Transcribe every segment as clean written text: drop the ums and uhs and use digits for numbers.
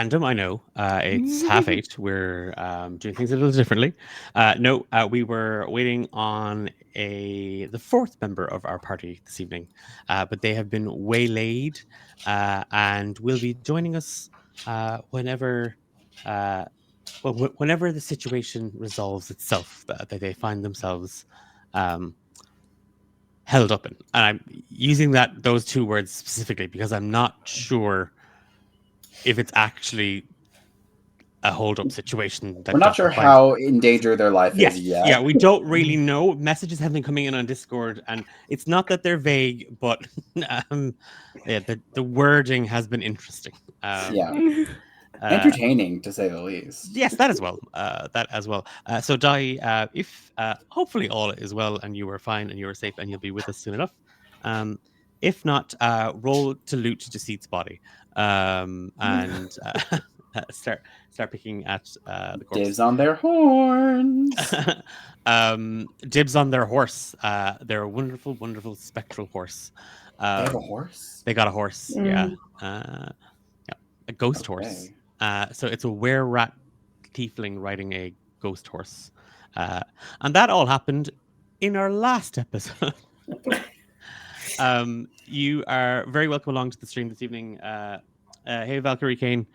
random, I know. It's 8:30. We're doing things a little differently. No, we were waiting on the fourth member of our party this evening, but they have been waylaid and will be joining us whenever. Whenever the situation resolves itself, that they find themselves um, held up in, and I'm using those two words specifically because I'm not sure if it's actually a hold up situation We're that not sure justifies. how in danger their life is Yeah, yet. we don't really know. Messages have been coming in on Discord, and it's not that they're vague, but um, yeah, the wording has been interesting. Yeah. Uh, Entertaining, to say the least. yes, that as well. So, Dai, if hopefully all is well and you are fine and you are safe and you'll be with us soon enough. Um, if not, roll to loot Deceit's body, and start picking at the corpse. Dibs on their horns. Dibs on their horse. Their wonderful, wonderful spectral horse. They have a Um, horse? they got a horse. Yeah. Yeah, a ghost horse. Okay. So it's a were rat tiefling riding a ghost horse. Uh, and that all happened in our last episode. You are very welcome along to the stream this evening. Hey, Valkyrie Kane.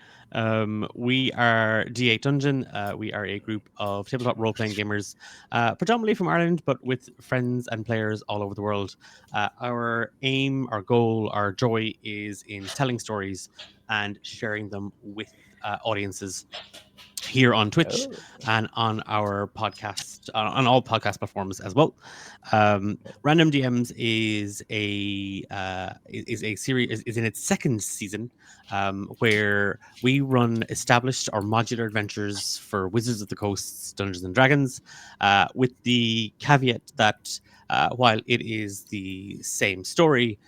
We are D8 Dungeon. We are a group of tabletop role playing gamers, predominantly from Ireland, but with friends and players all over the world. Our aim, our goal, our joy is in telling stories and sharing them with audiences here on Twitch and on our podcast, on all podcast platforms as well. Random DMs is a series is in its second season, where we run established or modular adventures for Wizards of the Coast's Dungeons and Dragons, with the caveat that while it is the same story,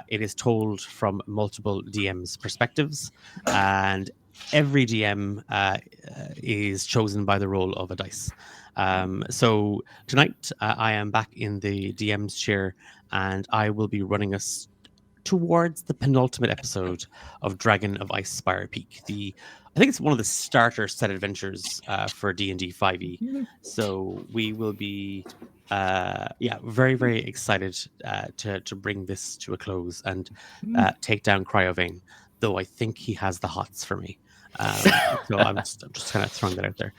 it is told from multiple DMs' perspectives, and every DM is chosen by the roll of a dice. So tonight I am back in the DM's chair, and I will be running us towards the penultimate episode of Dragon of Icespire Peak. I think it's one of the starter set adventures for D&D 5e. So we will be very, very excited to bring this to a close and take down Cryovane, though I think he has the hots for me. So I'm just kind of throwing that out there.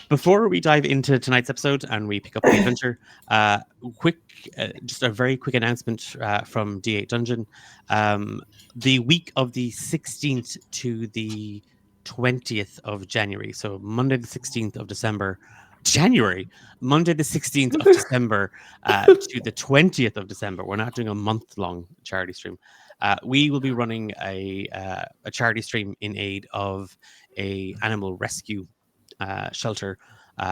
Before we dive into tonight's episode and we pick up the adventure, just a very quick announcement from D8 Dungeon. The week of the 16th to the 20th of January, so Monday the 16th of December, Monday the 16th of December to the 20th of December. We're not doing a month-long charity stream. We will be running a charity stream in aid of a animal rescue shelter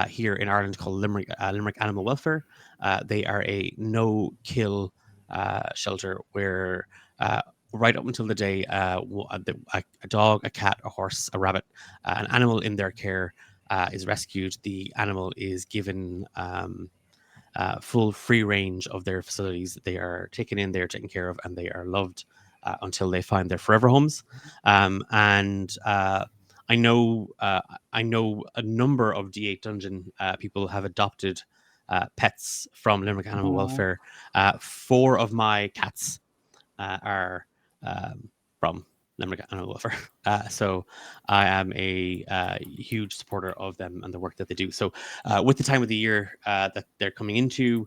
here in Ireland called Limerick Animal Welfare. They are a no-kill shelter where right up until the day a dog, a cat, a horse, a rabbit, an animal in their care is rescued, the animal is given full free range of their facilities. They are taken in, they are taken care of, and they are loved until they find their forever homes. I know a number of D8 Dungeon people have adopted pets from Limerick Animal Welfare. 4 of my cats are from Limerick Animal Welfare. So I am a huge supporter of them and the work that they do. So with the time of the year that they're coming into,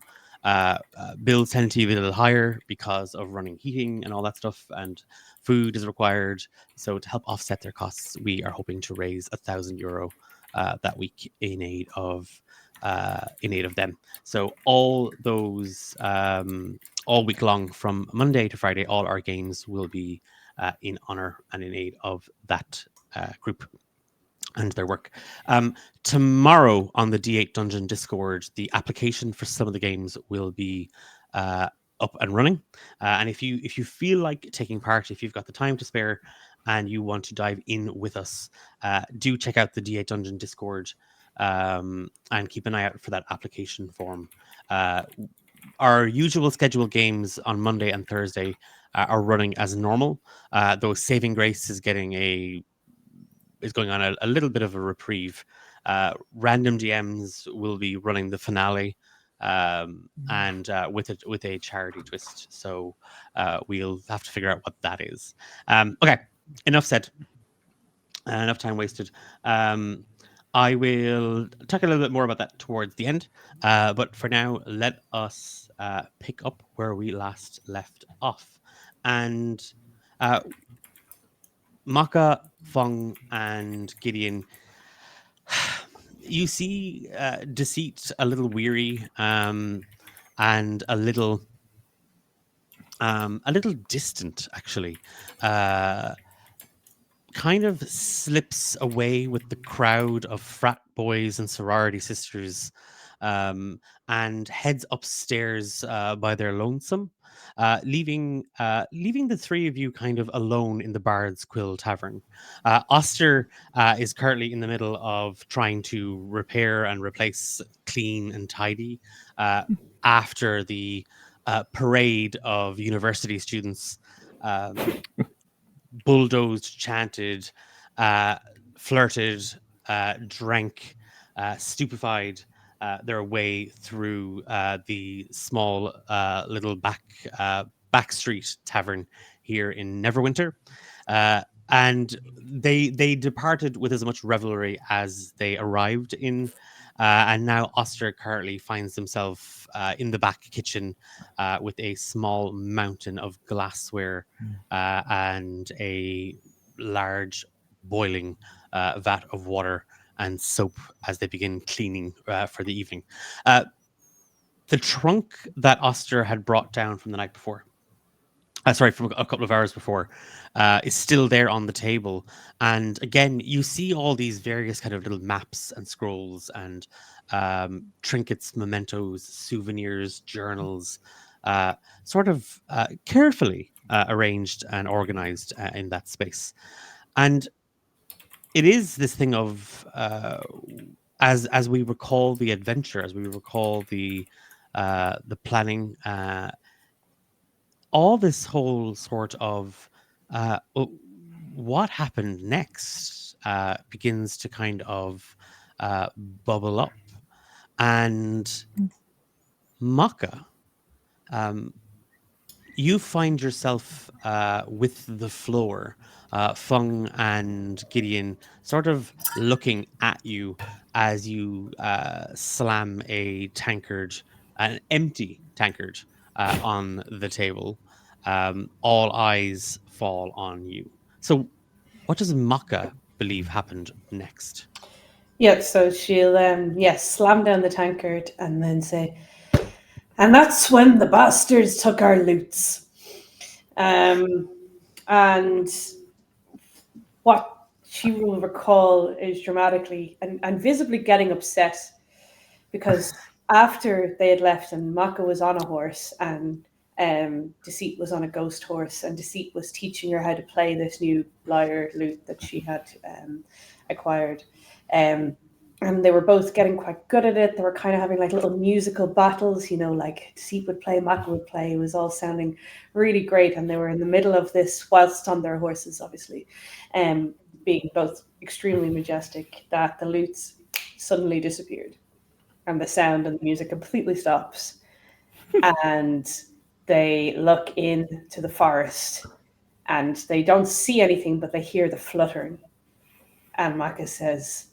bills tend to be a little higher because of running heating and all that stuff, and food is required. So to help offset their costs, we are hoping to raise €1,000 that week in aid of them. So all those all week long from Monday to Friday, all our games will be in honor and in aid of that group and their work. Tomorrow on the D8 Dungeon Discord, the application for some of the games will be up and running. And if you feel like taking part, if you've got the time to spare and you want to dive in with us, do check out the D8 Dungeon Discord and keep an eye out for that application form. Our usual scheduled games on Monday and Thursday are running as normal. Though Saving Grace is getting a is going on a little bit of a reprieve. Random DMs will be running the finale, and with a charity twist. So we'll have to figure out what that is. Okay, enough said. Enough time wasted. Um, I will talk a little bit more about that towards the end. But for now, let us pick up where we last left off. And uh, Maka, Fung, and Gideon, you see Deceit a little weary, and a little distant, actually. Uh, Kind of slips away with the crowd of frat boys and sorority sisters, um, and heads upstairs by their lonesome, leaving the three of you kind of alone in the Bard's Quill Tavern. Oster is currently in the middle of trying to repair and replace clean and tidy uh, after the parade of university students. Um, Bulldozed, chanted, uh, flirted, drank, stupefied their way through the small little back street tavern here in Neverwinter. Uh, and they departed with as much revelry as they arrived in. And now Oster currently finds himself in the back kitchen with a small mountain of glassware and a large boiling vat of water and soap as they begin cleaning for the evening. Uh, the trunk that Oster had brought down from the night before, sorry, from a couple of hours before, is still there on the table. And again, you see all these various kind of little maps and scrolls and trinkets, mementos, souvenirs, journals, sort of carefully arranged and organized in that space. And it is this thing of as we recall the adventure, as we recall the planning. All this whole sort of what happened next begins to kind of bubble up. And Maka, um, you find yourself with the floor, Fung and Gideon sort of looking at you as you slam a tankard, an empty tankard, on the table. All eyes fall on you. So, what does Maka believe happened next? Yeah, so she'll slam down the tankard and then say, and that's when the bastards took our loots. Um, and what she will recall is dramatically and visibly getting upset because after they had left and Maka was on a horse and Deceit was on a ghost horse and Deceit was teaching her how to play this new lyre lute that she had acquired. Um, and they were both getting quite good at it. They were kind of having like little musical battles, like Deceit would play, Maka would play. It was all sounding really great. And they were in the middle of this whilst on their horses, obviously, being both extremely majestic, that the lutes suddenly disappeared and the sound and the music completely stops. And they look into the forest and they don't see anything, but they hear the fluttering. And Maka says,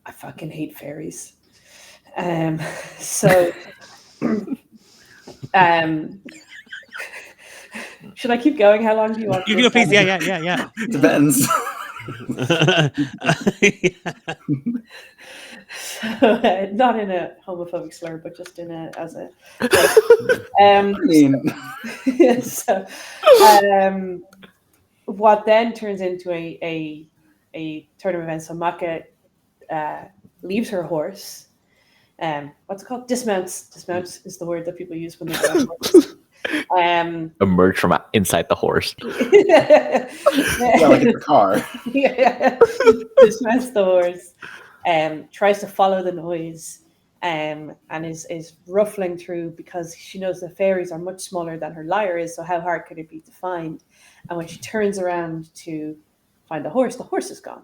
I fucking hate fairies. So, should I keep going? How long do you want? You can please, yeah. Depends. So, not in a homophobic slur, but just in a as a. I mean, So, what then turns into a turn of events. So Maka leaves her horse. What's it called? Dismounts. Dismounts is the word that people use when they go on horses. Emerge from inside the horse. yeah, like in the car. Yeah. Dismounts the horse. Tries to follow the noise. And is ruffling through because she knows the fairies are much smaller than her lyre is, so how hard could it be to find? And when she turns around to find the horse is gone.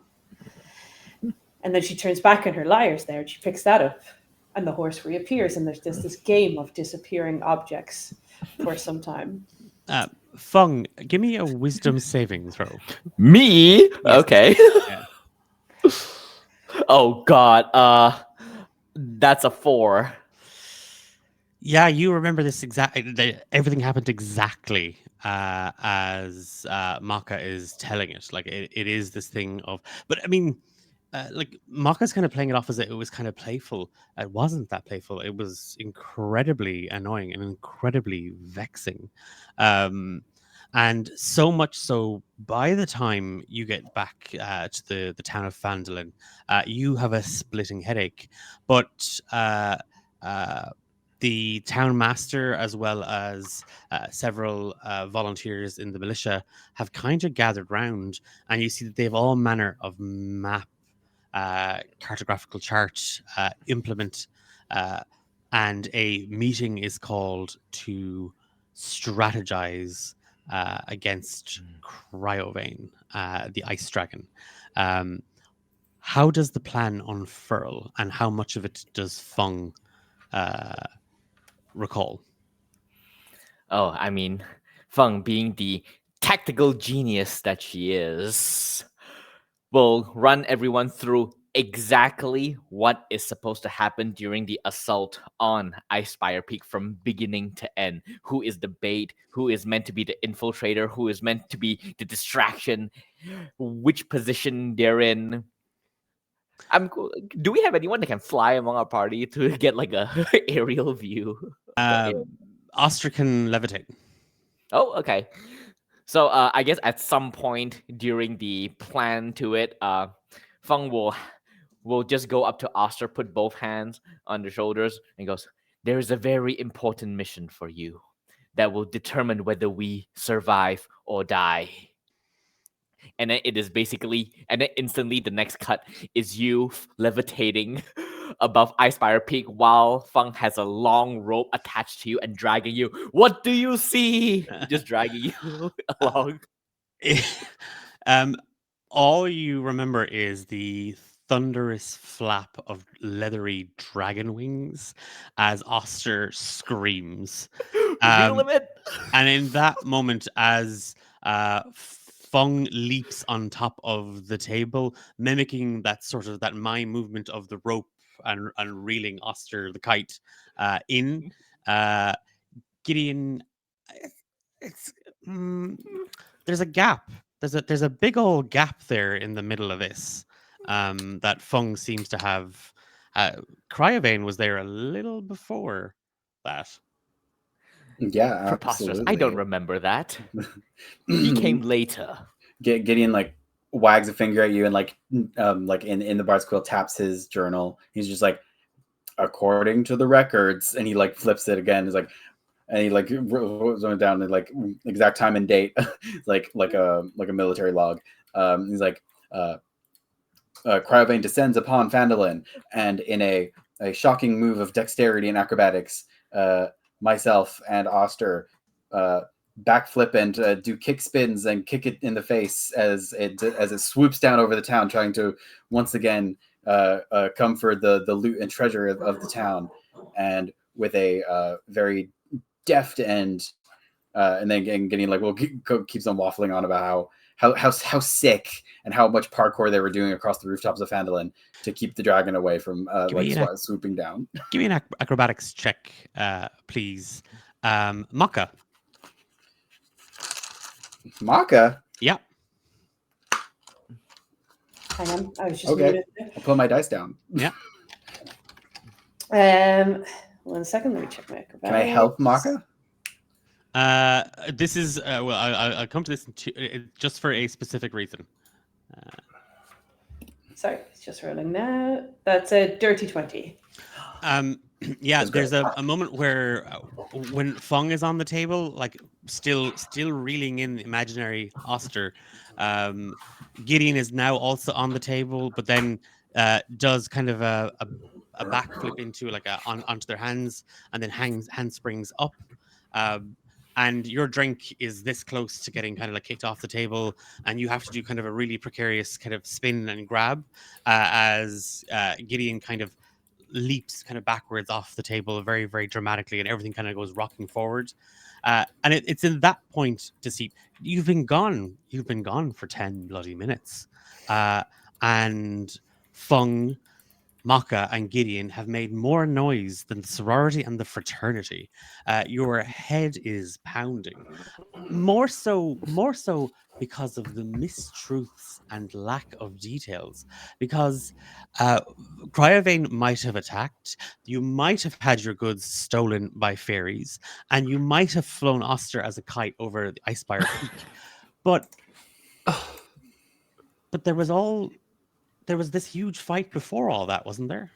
And then she turns back and her lyre's there and she picks that up and the horse reappears and there's this game of disappearing objects for some time. Fung, give me a wisdom saving throw. Me? Yes. Okay. Yeah. Oh God. That's a 4. Yeah, you remember this exactly. Everything happened exactly as Maka is telling it. Like it is this thing of, but I mean, like Maka's kind of playing it off as it was kind of playful. It wasn't that playful. It was incredibly annoying and incredibly vexing. And so much so, by the time you get back to the town of Fandolin, you have a splitting headache. But the town master, as well as several volunteers in the militia, have kind of gathered round, and you see that they have all manner of map, cartographical chart, implement, and a meeting is called to strategize against Cryovane, the ice dragon. How does the plan unfurl, and how much of it does Fung recall? Oh, I mean, Feng, being the tactical genius that she is, will run everyone through exactly what is supposed to happen during the assault on Icespire Peak from beginning to end. Who is the bait? Who is meant to be the infiltrator? Who is meant to be the distraction? Which position they're in? Do we have anyone that can fly among our party to get like a aerial view? Oster can levitate. Oh, okay. So I guess at some point during the plan to it, Feng will just go up to Oster, put both hands on the shoulders, and goes, "There is a very important mission for you that will determine whether we survive or die." And then it is basically, and then instantly the next cut is you levitating above Icespire Peak while Feng has a long rope attached to you and dragging you. What do you see? Just dragging you along. All you remember is the thunderous flap of leathery dragon wings as Oster screams. Reel him in. And in that moment, as Fung leaps on top of the table, mimicking that sort of that mime movement of the rope and reeling Oster the kite in, Gideon, it's there's a gap. There's a big old gap there in the middle of this that Fung seems to have. Cryovane was there a little before that. Yeah, Preposterous. absolutely. I don't remember that. He came later. Gideon like wags a finger at you and like in the Bard's Quill taps his journal. He's just like, according to the records, and he like flips it again. He's like, and he like wrote it down in like exact time and date, like a military log. He's like, Cryovane descends upon Fandolin, and in a shocking move of dexterity and acrobatics, myself and Oster backflip and do kick spins and kick it in the face as it swoops down over the town, trying to once again come for the loot and treasure of the town, and with a very deft and then getting like keeps on waffling on about how sick and how much parkour they were doing across the rooftops of Fandolin to keep the dragon away from swooping down. Give me an acrobatics check, please. Maka. Maka? Yeah. Hang on, I was just okay. I'll put my dice down. Yeah. 1 second, let me check my acrobatics. Can I help Maka? This is well, I'll come to this just for a specific reason. Sorry, it's just rolling now. That's a dirty 20. Yeah, there's a moment where when Fung is on the table, like still reeling in imaginary Oster, Gideon is now also on the table, but then does kind of a backflip into like onto their hands and then handsprings up. and your drink is this close to getting kind of like kicked off the table, and you have to do kind of a really precarious kind of spin and grab as Gideon kind of leaps kind of backwards off the table very, very dramatically, and everything kind of goes rocking forward. And it's in that point to see you've been gone. You've been gone for 10 bloody minutes. And Fung, Maka, and Gideon have made more noise than the sorority and the fraternity. Your head is pounding. More so because of the mistruths and lack of details. Because Cryovane might have attacked, you might have had your goods stolen by fairies, and you might have flown Oster as a kite over the Icespire Peak. But there was this huge fight before all that, wasn't there?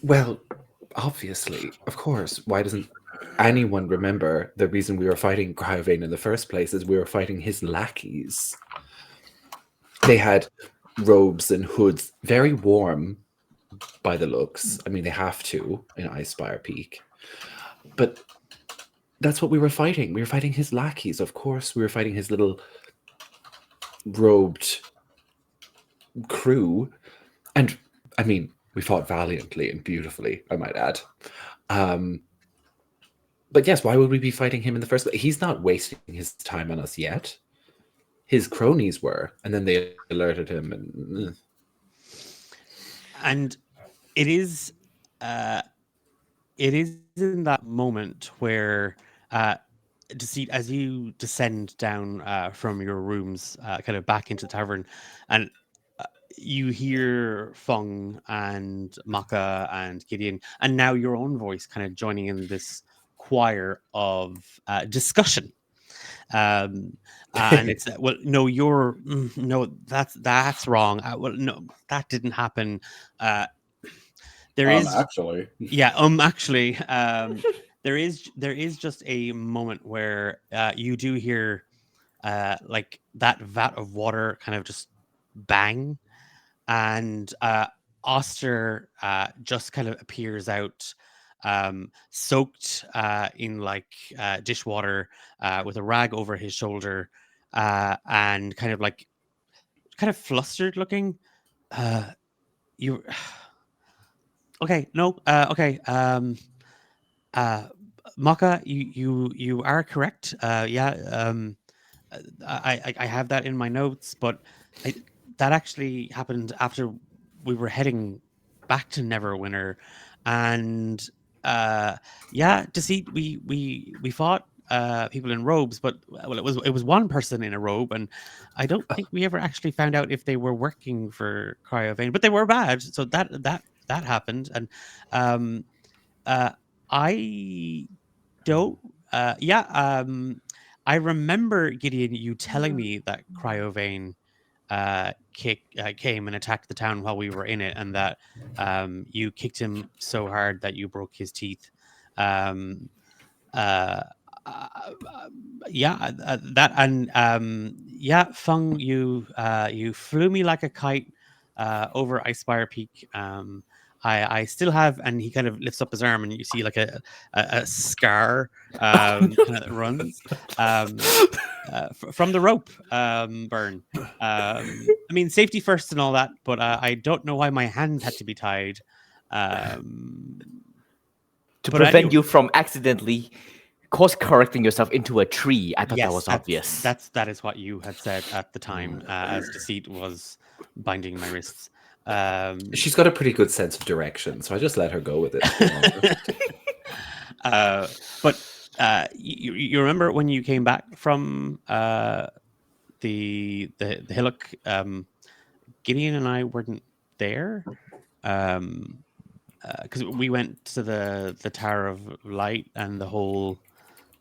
Well, obviously, of course. Why doesn't anyone remember the reason we were fighting Cryovane in the first place is we were fighting his lackeys. They had robes and hoods, very warm by the looks. I mean, they have to in Icespire Peak. But that's what we were fighting. We were fighting his lackeys, of course. We were fighting his little robed crew. And, I mean, we fought valiantly and beautifully, I might add. But yes, why would we be fighting him in the first place? He's not wasting his time on us yet. His cronies were, and then they alerted him. And it is in that moment where as you descend down from your rooms, kind of back into the tavern, and you hear Fung and Maka and Gideon, and now your own voice kind of joining in this choir of discussion. And it's well, no, no, that's wrong. Well, no, that didn't happen. There is actually, actually, there is just a moment where you do hear like that vat of water kind of just bang, and Oster just kind of appears out, soaked in like dishwater, with a rag over his shoulder, and kind of flustered looking. You okay? No, okay. Maka, you are correct. Yeah. I have that in my notes, but that actually happened after we were heading back to Neverwinter, and yeah, Deceit. We fought people in robes, but well, it was one person in a robe, and I don't think we ever actually found out if they were working for Cryovane, but they were bad, so that happened, and I don't. I remember, Gideon, you telling me that Cryovane came and attacked the town while we were in it, and that you kicked him so hard that you broke his teeth. Um, uh, that and yeah, Fung, you flew me like a kite over Icespire Peak. I still have, and he kind of lifts up his arm, and you see like a scar kind of that runs from the rope burn. I mean, safety first and all that, but I don't know why my hands had to be tied. To prevent you from accidentally course correcting yourself into a tree. I thought that was obvious. That is what you had said at the time, as Deceit was binding my wrists. She's got a pretty good sense of direction, so I just let her go with it. But you remember when you came back from the hillock? Gideon and I weren't there, because we went to the Tower of Light and the whole,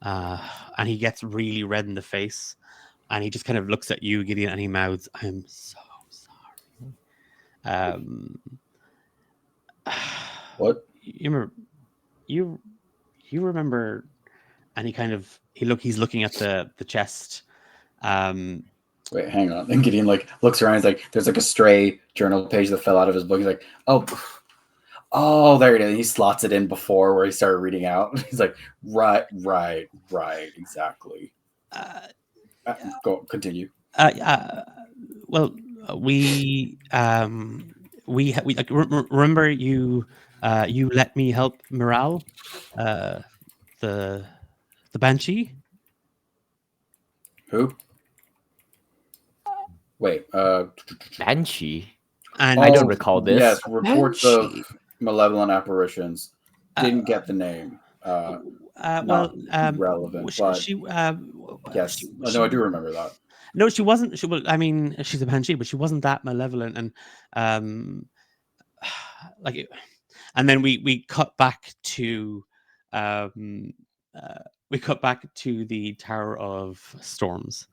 and he gets really red in the face, and he just kind of looks at you, Gideon, and he mouths, "I'm so sorry." What? You remember? You remember? And he's looking at the chest. Wait, hang on. And Gideon like looks around. He's like, there's like a stray journal page that fell out of his book. He's like, Oh, there it is. He slots it in before where he started reading out. He's like, right, exactly. Go continue. Well, remember you you let me help Morale, the banshee. Who? Wait. Banshee. And I don't recall this. Yes, reports Banshee. of malevolent apparitions. Didn't Uh, get the name. well, Not relevant, but yes, she, no, I do remember that. no, she wasn't. She, well, I mean, she's a banshee, but she wasn't that malevolent, and um, and then we cut back to, um, uh, we cut back to the Tower of Storms,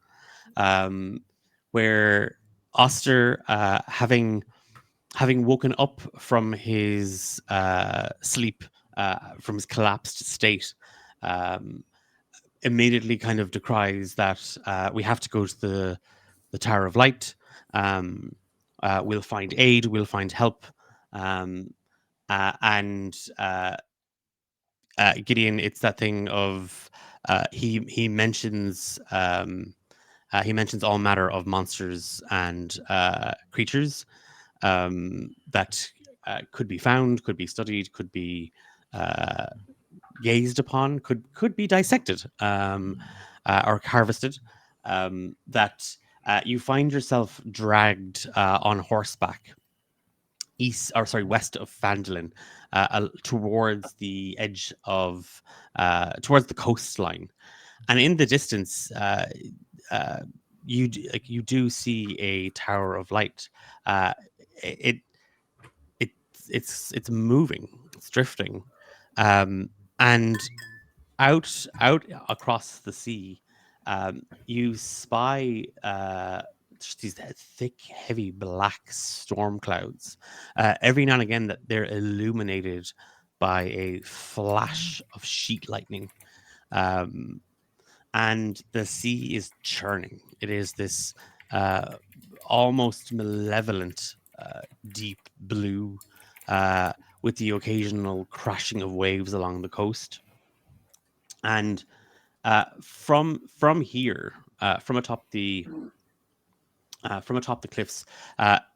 um, where Oster, having woken up from his sleep, from his collapsed state, um, immediately kind of decries that we have to go to the Tower of Light. Um, we'll find aid, we'll find help. Um, and Gideon, it's that thing of he mentions he mentions all matter of monsters and creatures that could be found, could be studied, could be uh, gazed upon, could be dissected, or harvested. That you find yourself dragged on horseback west of Fandolin, towards the edge of towards the coastline, and in the distance, uh, you do see a tower of light. Uh, it it it's moving, it's drifting, and out across the sea, you spy just these thick, heavy black storm clouds. Every now and again, that they're illuminated by a flash of sheet lightning, um, and the sea is churning. It is this almost malevolent, deep blue, with the occasional crashing of waves along the coast. And from here, from atop the cliffs,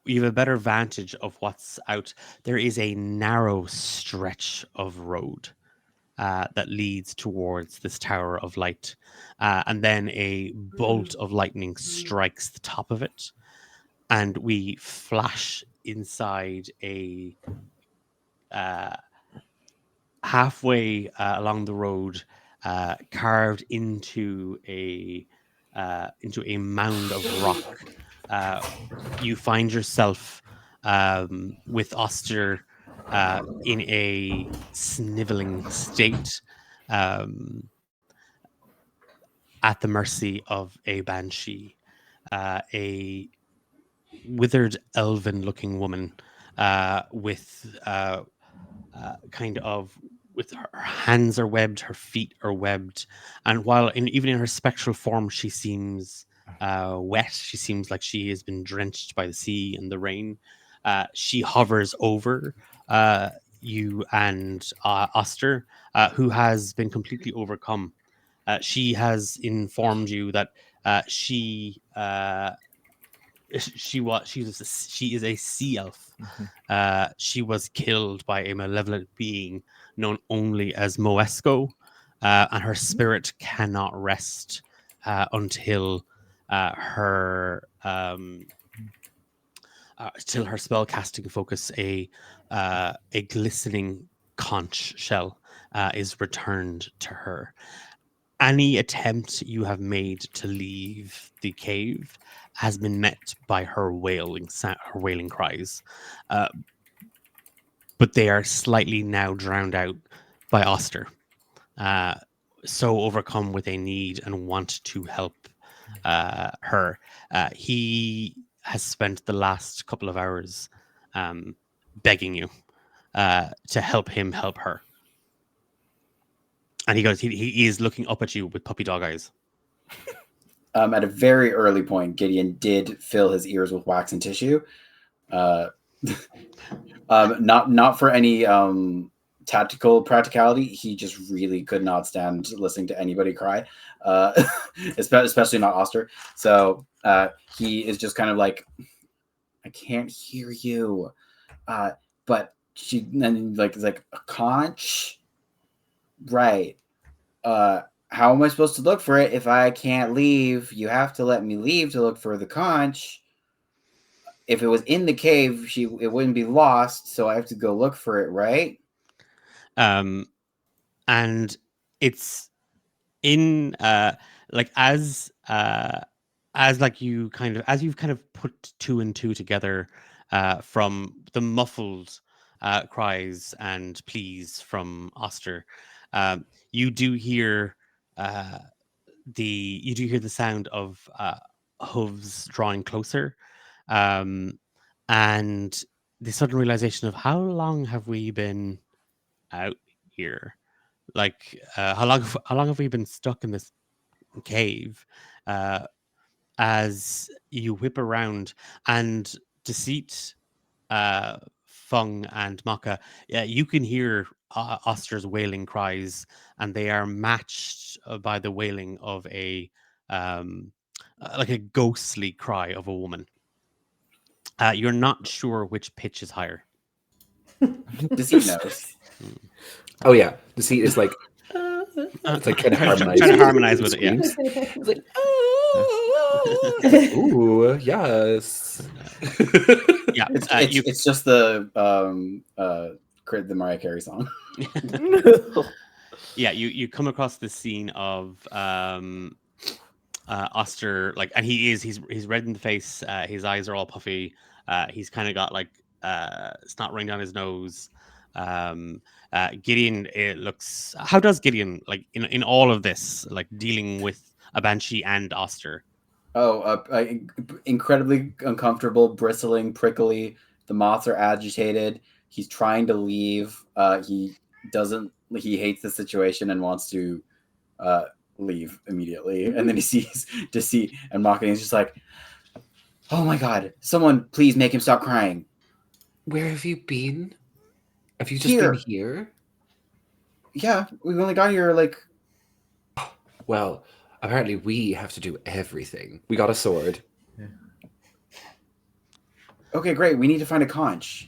you have a better vantage of what's out. There is a narrow stretch of road that leads towards this tower of light, and then a bolt of lightning strikes the top of it, and we flash inside a uh, halfway along the road, carved into a mound of rock. Uh, you find yourself, with Oster in a sniveling state, um, at the mercy of a banshee, a withered elven-looking woman, with kind of with her hands are webbed, her feet are webbed, and while even in her spectral form, she seems wet. She seems like she has been drenched by the sea and the rain. She hovers over you and Oster, who has been completely overcome. She has informed you that she is a sea elf. She was killed by a malevolent being known only as Moesco, and her spirit cannot rest until her spell casting focus, a glistening conch shell, is returned to her. Any attempt you have made to leave the cave has been met by her wailing cries, uh, but they are slightly now drowned out by Oster, uh, so overcome with a need and want to help her. He has spent the last couple of hours begging you to help him help her. And he is looking up at you with puppy dog eyes. At a very early point, Gideon did fill his ears with wax and tissue. Not for any tactical practicality. He just really could not stand listening to anybody cry, especially not Oster. So he is just kind of like, I can't hear you. But she then like is like a conch, right? How am I supposed to look for it if I can't leave? You have to let me leave to look for the conch. If it was in the cave, it wouldn't be lost, so I have to go look for it, right? And it's in like as like you've kind of put two and two together from the muffled cries and pleas from Oster. You do hear the sound of hooves drawing closer, and the sudden realization of how long have we been out here? Like, how long have we been stuck in this cave? Uh, as you whip around, and Deceit, Fung, and Maka, yeah, you can hear Oster's wailing cries, and they are matched by the wailing of like a ghostly cry of a woman. You're not sure which pitch is higher. Deceit knows. Oh yeah, the seat is like it's like trying to harmonize. Trying to harmonize with it, yeah. screams. It's like, it's like, ooh, yes. Yeah, It's just the Mariah Carey song. Yeah, you come across the scene of Oster, like, and he's red in the face. His eyes are all puffy. He's kind of got like snot running down his nose. Gideon, it looks. How does Gideon, like, in all of this, like dealing with a banshee and Oster? Oh, incredibly uncomfortable, bristling, prickly. The moths are agitated. He's trying to leave. He doesn't. He hates the situation and wants to leave immediately. And then he sees Deceit and Mocking. He's just like, "Oh my god! Someone, please make him stop crying." Where have you been? Have you just been here? Yeah, we've only got here like. Well, apparently we have to do everything. We got a sword. Yeah. Okay, great. We need to find a conch.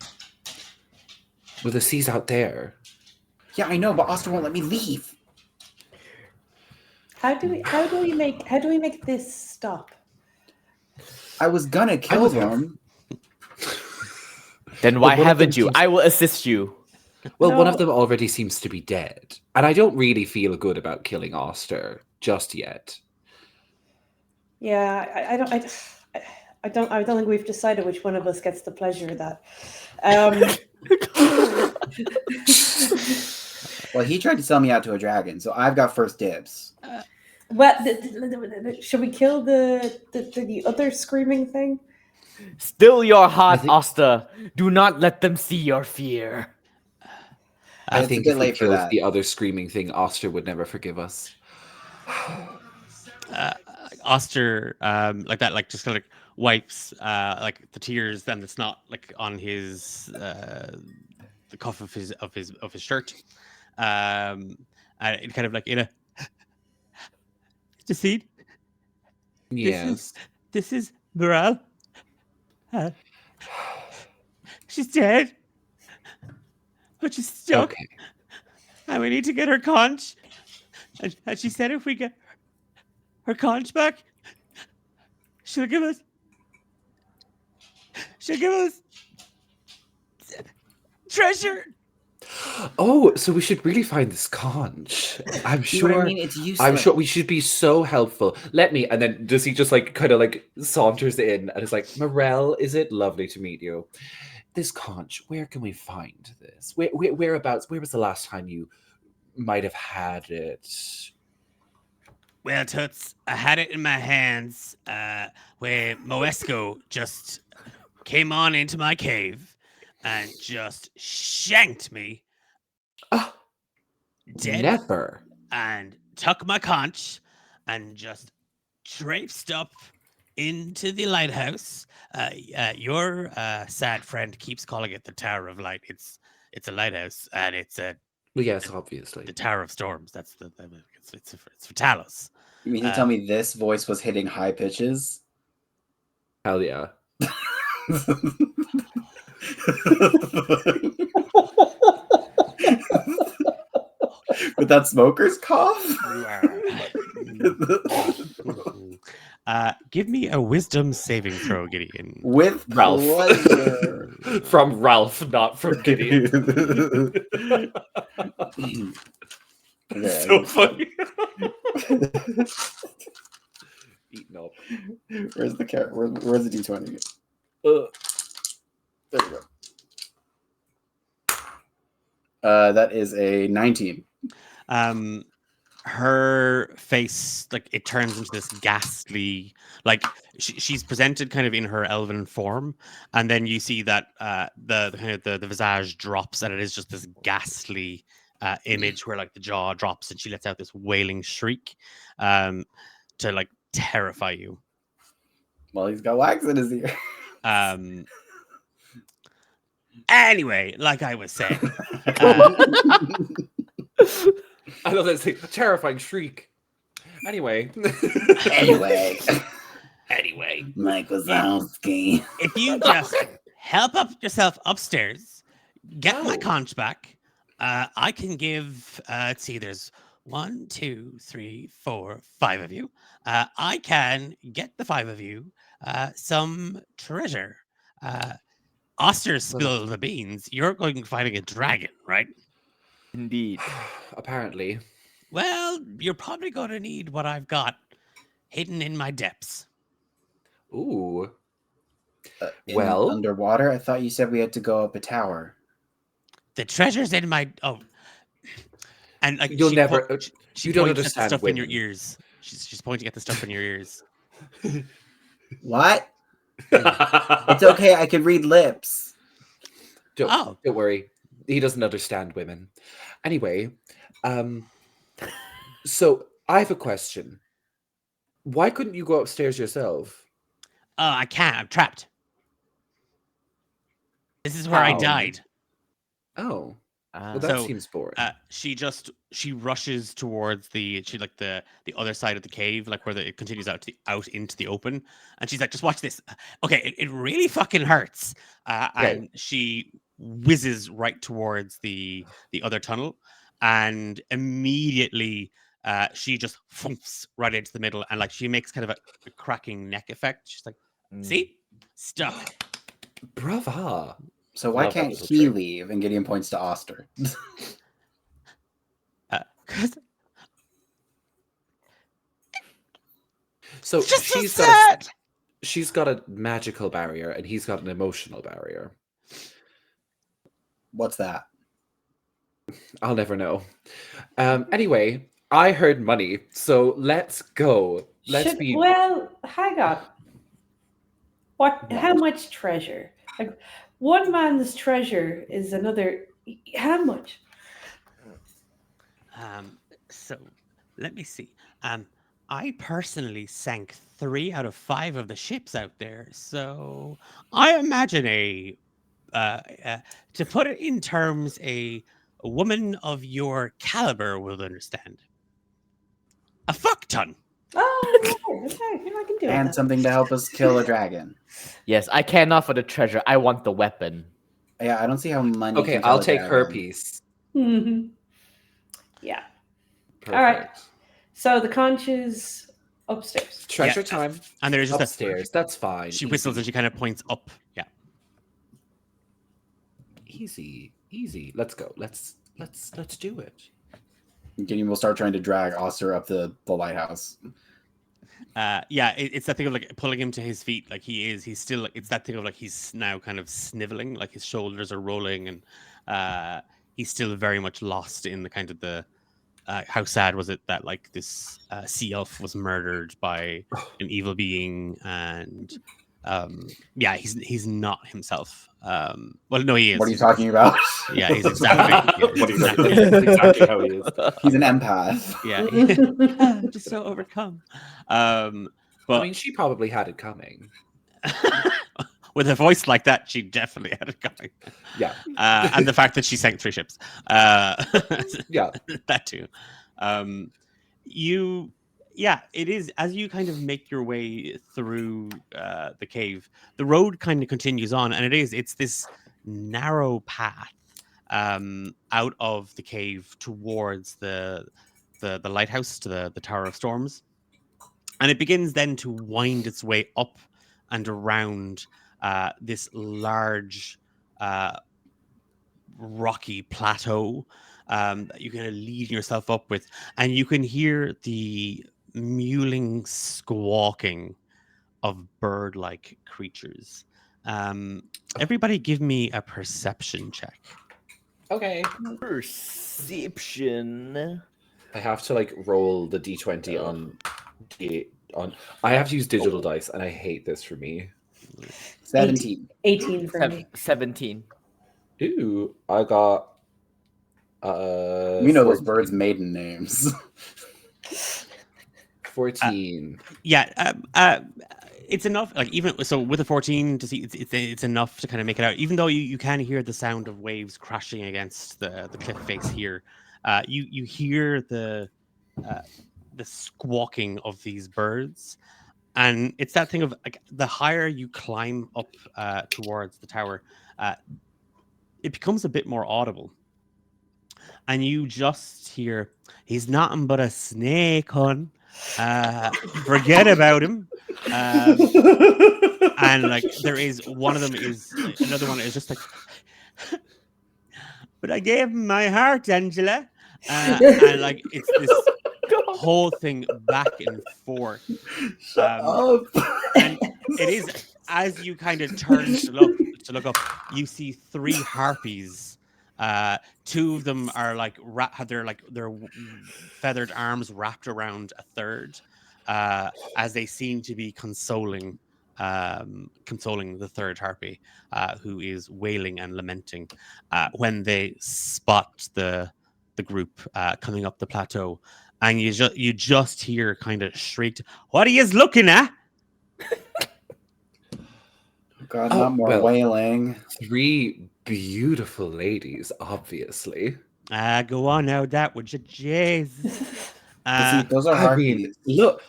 Well, the sea's out there. Yeah, I know, but Oster won't let me leave. How do we make this stop? I was gonna kill him. Then why one of haven't them you? seems- I will assist you. Well, one No. of them already seems to be dead. And I don't really feel good about killing Oster just yet. Yeah, I don't think we've decided which one of us gets the pleasure of that. Well, he tried to sell me out to a dragon, so I've got first dibs. Well, should we kill the other screaming thing? Still your heart, think- Oster. Do not let them see your fear. I It's a think bit if we late for killed that. the other screaming thing, Oster would never forgive us. Oster, like that, like just kind of like wipes like the tears and the snot like on his the cuff of his shirt. And it kind of like in a Deceit. Yes. This is Morale. She's dead, but she's stuck, Okay. and we need to get her conch. And she said if we get her conch back, she'll give us treasure. Oh, so we should really find this conch. I'm See what sure. I mean? It's useless. I'm sure we should be so helpful. Let me. And then does he just like kind of like saunters in and is like, Morel, is it lovely to meet you? This conch, where can we find this? Whereabouts? Where was the last time you might have had it? Well, Toots, I had it in my hands where Moesco just came on into my cave and just shanked me Ah, dead never. and took my conch and just traipsed up into the lighthouse. Your sad friend keeps calling it the Tower of Light. It's a lighthouse, and it's Well, yes, obviously. the Tower of Storms. That's it's for Talos. You mean to tell me this voice was hitting high pitches? Hell yeah. With that smoker's cough? Give me a wisdom saving throw, Gideon. With Ralph. pleasure. From Ralph, not from Gideon. Okay, So funny. Eating up. Where's the cat? Where's the D20? Uh, There we go. That is a 19. Her face, like, it turns into this ghastly, like, she's presented kind of in her elven form, and then you see that the kind of the visage drops, and it is just this ghastly image where, like, the jaw drops and she lets out this wailing shriek to, like, terrify you. Well, he's got wax in his ear. Anyway, like I was saying, I love that thing. A terrifying shriek. Anyway. Anyway, Mike Wazowski. if you just help up yourself upstairs, get my conch back, I can give, let's see, there's 1, 2, 3, 4, 5 of you. I can get the 5 of you some treasure. Oster spilled the beans. You're going fighting a dragon, right? Indeed. Apparently. Well, you're probably going to need what I've got hidden in my depths. Ooh. Well, underwater. I thought you said we had to go up a tower. The treasure's in my and like You'll never. she You don't points at the understand stuff in your women. ears. She's pointing at the stuff in your ears. What? It's okay. I can read lips. Don't worry. He doesn't understand women. Anyway, so I have a question. Why couldn't you go upstairs yourself? I can't. I'm trapped. This is where I How? died. Oh, well, that So, seems boring. She rushes towards the other side of the cave, like where it continues out into the open, and she's like, "Just watch this." Okay, it really fucking hurts, and she whizzes right towards the other tunnel, and immediately she just thumps right into the middle, and like she makes kind of a cracking neck effect. She's like, "See, stuck." Brava. So why Love that can't little he trick. leave? And Gideon points to Oster. 'Cause So it's just so she's sad. got a magical barrier, and he's got an emotional barrier. What's that? I'll never know. Anyway, I heard money, so let's go. Well, hang on. How much treasure? Like, one man's treasure is another. How much? So let me see. I personally sank 3 out of 5 of the ships out there, so I imagine to put it in terms, a woman of your caliber will understand. A fuck ton. Oh, okay, I can do And it. something to help us kill a dragon. Yes, I care not for the treasure. I want the weapon. Yeah, I don't see how money. Okay, can kill I'll a take her dragon. piece. Mm-hmm. Yeah. Perfect. All right. So the conch is upstairs. Treasure Yeah. time. And there's just Upstairs. That's fine. she whistles and she kind of points up. Yeah. Easy. Let's go. Let's do it. Gideon will start trying to drag Oster up the lighthouse. It's that thing of like pulling him to his feet. Like he's still like, it's that thing of like he's now kind of sniveling, like his shoulders are rolling, and he's still very much lost in the kind of the how sad was it that like this sea elf was murdered by an evil being, and he's not himself. Well, no, he is. What are you talking about? Yeah, he's exactly. What are you talking about? That's exactly how he is. He's an empath. Yeah, just so overcome. But I mean, she probably had it coming. with a voice like that, she definitely had it coming. Yeah. And the fact that she sank 3 ships. Yeah. That too. It is, as you kind of make your way through the cave, the road kind of continues on, and it's this narrow path out of the cave towards the lighthouse, to the Tower of Storms. And it begins then to wind its way up and around this large rocky plateau that you kind of lead yourself up with, and you can hear the mewling squawking of bird-like creatures. Everybody give me a perception check. Okay. Perception. I have to like roll the d20 on d8 on. I have to use digital dice, and I hate this for me. 17. 18 for me. 17. Ooh, I got. We know those 14. birds' maiden names. 14. It's enough. Like, even so, with a 14 to see, it's enough to kind of make it out. Even though you can hear the sound of waves crashing against the cliff face here, you hear the squawking of these birds, and it's that thing of like, the higher you climb up towards the tower, it becomes a bit more audible, and you just hear, "He's nothing but a snake, hun. Forget about him." And like, there is one of them is another one is just like, "But I gave him my heart, Angela," and like, it's this whole thing back and forth. Shut up. And it is, as you kind of turn to look up, you see 3 harpies. 2 of them are like have their feathered arms wrapped around a third, as they seem to be consoling the third harpy, who is wailing and lamenting when they spot the group coming up the plateau, and you just hear kind of shrieked, "What are you looking at?" God, Oh, not more well. wailing. 3 beautiful ladies, obviously. Go on now, that would you, Jesus. See, those are I mean, harpies. look.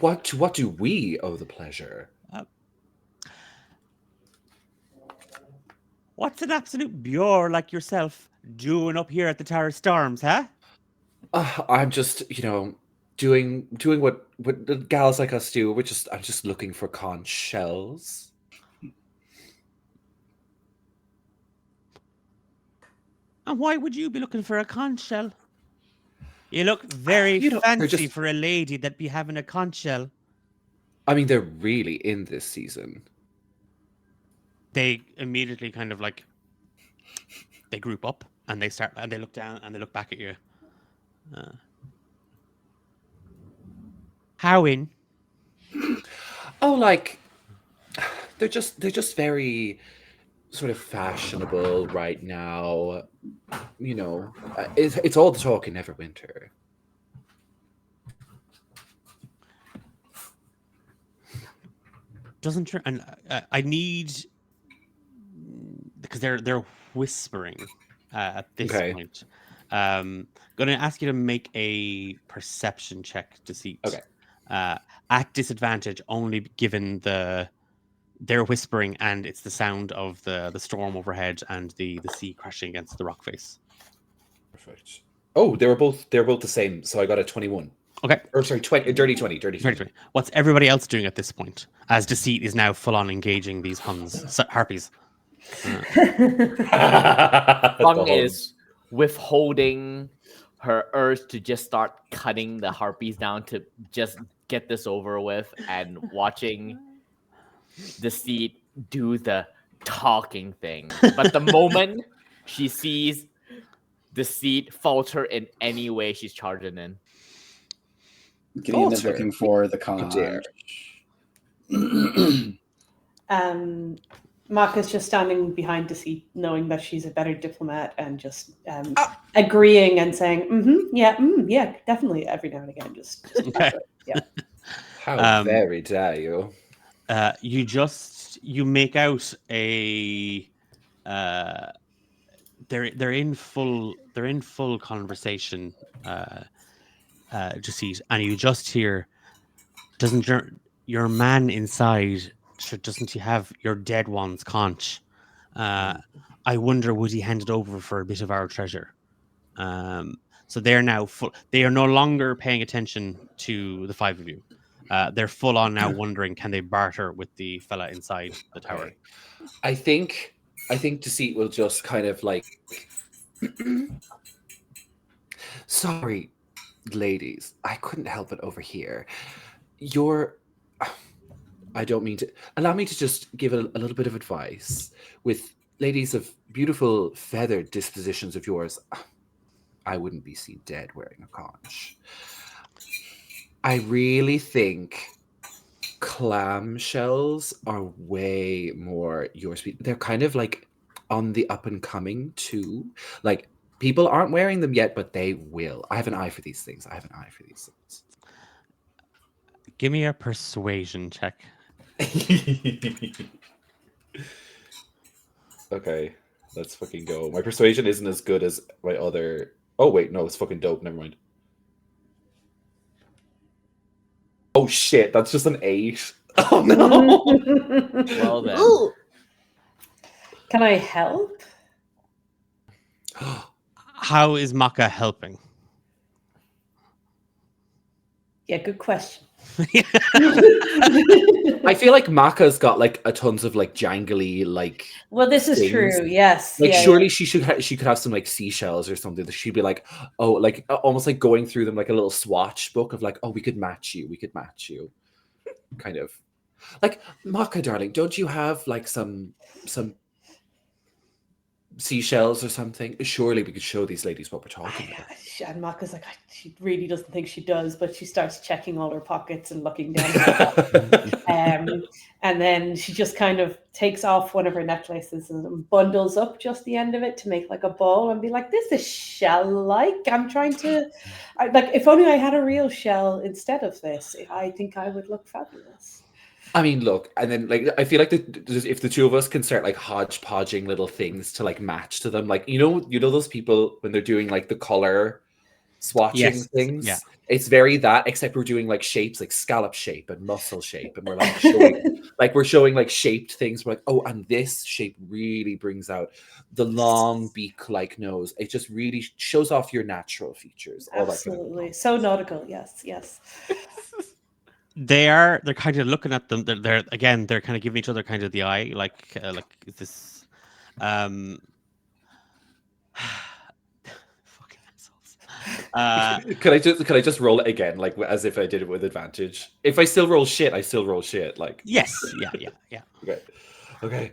What do we owe the pleasure? What's an absolute bore like yourself doing up here at the Tower of Storms, huh? I'm just, doing what the gals like us do. I'm just looking for conch shells. And why would you be looking for a conch shell? You look very fancy for a lady that be having a conch shell. I mean, they're really in this season. They immediately kind of like, they group up and they look down and they look back at you. How in? Oh, like they're just very sort of fashionable right now. It's all the talk in Neverwinter. Doesn't and I need, because they're whispering at this point. Going to ask you to make a perception check, Deceit. Okay. At disadvantage, only given they're whispering and it's the sound of the storm overhead and the sea crashing against the rock face. Perfect. Oh, they're both the same. So I got a 21. Okay. Or sorry, dirty 20. What's everybody else doing at this point, as Deceit is now full on engaging these harpies? Fung is withholding her urge to just start cutting the harpies down to just get this over with, and watching Deceit do the talking thing. But the moment she sees Deceit falter in any way, she's charging in. Gideon is looking for the conch. Mock is just standing behind Deceit, knowing that she's a better diplomat, and just agreeing and saying, yeah, definitely, every now and again. Just okay. yeah. How very dare you? You make out a they're in full conversation, Jacete, and you just hear, doesn't your man inside, doesn't he have your dead one's conch? I wonder, would he hand it over for a bit of our treasure? So they're now full. They are no longer paying attention to the five of you. They're full on now wondering, can they barter with the fella inside the tower? Okay. I think Deceit will just kind of like sorry, ladies, I couldn't help it over here. You're I don't mean to allow me to just give a little bit of advice with ladies of beautiful feathered dispositions of yours. I wouldn't be seen dead wearing a conch. I really think clamshells are way more your speed. They're kind of like on the up and coming too. Like people aren't wearing them yet, but they will. I have an eye for these things. Give me a persuasion check. Okay, let's fucking go. My persuasion isn't as good as my other. Oh wait, no, it's fucking dope. Never mind. Oh shit, that's just an 8. Oh no. Well then. Can I help? How is Maka helping? Yeah, good question. I feel like Maka's got like a tons of like jangly like. Well, this is things. true. Yes. Like yeah, surely she could have some like seashells or something that she'd be like, oh, like almost like going through them like a little swatch book of like, oh, we could match you, kind of. Like Maka, darling, don't you have like some seashells or something? Surely we could show these ladies what we're talking about. And Maka's like, she really doesn't think she does, but she starts checking all her pockets and looking down. And then she just kind of takes off one of her necklaces and bundles up just the end of it to make like a bowl and be like, this is shell-like. I'm trying to, like, if only I had a real shell instead of this, I think I would look fabulous. I mean, look, and then like I feel like if the two of us can start like hodgepodging little things to like match to them, like you know those people when they're doing like the color swatching things. Yeah. It's very that, except we're doing like shapes, like scallop shape and muscle shape, and we're like showing we're showing like shaped things. We're like, oh, and this shape really brings out the long beak-like nose. It just really shows off your natural features. All Absolutely. that kind of So nautical. Yes. They're kind of looking at them. They're kind of giving each other kind of the eye, like is this, fucking assholes. Could I just roll it again, like as if I did it with advantage? If I still roll shit, I still roll shit. Like Yes, yeah. Okay.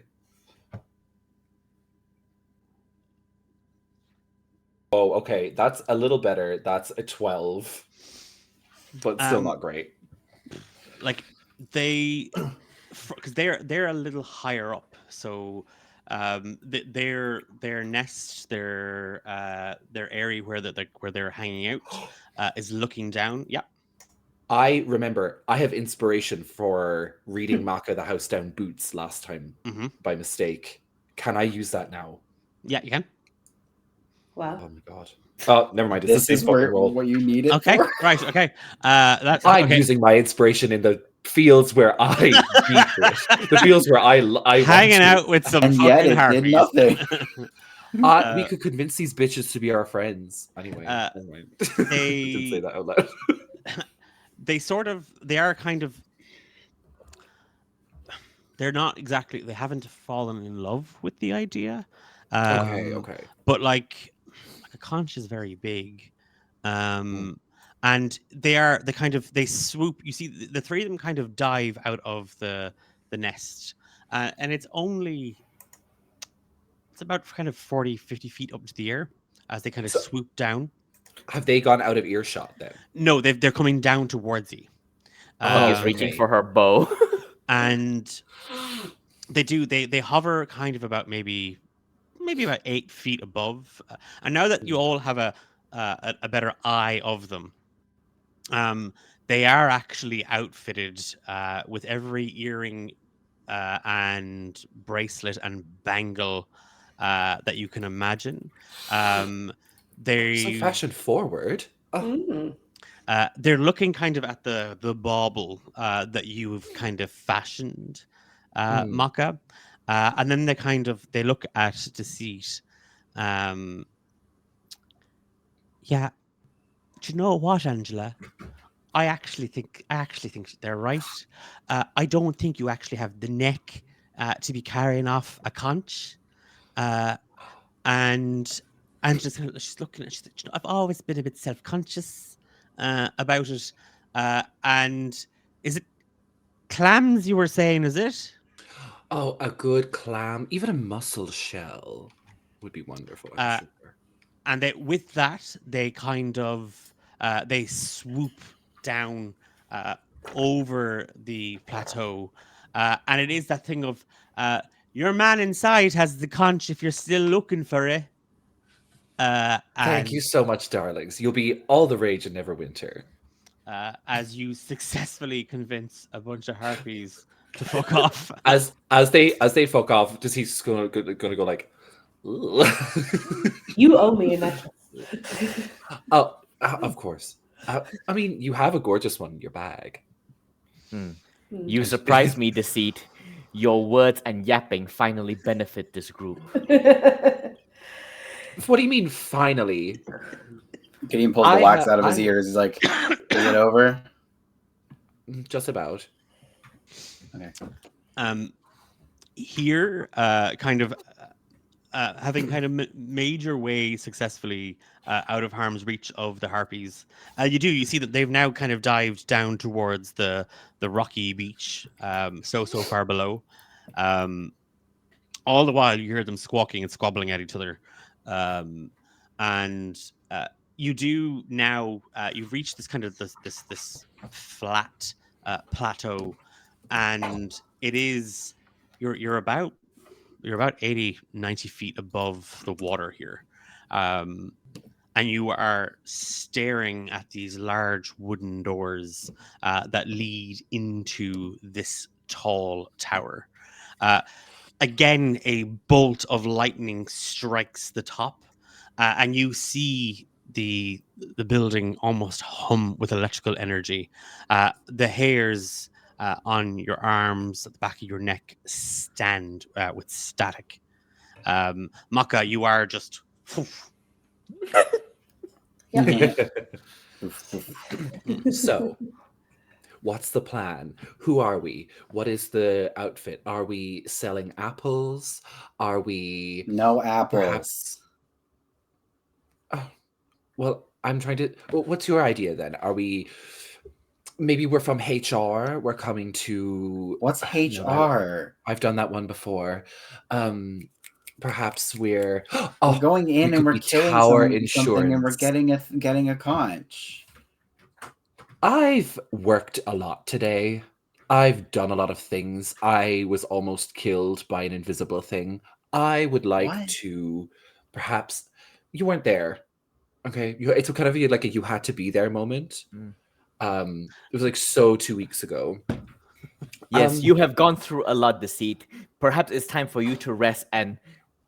Oh, okay. That's a little better. That's a 12, but still not great. Like because they're a little higher up, so their nest, their area where they're hanging out is looking down. Yeah. I remember I have inspiration for reading Maka the House Down Boots last time by mistake. Can I use that now? Yeah, you can. Wow. Oh my god. Oh, never mind. It's This the is same fucking roll. what you need it Okay, for. right. Okay. That's I'm okay. using my inspiration in the fields where I need it. The fields where I Hanging want out with some And fucking yet it did harpies. nothing. we could convince these bitches to be our friends. Anyway, never mind. Didn't say that out loud. They are kind of, they're not exactly, they haven't fallen in love with the idea. Okay. But like a conch is very big. And they swoop. You see, the three of them kind of dive out of the nest. And it's about kind of 40, 50 feet up to the air as they kind of swoop down. Have they gone out of earshot then? No, they're coming down towards you. He's reaching for her bow. And they hover kind of about maybe about 8 feet above. And now that you all have a better eye of them, They are actually outfitted with every earring and bracelet and bangle that you can imagine. So They fashion forward. Oh, Mm. they're looking kind of at the bauble that you've kind of fashioned, mm. Maka, and then they look at Deceit. Um, yeah, do you know what, Angela? I actually think they're right. I don't think you actually have the neck to be carrying off a conch. Uh, and she's looking at. She's like, "You know, I've always been a bit self conscious about it. And is it clams you were saying? Is it? Oh, a good clam, even a mussel shell would be wonderful, I'm Uh, sure. and with that, they kind of they swoop down uh, over the plateau, and it is that thing of your man inside has the conch if you're still looking for it. Thank you And so much, darlings. You'll be all the rage in Neverwinter. as you successfully convince a bunch of harpies to fuck off. As they fuck off, does he's gonna go like, "Ooh." You owe me a necklace. Oh, of course. I mean, you have a gorgeous one in your bag. You surprise me, Deceit. Your words and yapping finally benefit this group. What do you mean, finally? Gideon pulls the wax out of his ears. He's like, "Is it over?" Just about. Okay. Here, kind of having kind of made your way successfully out of harm's reach of the harpies, you see that they've now kind of dived down towards the rocky beach, so far below. All the while, you hear them squawking and squabbling at each other, and you do now. You've reached this kind of this flat plateau, and it is you're about 80, 90 feet above the water here. And you are staring at these large wooden doors that lead into this tall tower. Uh, Again, a bolt of lightning strikes the top, and you see the building almost hum with electrical energy. The hairs on your arms, at the back of your neck, stand with static. Maka, you are just. So, what's the plan? Who are we? What is the outfit? Are we selling apples? Are we No apples. perhaps? Oh, well, I'm trying to. Well, what's your idea then? Are we? Maybe we're from HR. We're coming to. What's No, HR? I've done that one before. Perhaps we're. We're Oh, going we in and could we're be killing tower something, and we're insurance. getting a conch. I've worked a lot today. I've done a lot of things. I was almost killed by an invisible thing. I would like What? to perhaps you weren't there. Okay. It's kind of like a you had to be there moment. It was like so 2 weeks ago. Yes, you have gone through a lot, Deceit. Perhaps it's time for you to rest and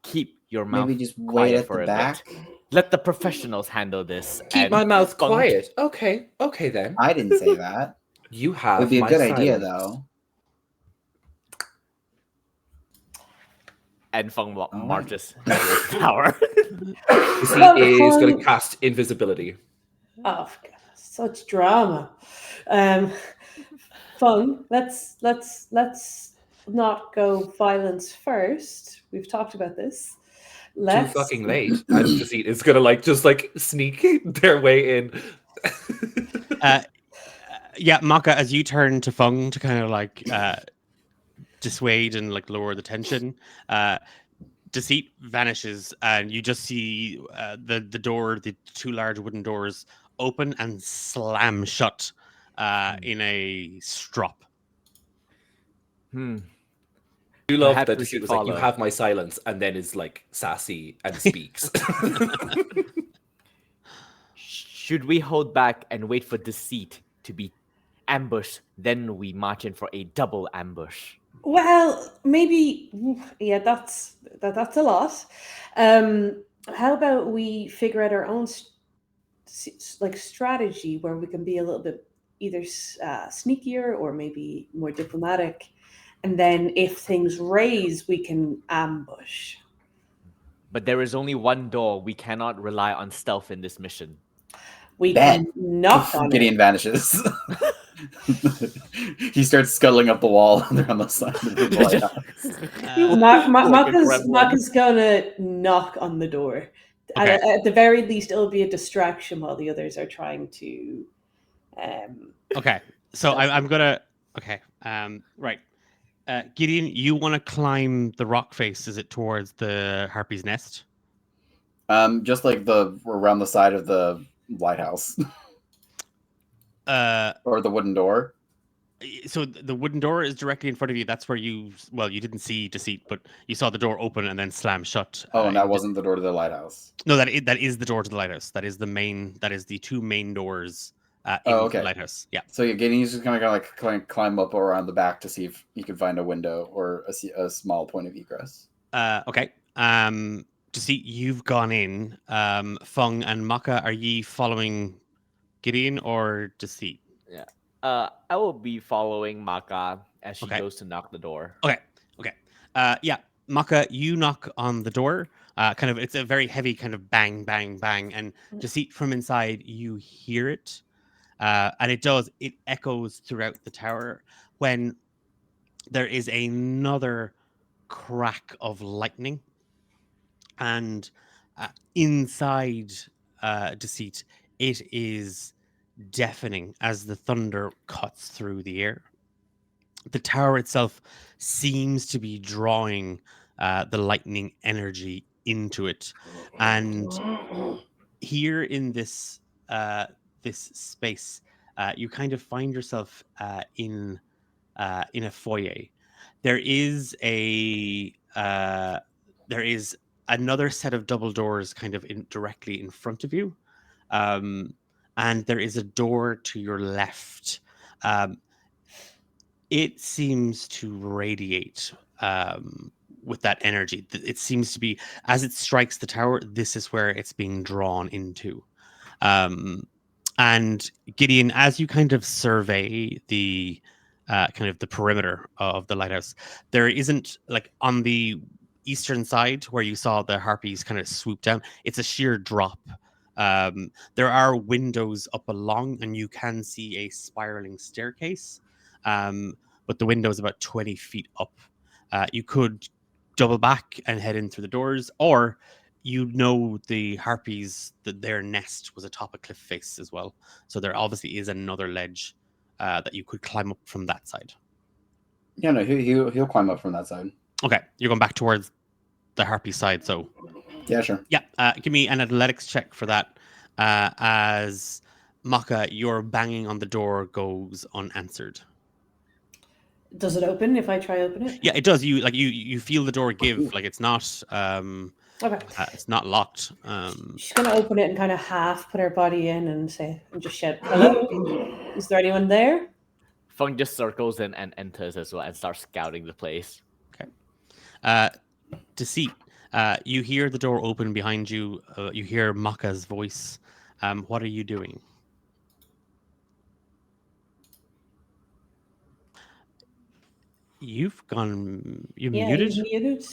keep your mouth Maybe just wait quiet at for the a back. bit. Let the professionals handle this. Keep and my mouth Fung- quiet. Okay. Okay then. I didn't say that. You It have would be a my good idea, silence. though. And Fung Oh my marches to the tower. He is going to cast invisibility. Oh, God, such drama. Fun. Let's not go violence first. We've talked about this. Too fucking late. And Deceit is going to just sneak their way in. Yeah, Maka, as you turn to Fung to kind of dissuade and lower the tension, Deceit vanishes, and you just see the two large wooden doors open and slam shut in a strop. You love Perhaps that we Deceit should was like, you follow. have my silence, and then is sassy and speaks. Should we hold back and wait for Deceit to be ambush, then we march in for a double ambush. Well, maybe, yeah, that's a lot. How about we figure out our own like strategy where we can be a little bit either sneakier or maybe more diplomatic, and then if things raise, we can ambush. But there is only one door. We cannot rely on stealth in this mission. We Bet. can knock on Gideon it. vanishes. He starts scuttling up the wall on the side of the lighthouse. Like a gremlin. Mark is gonna knock on the door. Okay. At the very least, it'll be a distraction while the others are trying to. Okay. So I'm gonna. Okay. Right. Gideon, you want to climb the rock face? Is it towards the harpy's nest? Just like around the side of the lighthouse or the wooden door. So the wooden door is directly in front of you. That's where you didn't see Deceit, but you saw the door open and then slam shut. Oh, and that wasn't the door to the lighthouse. No, that is the door to the lighthouse. That is the two main doors in the lighthouse. Yeah. So Gideon's just gonna like climb up around the back to see if he can find a window or a small point of egress. Okay. Deceit, you've gone in. Fung and Maka, are ye following Gideon or Deceit? Yeah. I will be following Maka as she goes to knock the door. Okay. Yeah, Maka, you knock on the door. It's a very heavy kind of bang, bang, bang, and Deceit from inside, you hear it, and it echoes throughout the tower when there is another crack of lightning, and inside Deceit, it is deafening as the thunder cuts through the air. The tower itself seems to be drawing the lightning energy into it, and here in this space, you kind of find yourself in a foyer. There is another set of double doors kind of directly in front of you. And there is a door to your left. It seems to radiate with that energy. It seems to be, as it strikes the tower, this is where it's being drawn into. And Gideon, as you kind of survey the the perimeter of the lighthouse, there isn't, like, on the eastern side where you saw the harpies kind of swoop down, it's a sheer drop. There are windows up along, and you can see a spiraling staircase, but the window is about 20 feet up. You could double back and head in through the doors, or the harpies, their nest was atop a cliff face as well. So there obviously is another ledge that you could climb up from that side. Yeah, no, he'll climb up from that side. Okay, you're going back towards the harpy side, so yeah, sure. Yeah, give me an athletics check for that. As Maka, your banging on the door goes unanswered. Does it open if I try open it? Yeah, it does. You feel the door give, like it's not okay. It's not locked. She's gonna open it and kind of half put her body in and just shout, "Hello, is there anyone there?" Fung just circles in and enters as well and starts scouting the place. Okay. Deceit. You hear the door open behind you. You hear Maka's voice. What are you doing? You've gone. You muted. You muted.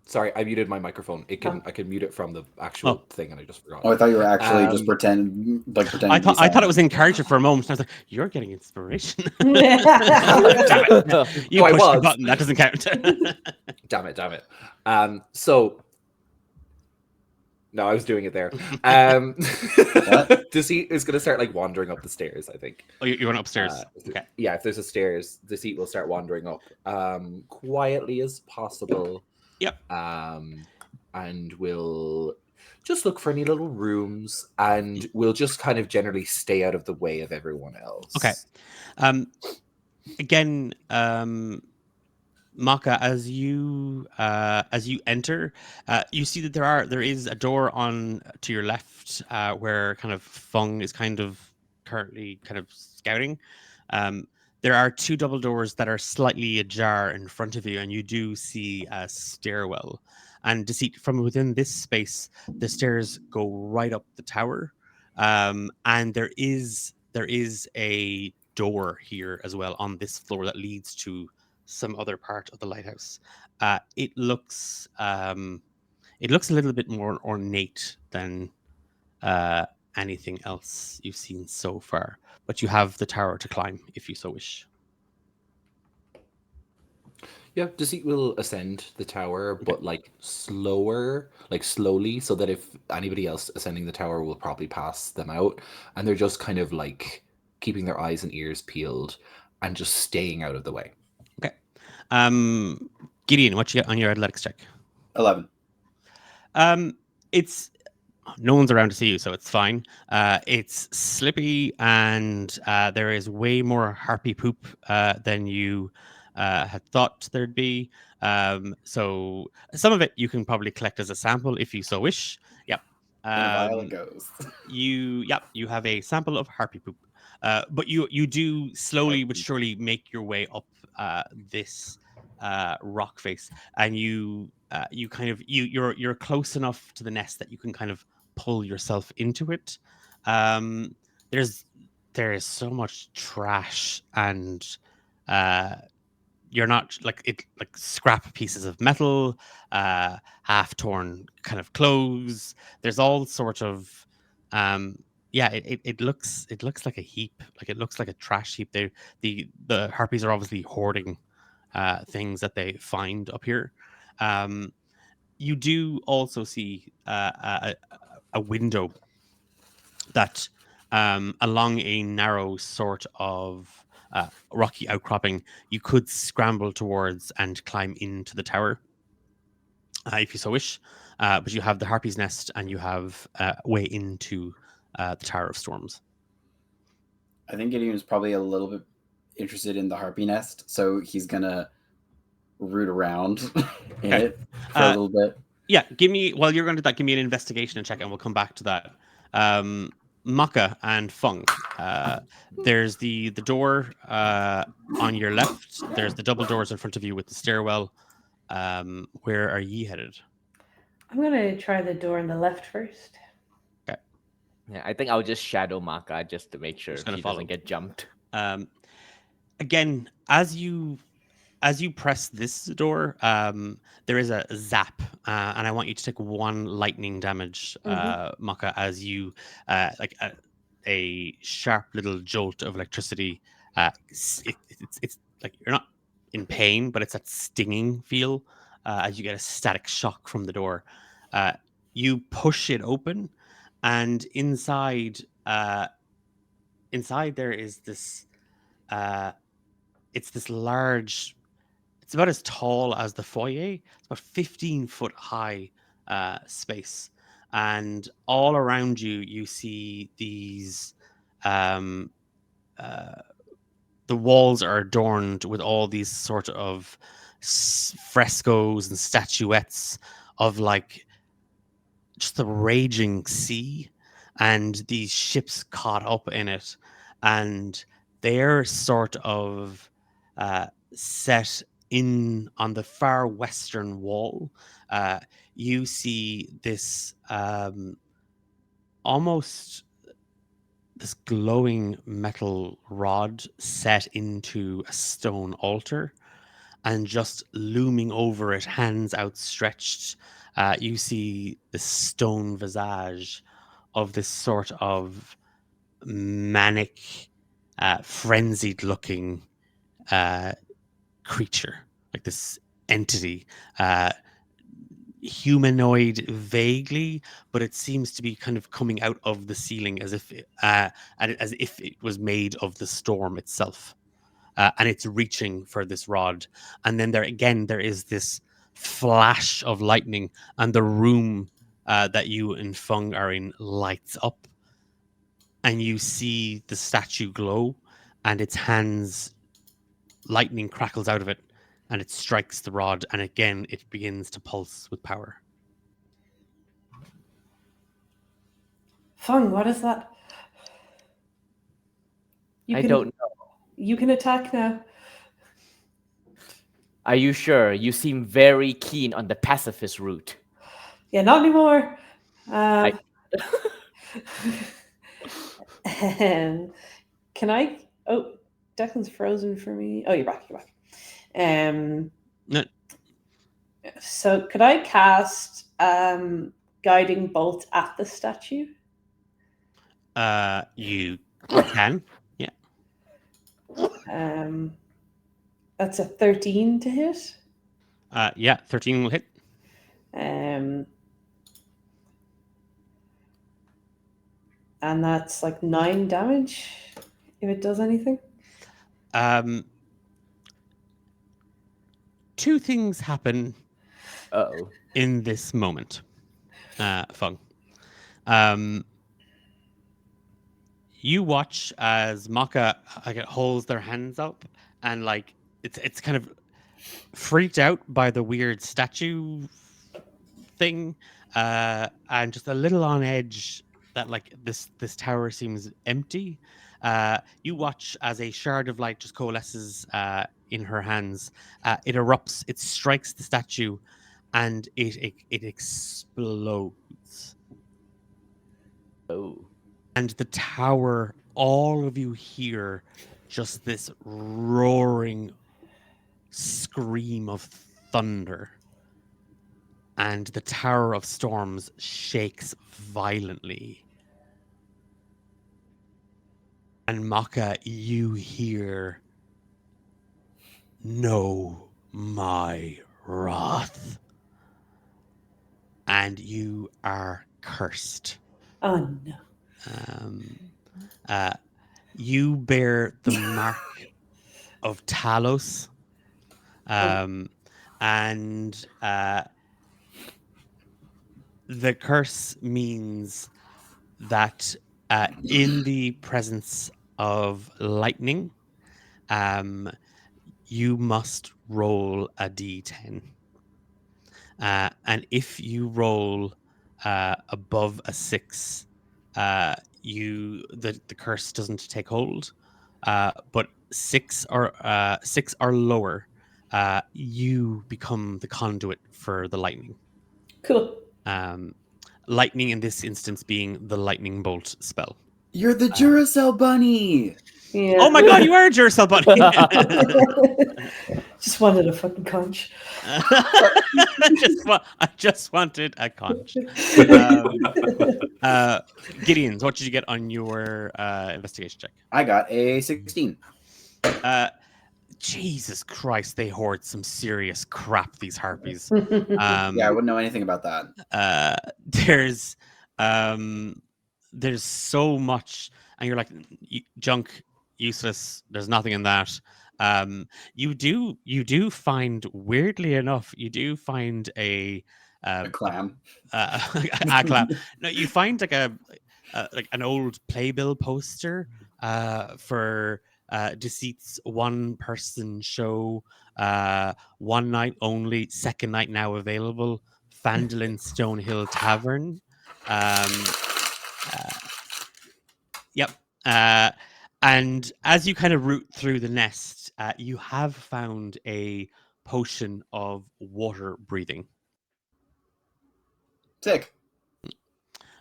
Sorry, I muted my microphone. I can mute it from the actual thing, and I just forgot. Oh, I thought you were actually just pretending. I thought it was in character for a moment. I was like, "You're getting inspiration." Damn it. You pushed the button. That doesn't count. Damn it. So, no, I was doing it there. Deceit is going to start like wandering up the stairs, I think. Oh, you went upstairs. Okay. Yeah, if there's a stairs, Deceit will start wandering up quietly as possible. Yep. And we'll just look for any little rooms, and we'll just kind of generally stay out of the way of everyone else. Okay. Again, Maka, as you enter, you see that there is a door on to your left, where kind of Fung is kind of currently kind of scouting. Um, there are two double doors that are slightly ajar in front of you, and you do see a stairwell. And to see from within this space, the stairs go right up the tower, and there is a door here as well on this floor that leads to some other part of the lighthouse. It looks a little bit more ornate than uh, anything else you've seen so far, but you have the tower to climb if you so wish. Yeah, Deceit will ascend the tower, but like slower, like slowly, so that if anybody else ascending the tower will probably pass them out, and they're just kind of like keeping their eyes and ears peeled and just staying out of the way. Okay. Um, Gideon, what you get on your athletics check? 11. It's no one's around to see you, so it's fine. It's slippy, and there is way more harpy poop than you had thought there'd be. So some of it you can probably collect as a sample if you so wish. Yep. In a vial it goes. You have a sample of harpy poop, but you do slowly but surely make your way up this rock face, and you kind of you're close enough to the nest that you can kind of pull yourself into it. Um, there's there is so much trash, and uh, you're not like scrap pieces of metal, half torn kind of clothes. There's all sort of um, yeah. It looks like a heap. Like it looks like a trash heap. The harpies are obviously hoarding things that they find up here. Um, you do also see a window that along a narrow sort of rocky outcropping you could scramble towards and climb into the tower if you so wish. But you have the harpy's nest and you have a way into the Tower of Storms. I think Gideon is probably a little bit interested in the harpy nest, so he's gonna root around in Okay. it for a little bit. Yeah, while you're going to do that, give me an investigation check and we'll come back to that. Maka and Fung. There's the door on your left. There's the double doors in front of you with the stairwell. Where are ye headed? I'm going to try the door on the left first. Okay. Yeah, I think I'll just shadow Maka just to make sure Just she gonna follow. doesn't get jumped. Again, as you press this door, there is a zap, and I want you to take one lightning damage, Maka, as you like a sharp little jolt of electricity. It's like you're not in pain, but it's that stinging feel as you get a static shock from the door. You push it open, and inside there is this. It's this large. It's about as tall as the foyer. It's about 15-foot high space, and all around you, you see these. Um, uh, the walls are adorned with all these sort of frescoes and statuettes of like just the raging sea and these ships caught up in it, and they're sort of set in on the far western wall. You see this almost this glowing metal rod set into a stone altar, and just looming over it, hands outstretched, you see the stone visage of this sort of manic, frenzied looking creature, like this entity, humanoid vaguely, but it seems to be kind of coming out of the ceiling as if it was made of the storm itself. And it's reaching for this rod. And then there is this flash of lightning, and the room that you and Fung are in lights up, and you see the statue glow, and its hands, lightning crackles out of it, and it strikes the rod, and again it begins to pulse with power. Fung, what is that? I don't know. You can attack now. Are you sure? You seem very keen on the pacifist route. Yeah, not anymore. I- Can I? Oh, Declan's frozen for me. Oh, you're back. You're back. No, So could I cast guiding bolt at the statue? you can. Yeah. That's a 13 to hit. Yeah. 13 will hit. And that's like 9 damage if it does anything. Two things happen Uh-oh. in this moment. Fung. You watch as Maka holds their hands up and like it's kind of freaked out by the weird statue thing, and just a little on edge that like this tower seems empty. You watch as a shard of light just coalesces in her hands. It erupts. It strikes the statue, and it explodes. Oh. And the tower, all of you hear just this roaring scream of thunder. And the Tower of Storms shakes violently. And Maka, you hear, "Know my wrath." And you are cursed. Oh no. You bear the mark of Talos. And the curse means that in the presence of lightning, you must roll a d10. And if you roll above a 6, the curse doesn't take hold. But 6 or lower, you become the conduit for the lightning. Cool. Lightning in this instance being the lightning bolt spell. You're the Duracell bunny. Yeah. Oh my god, you are a Duracell bunny! Just wanted a fucking conch. I just wanted a conch. Gideon's, what did you get on your investigation check? I got a 16. Jesus Christ, they hoard some serious crap, these harpies. Yeah, I wouldn't know anything about that. There's so much, and you're like, junk, useless. There's nothing in that. You do find, weirdly enough, you do find a Clam. a clam. No, you find like like an old playbill poster for Deceit's one person show, one night only, second night now available, Fandolin Stonehill Tavern. Yep. And as you kind of root through the nest, you have found a potion of water breathing. Sick.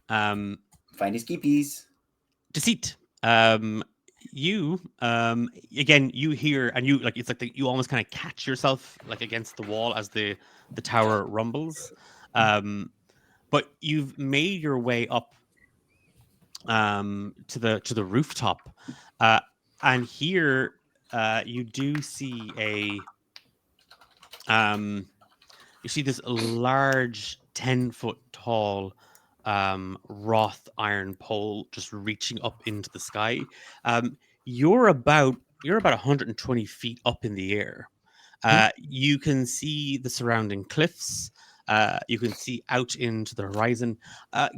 Findy skeepies. Deceit. You again, you hear, and you like, it's like you almost kind of catch yourself like against the wall as the tower rumbles. But you've made your way up to the rooftop, and here you do see this large 10-foot tall wrought iron pole just reaching up into the sky. You're about 120 feet up in the air. You can see the surrounding cliffs. You can see out into the horizon.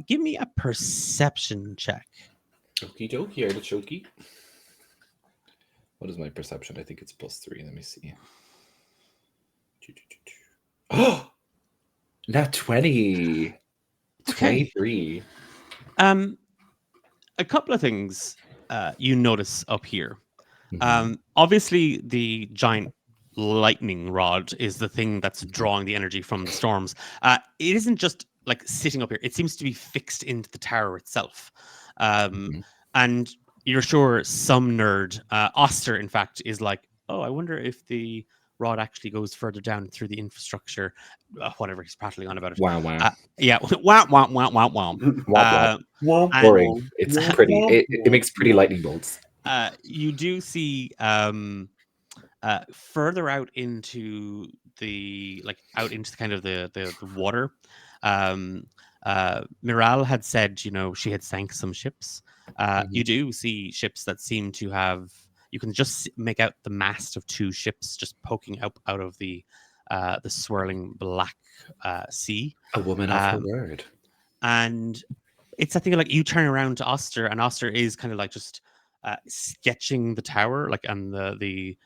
Give me a perception check. Okie dokie, artichoke. What is my perception? I think it's +3. Let me see. Oh, not 20. Okay. 23. A couple of things. you notice up here. Mhm. Obviously, the giant lightning rod is the thing that's Mhm. drawing the energy from the storms. It isn't just like sitting up here; it seems to be fixed into the tower itself. Um, Mhm. and you're sure some nerd, Oster, in fact, is like, "Oh, I wonder if the rod actually goes further down through the infrastructure." Whatever he's prattling on about it. Wow, wow. Yeah, wow, wow, wow, wow, wow. Womp womp. Womp, And Boring. It's womp, pretty. womp, It makes pretty womp. lightning bolts. you do see further out into the out into kind of the water. Um, Miral had said, she had sank some ships. You Mhm. do see ships that seem to have. You can just make out the mast of two ships just poking out of the swirling black sea. A woman of her Um, word. and it's a thing like you turn around to Oster, and Oster is kind of like just sketching the tower, like and the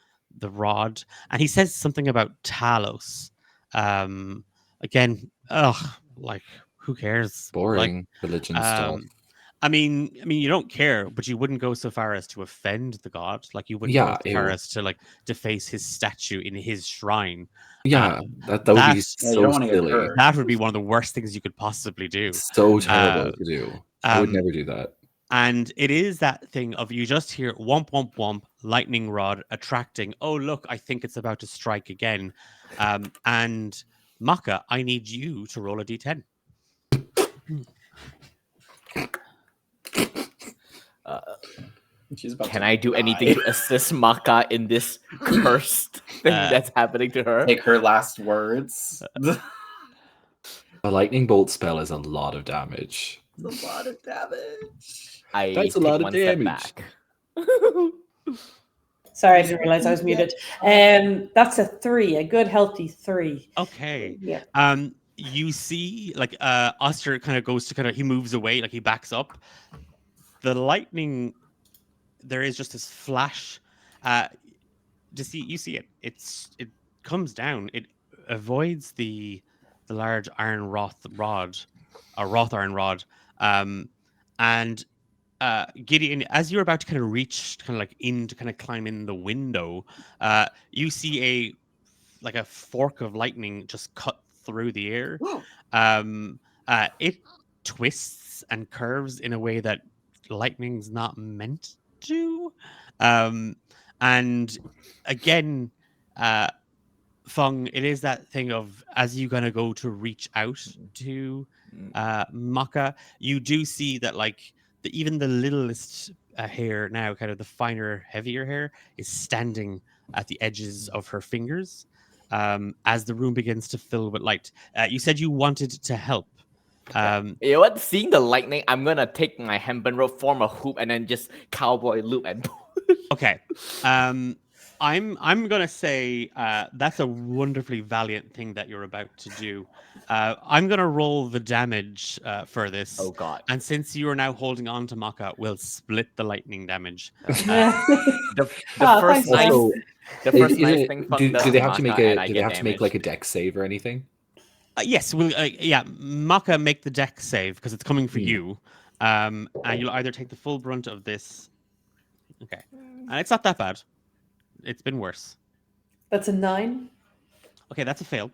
rod, and he says something about Talos. Again, ugh, like who cares? Like, Boring religion stuff. um, I mean, you don't care, but you wouldn't go so far as to offend the god. Like, you wouldn't go Yeah, so far ew. as to deface his statue in his shrine. Uh, Yeah, that would be that Yeah, you so don't want to get silly. hurt. that would be one of the worst things you could possibly do. So terrible Uh, to do. I would um, never do that. And it is that thing of you just hear womp womp womp, lightning rod attracting. Oh look, I think it's about to strike again. And Maka, I need you to roll a d10. Uh, She's about can to I do anything die. to assist Maka in this cursed thing that's happening to her? Take her last words. A lightning bolt spell is a lot of damage. It's a lot of damage. I That's a take lot of one step damage. back. Sorry, I didn't realize I was muted. That's a 3, a good healthy 3. Okay. Yeah. You see, Oster kind of goes to he moves away, like he backs up. The lightning, there is just this flash. You see it. It comes down. It avoids the large iron wrought iron rod. Um, and Gideon, as you're about to kind of reach, in to kind of climb in the window, you see a fork of lightning just cut through the air. Um, it twists and curves in a way that lightning's not meant to. Um, and again, uh, Fung, it is that thing of as you gonna go to reach out to Maka, you do see that even the littlest hair now, kind of the finer, heavier hair, is standing at the edges of her fingers as the room begins to fill with light. You said you wanted to help. Yeah. You know what? Seeing the lightning, I'm gonna take my hempen rope, form a hoop, and then just cowboy loop and Okay. I'm gonna say that's a wonderfully valiant thing that you're about to do. I'm gonna roll the damage for this, oh god. and since you are now holding on to Maka, we'll split the lightning damage. The Oh, first thanks, nice man. Also, the first is nice it, thing Fung do, does do they to have to make Maka, and a I do they get have to make damaged. like a deck save or anything? Yes, Maka, make the deck save because it's coming for Hmm. you. And you'll either take the full brunt of this. Okay, and it's not that bad. It's been worse. That's a 9. Okay, that's a fail.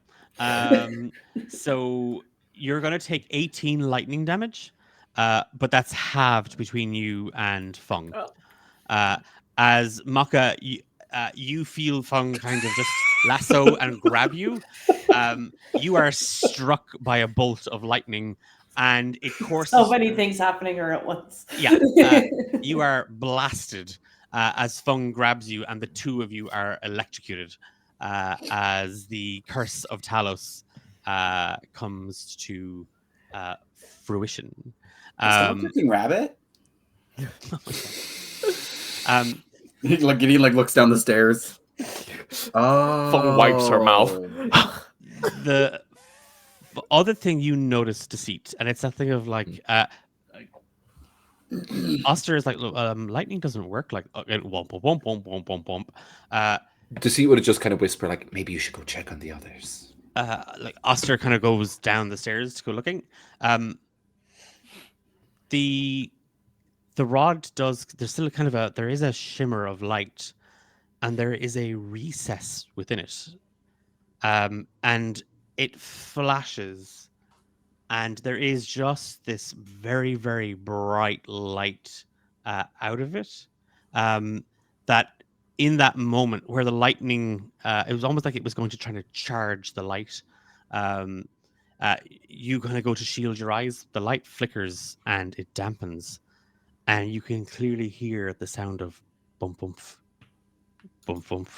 So you're gonna take 18 lightning damage, but that's halved between you and Fung. Oh. As Maka, you feel Fung kind of just lasso and grab you. You are struck by a bolt of lightning, and it courses. So many things happening here at once. Yeah, you are blasted as Fung grabs you, and the two of you are electrocuted as the curse of Talos comes to fruition. Stop cooking rabbit. Um, Gideon looks down the stairs. Oh, Fung wipes her mouth. the other thing you notice, Deceit, and it's that thing of Oster is like, "Look, lightning doesn't work like womp womp womp womp womp womp. Deceit would have just kind of whispered like, maybe you should go check on the others. Oster kind of goes down the stairs to go looking. The the rod does. There's still kind of there is a shimmer of light, and there is a recess within it, and it flashes, and there is just this very, very bright light out of it. That in that moment where the lightning, it was almost like it was going to try to charge the light. Um, you kind of go to shield your eyes. The light flickers and it dampens, and you can clearly hear the sound of bump bump, bump bump,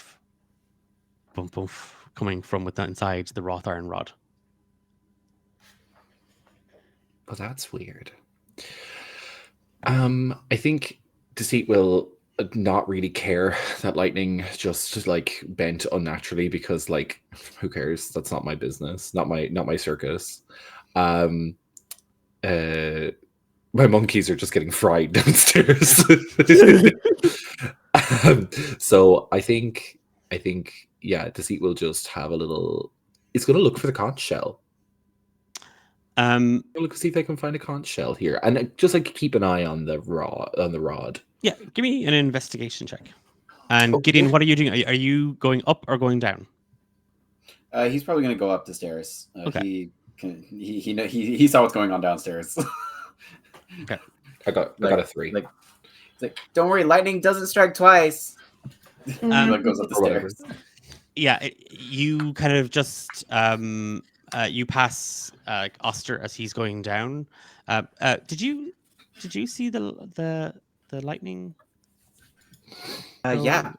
bump bump coming from within inside the wrought iron rod. Well, that's weird. I think Deceit will not really care that lightning just like bent unnaturally, because like who cares? That's not my business, not my circus. My monkeys are just getting fried downstairs. So I think yeah, Deceit will just have a little. It's going to look for the conch shell. Look, see if they can find a conch shell here, and just like keep an eye on the rod. Yeah, give me an investigation check. And Gideon, what are you doing? Are you going up or going down? He's probably going to go up the stairs. Okay. He saw what's going on downstairs. Okay. I got a 3. It's like, don't worry, lightning doesn't strike twice. Mhm. Goes up the Or whatever. stairs. Yeah, you kind of just you pass Oster as he's going down. Did you see the lightning? Yeah,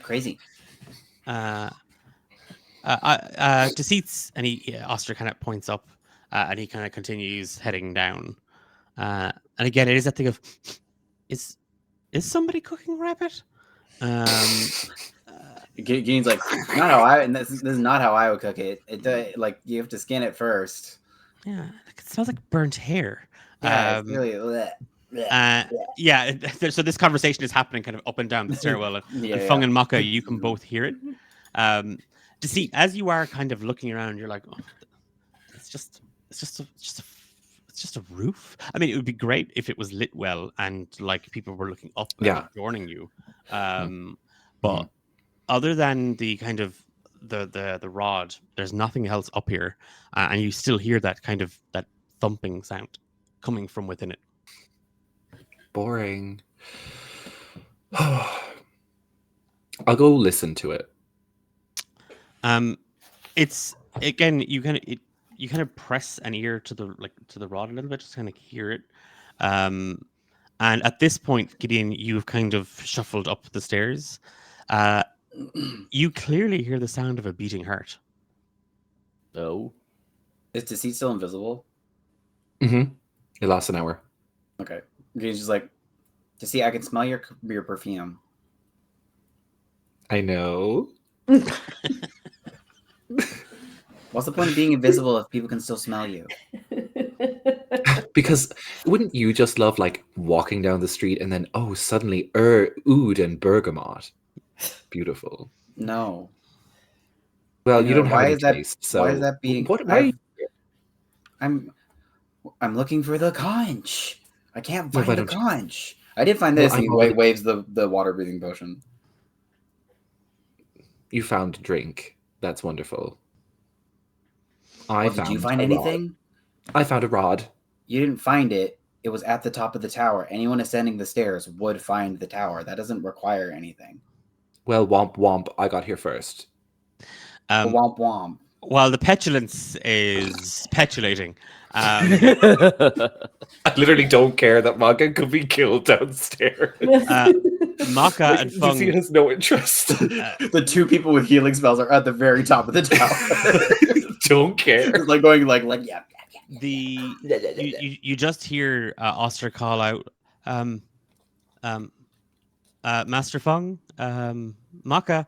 crazy. Deceits, and Oster kind of points up, and he kind of continues heading down. And again, it is that thing of, is somebody cooking rabbit? Gideon's like, not how I. And this is not how I would cook it. Like you have to skin it first. Yeah, it smells like burnt hair. Yeah, it's really. Yeah, so this conversation is happening kind of up and down the stairwell, and Fung and Maka, you can both hear it. Deceit, as you are kind of looking around, you're like, oh, it's just a roof. I mean, it would be great if it was lit well and like people were looking up and adjoining you. But other than the kind of the rod, there's nothing else up here, and you still hear that kind of that thumping sound coming from within it. Boring. I'll go listen to it. It's again, you kind of press an ear to the rod a little bit, just kind of hear it. And at this point, Gideon, you've kind of shuffled up the stairs. You clearly hear the sound of a beating heart. Oh. Is Deceit still invisible? Mm-hmm. It lasts an hour. Okay. Gideon's just like, Deceit, I can smell your perfume. I know. What's the point of being invisible if people can still smell you? Because wouldn't you just love like walking down the street and then suddenly oud and bergamot? Beautiful. No. Well, you don't have why any is that? taste. So why is that being? Why? I'm looking for the conch. I can't Well, find why the don't you- conch. I did find this. Well, and he I'm already- waves the water breathing potion. You found a drink. That's wonderful. Did you find anything? I found a rod. You didn't find it. It was at the top of the tower. Anyone ascending the stairs would find the tower. That doesn't require anything. Well, womp womp. I got here first. Womp womp. While the petulance is petulating, I literally don't care that Maka could be killed downstairs. Maka and Fung. He has no interest. The two people with healing spells are at the very top of the tower. Don't care. It's like going like yeah. You just hear Oster call out, Master Fung, Maka,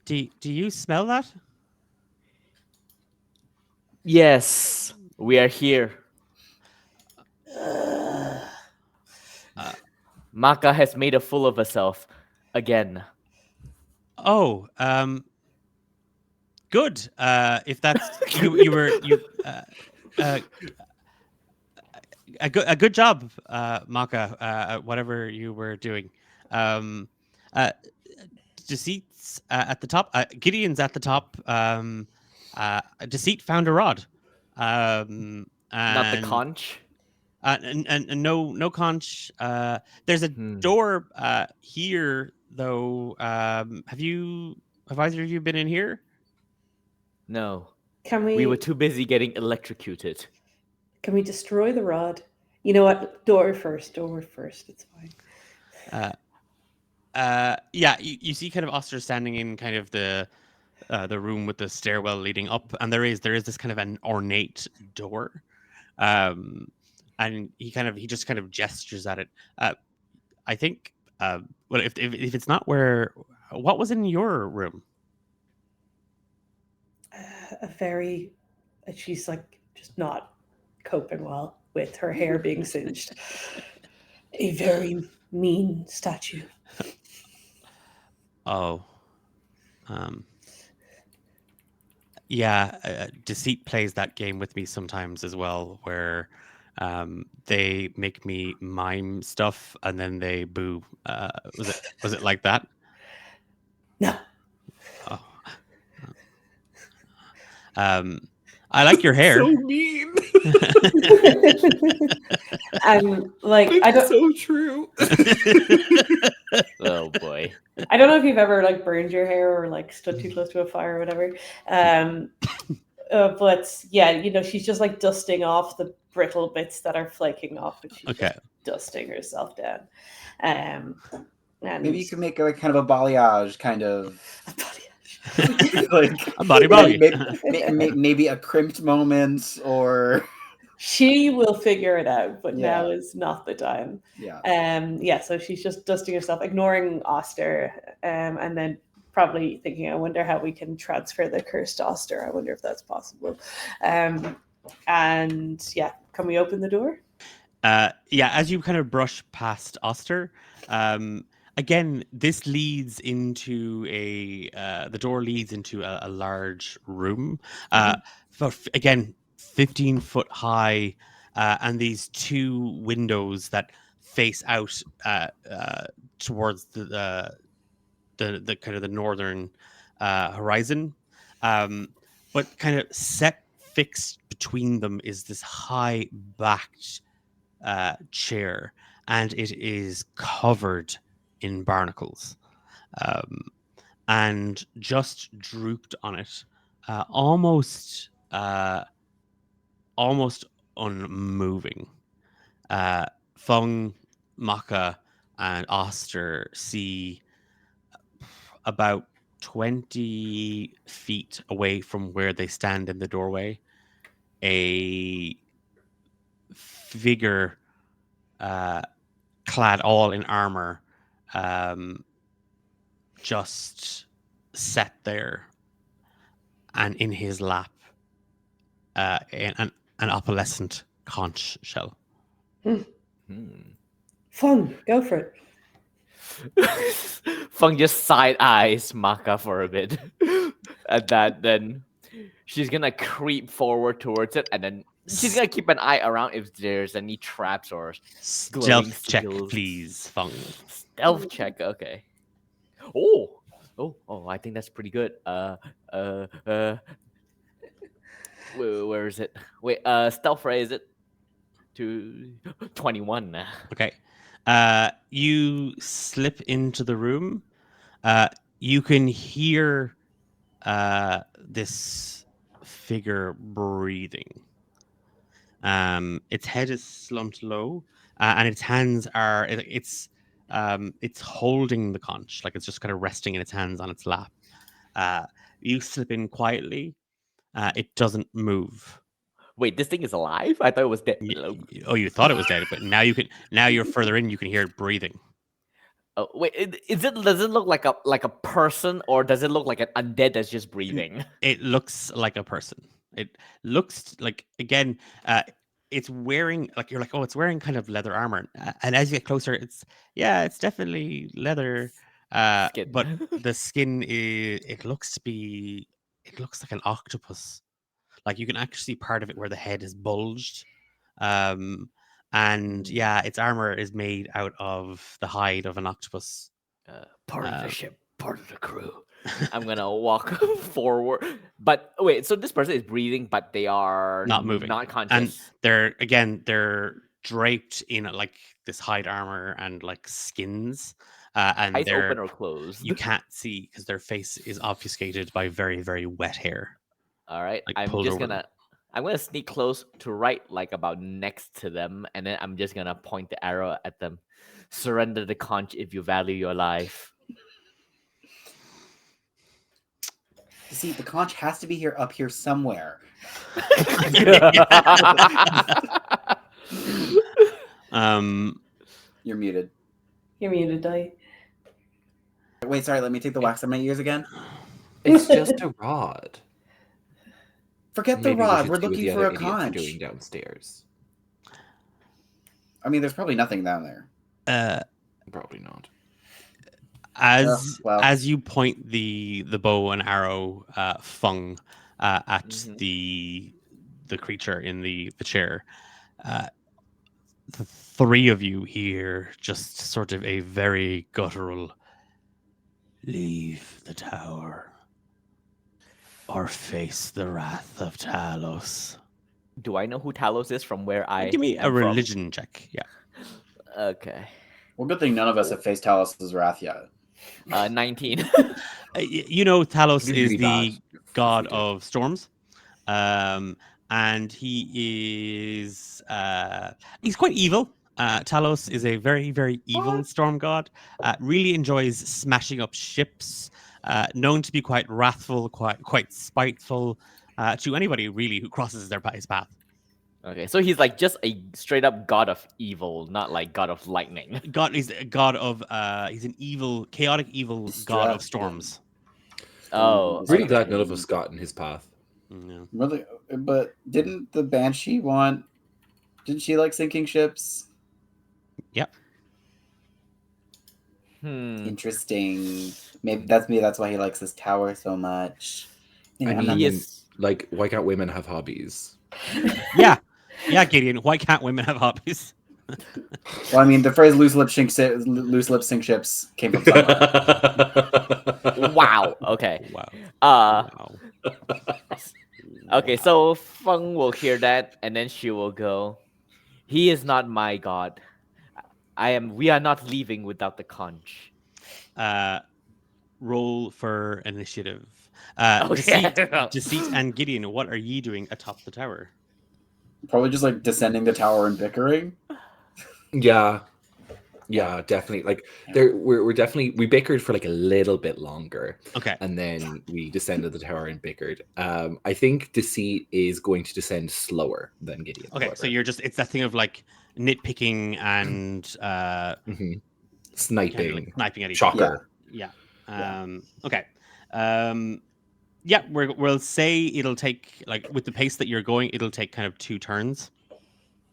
do you smell that? Yes, we are here. Maka has made a fool of herself again. Oh, good. If that's you a good job, Maka. Whatever you were doing. Um, uh, Deceit's at the top. Gideon's at the top. Deceit found a rod. Not the And conch. and no conch. There's a Hmm. door here though. Have either of you been in here? No, Can we were we too busy getting electrocuted. destroy the rod? You know what? Door first. Door first. It's fine. Yeah, you see kind of Oster standing in kind of the room with the stairwell leading up, and there is this kind of an ornate door, um, and he just kind of gestures at it. I think, well, if it's not where, what was in your room? A very. She's like just not coping well with her hair being singed. A very mean statue. Oh, um, yeah, Deceit plays that game with me sometimes as well, where they make me mime stuff and then they boo. Was it like that? No. Oh. I like your hair. So mean. And like I It's don't so true. Oh boy. I don't know if you've ever like burned your hair or like stood too close to a fire or whatever. But yeah, she's just like dusting off the brittle bits that are flaking off, and she's Okay. just dusting herself down. And Maybe you could make like kind of a balayage kind of like A body body. maybe a crimped moment or she will figure it out, but now Yeah. is not the time. yeah. So she's just dusting herself, ignoring Oster, and then probably thinking, I wonder how we can transfer the curse to Oster. I wonder if that's possible. And yeah, can we open the door? Yeah, as you kind of brush past Oster, again, this leads into the door leads into a large room. Again, 15-foot high, and these two windows that face out towards the kind of the northern horizon. But kind of fixed between them is this high backed chair, and it is covered in barnacles. And just drooped on it, almost unmoving. Fung, Maka, and Oster see about 20 feet away from where they stand in the doorway a figure clad all in armor, just sat there, and in his lap an opalescent conch shell. Hmm. Fun, go for it. Fung just side eyes Maka for a bit. At that, then she's gonna creep forward towards it, and then she's gonna keep an eye around if there's any traps or glowing Stealth check, sigils. please, Fung. Stealth check, okay. Oh, I think that's pretty good. Where is it? Wait, stealth ray is it? To 21. Okay. You slip into the room. You can hear this figure breathing. Its head is slumped low, and its hands are it's holding the conch, like it's just kind of resting in its hands on its lap. You slip in quietly. It doesn't move. Wait, this thing is alive? I thought it was dead. Oh, you thought it was dead, but now you're further in. You can hear it breathing. Oh, wait, does it look like a person, or does it look like an undead that's just breathing? It looks like a person. It looks like, again, it's wearing, like, you're like, oh, it's wearing kind of leather armor, and as you get closer, it's definitely leather, Skin. but the skin it looks like an octopus. Like, you can actually see part of it where the head is bulged, um, and yeah, its armor is made out of the hide of an octopus. Part of the ship, part of the crew. I'm gonna walk forward. But wait, so this person is breathing, but they are Not moving. not And conscious. they're draped in like this hide armor and like skins, and Eyes they're open or closed. you can't see because their face is obfuscated by very very wet hair. All right, like, I'm pulled just over them. I'm gonna sneak close to right, like about next to them, and then I'm just gonna point the arrow at them. Surrender the conch if you value your life. You see, the conch has to be here up here somewhere. You're muted. You're muted, Die. Wait, sorry, let me take the wax out of my ears again. It's just a rod. Forget the Maybe we rod. should We're see what looking the for other a idiots are conch. doing downstairs. I mean, there's probably nothing down there. Probably not. As you point the bow and arrow, Fung, at the creature in the chair, the three of you hear just sort of a very guttural, "Leave the tower or face the wrath of Talos." Do I know who Talos is from where I Give me a am from? religion check. Yeah. Okay. Well, good thing none of us have faced Talos' wrath yet. 19. You know, Talos It'd be is really the bad if god we did. of storms, and he is he's quite evil. Talos is a very, very evil storm god. Really enjoys smashing up ships. Known to be quite wrathful, quite spiteful to anybody really who crosses his path. Okay, so he's like just a straight up god of evil, not like god of lightning. God, he's a god of he's an evil, chaotic, evil god of storms. Oh, Really okay. glad none of us got in his path. Yeah. Really, but didn't the Banshee want? Didn't she like sinking ships? Yep. Interesting. Maybe that's why he likes this tower so much. I I'm not- mean, like, why can't women have hobbies? Yeah, Gideon. Why can't women have hobbies? Well, I mean, the phrase "loose lip sink ships" came from somewhere. Wow. Okay. Wow. Wow. Wow. Okay, so Feng will hear that and then she will go, "He is not my god. We are not leaving without the conch." Roll for initiative. Okay. Deceit and Gideon, what are you doing atop the tower? Probably just like descending the tower and bickering. Yeah, definitely. Like, we're definitely, we bickered for like a little bit longer. Okay. And then we descended the tower and bickered. I think Deceit is going to descend slower than Gideon. Okay, however. so it's that thing of like nitpicking and Sniping, kind of like sniping at each shocker. other. Okay. Yeah, we'll say it'll take, like, with the pace that you're going, it'll take kind of 2 turns.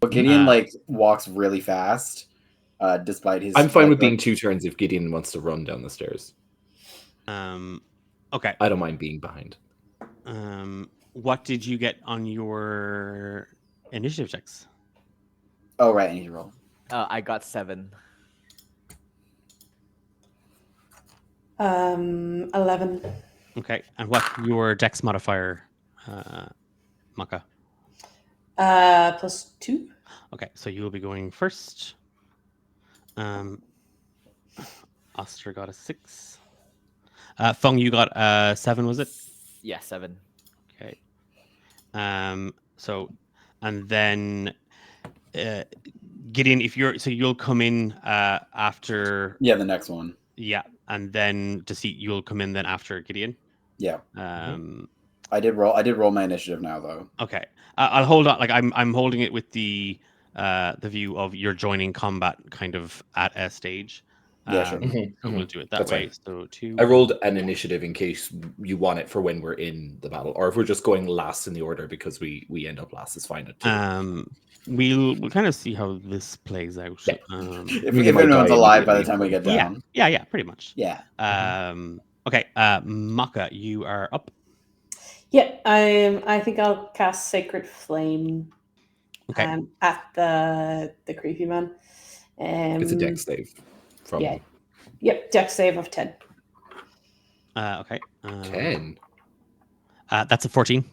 But Gideon like walks really fast, despite his. I'm fine like, with being 2 turns if Gideon wants to run down the stairs. Okay. I don't mind being behind. What did you get on your initiative checks? Oh right, I need to roll. I got 7. 11. Okay, and what's your dex modifier, Maka? +2. Okay, so you will be going first. Oster got a 6. Fung, you got a 7, was it? Yeah, 7. Okay. So, and then Gideon, you'll come in after. Yeah, the next one. Yeah, and then Deceit, you'll come in then after Gideon. Yeah. I did roll my initiative now though. Okay. I'll hold on. Like I'm holding it with the view of you're joining combat kind of at a stage. Yeah, sure. So we'll do it that That's way. fine. So 2. I rolled an initiative in case you want it for when we're in the battle, or if we're just going last in the order because we end up last is fine at 2. We'll kind of see how this plays out. Yeah. If We might anyone's die alive by the immediately. time we get down. Yeah, pretty much. Yeah. Okay, Maka, you are up. Yeah, I think I'll cast Sacred Flame. Okay. at the creepy man. It's a dex save from Yeah. Yep, dex save of 10. Okay. 10. That's a 14.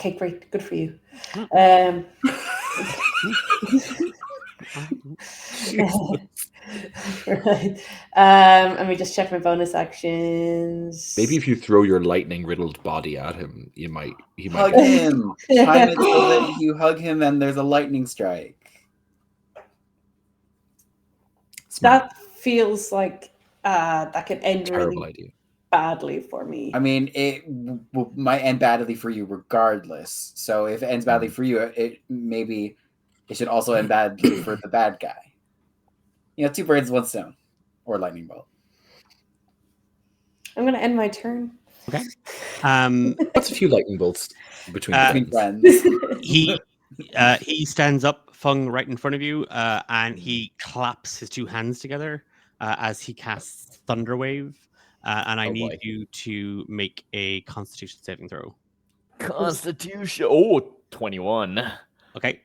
Okay, great. Good for you. Mm. Right. Let me just check my bonus actions. Maybe if you throw your lightning riddled body at him, he might Hug him. Time it so that you hug him and there's a lightning strike. Smart. That feels like that could end Terrible really idea. badly for me. I mean, it might end badly for you regardless. So if it ends badly for you, it should also end badly for the bad guy. You know, 2 birds, 1 stone, or lightning bolt. I'm going to end my turn. Okay. What's a few lightning bolts between Between friends? friends. He stands up, Fung, right in front of you, and he claps his 2 hands together as he casts Thunderwave. And I Oh, need boy. you to make a Constitution saving throw. Constitution. Oh, 21. Okay.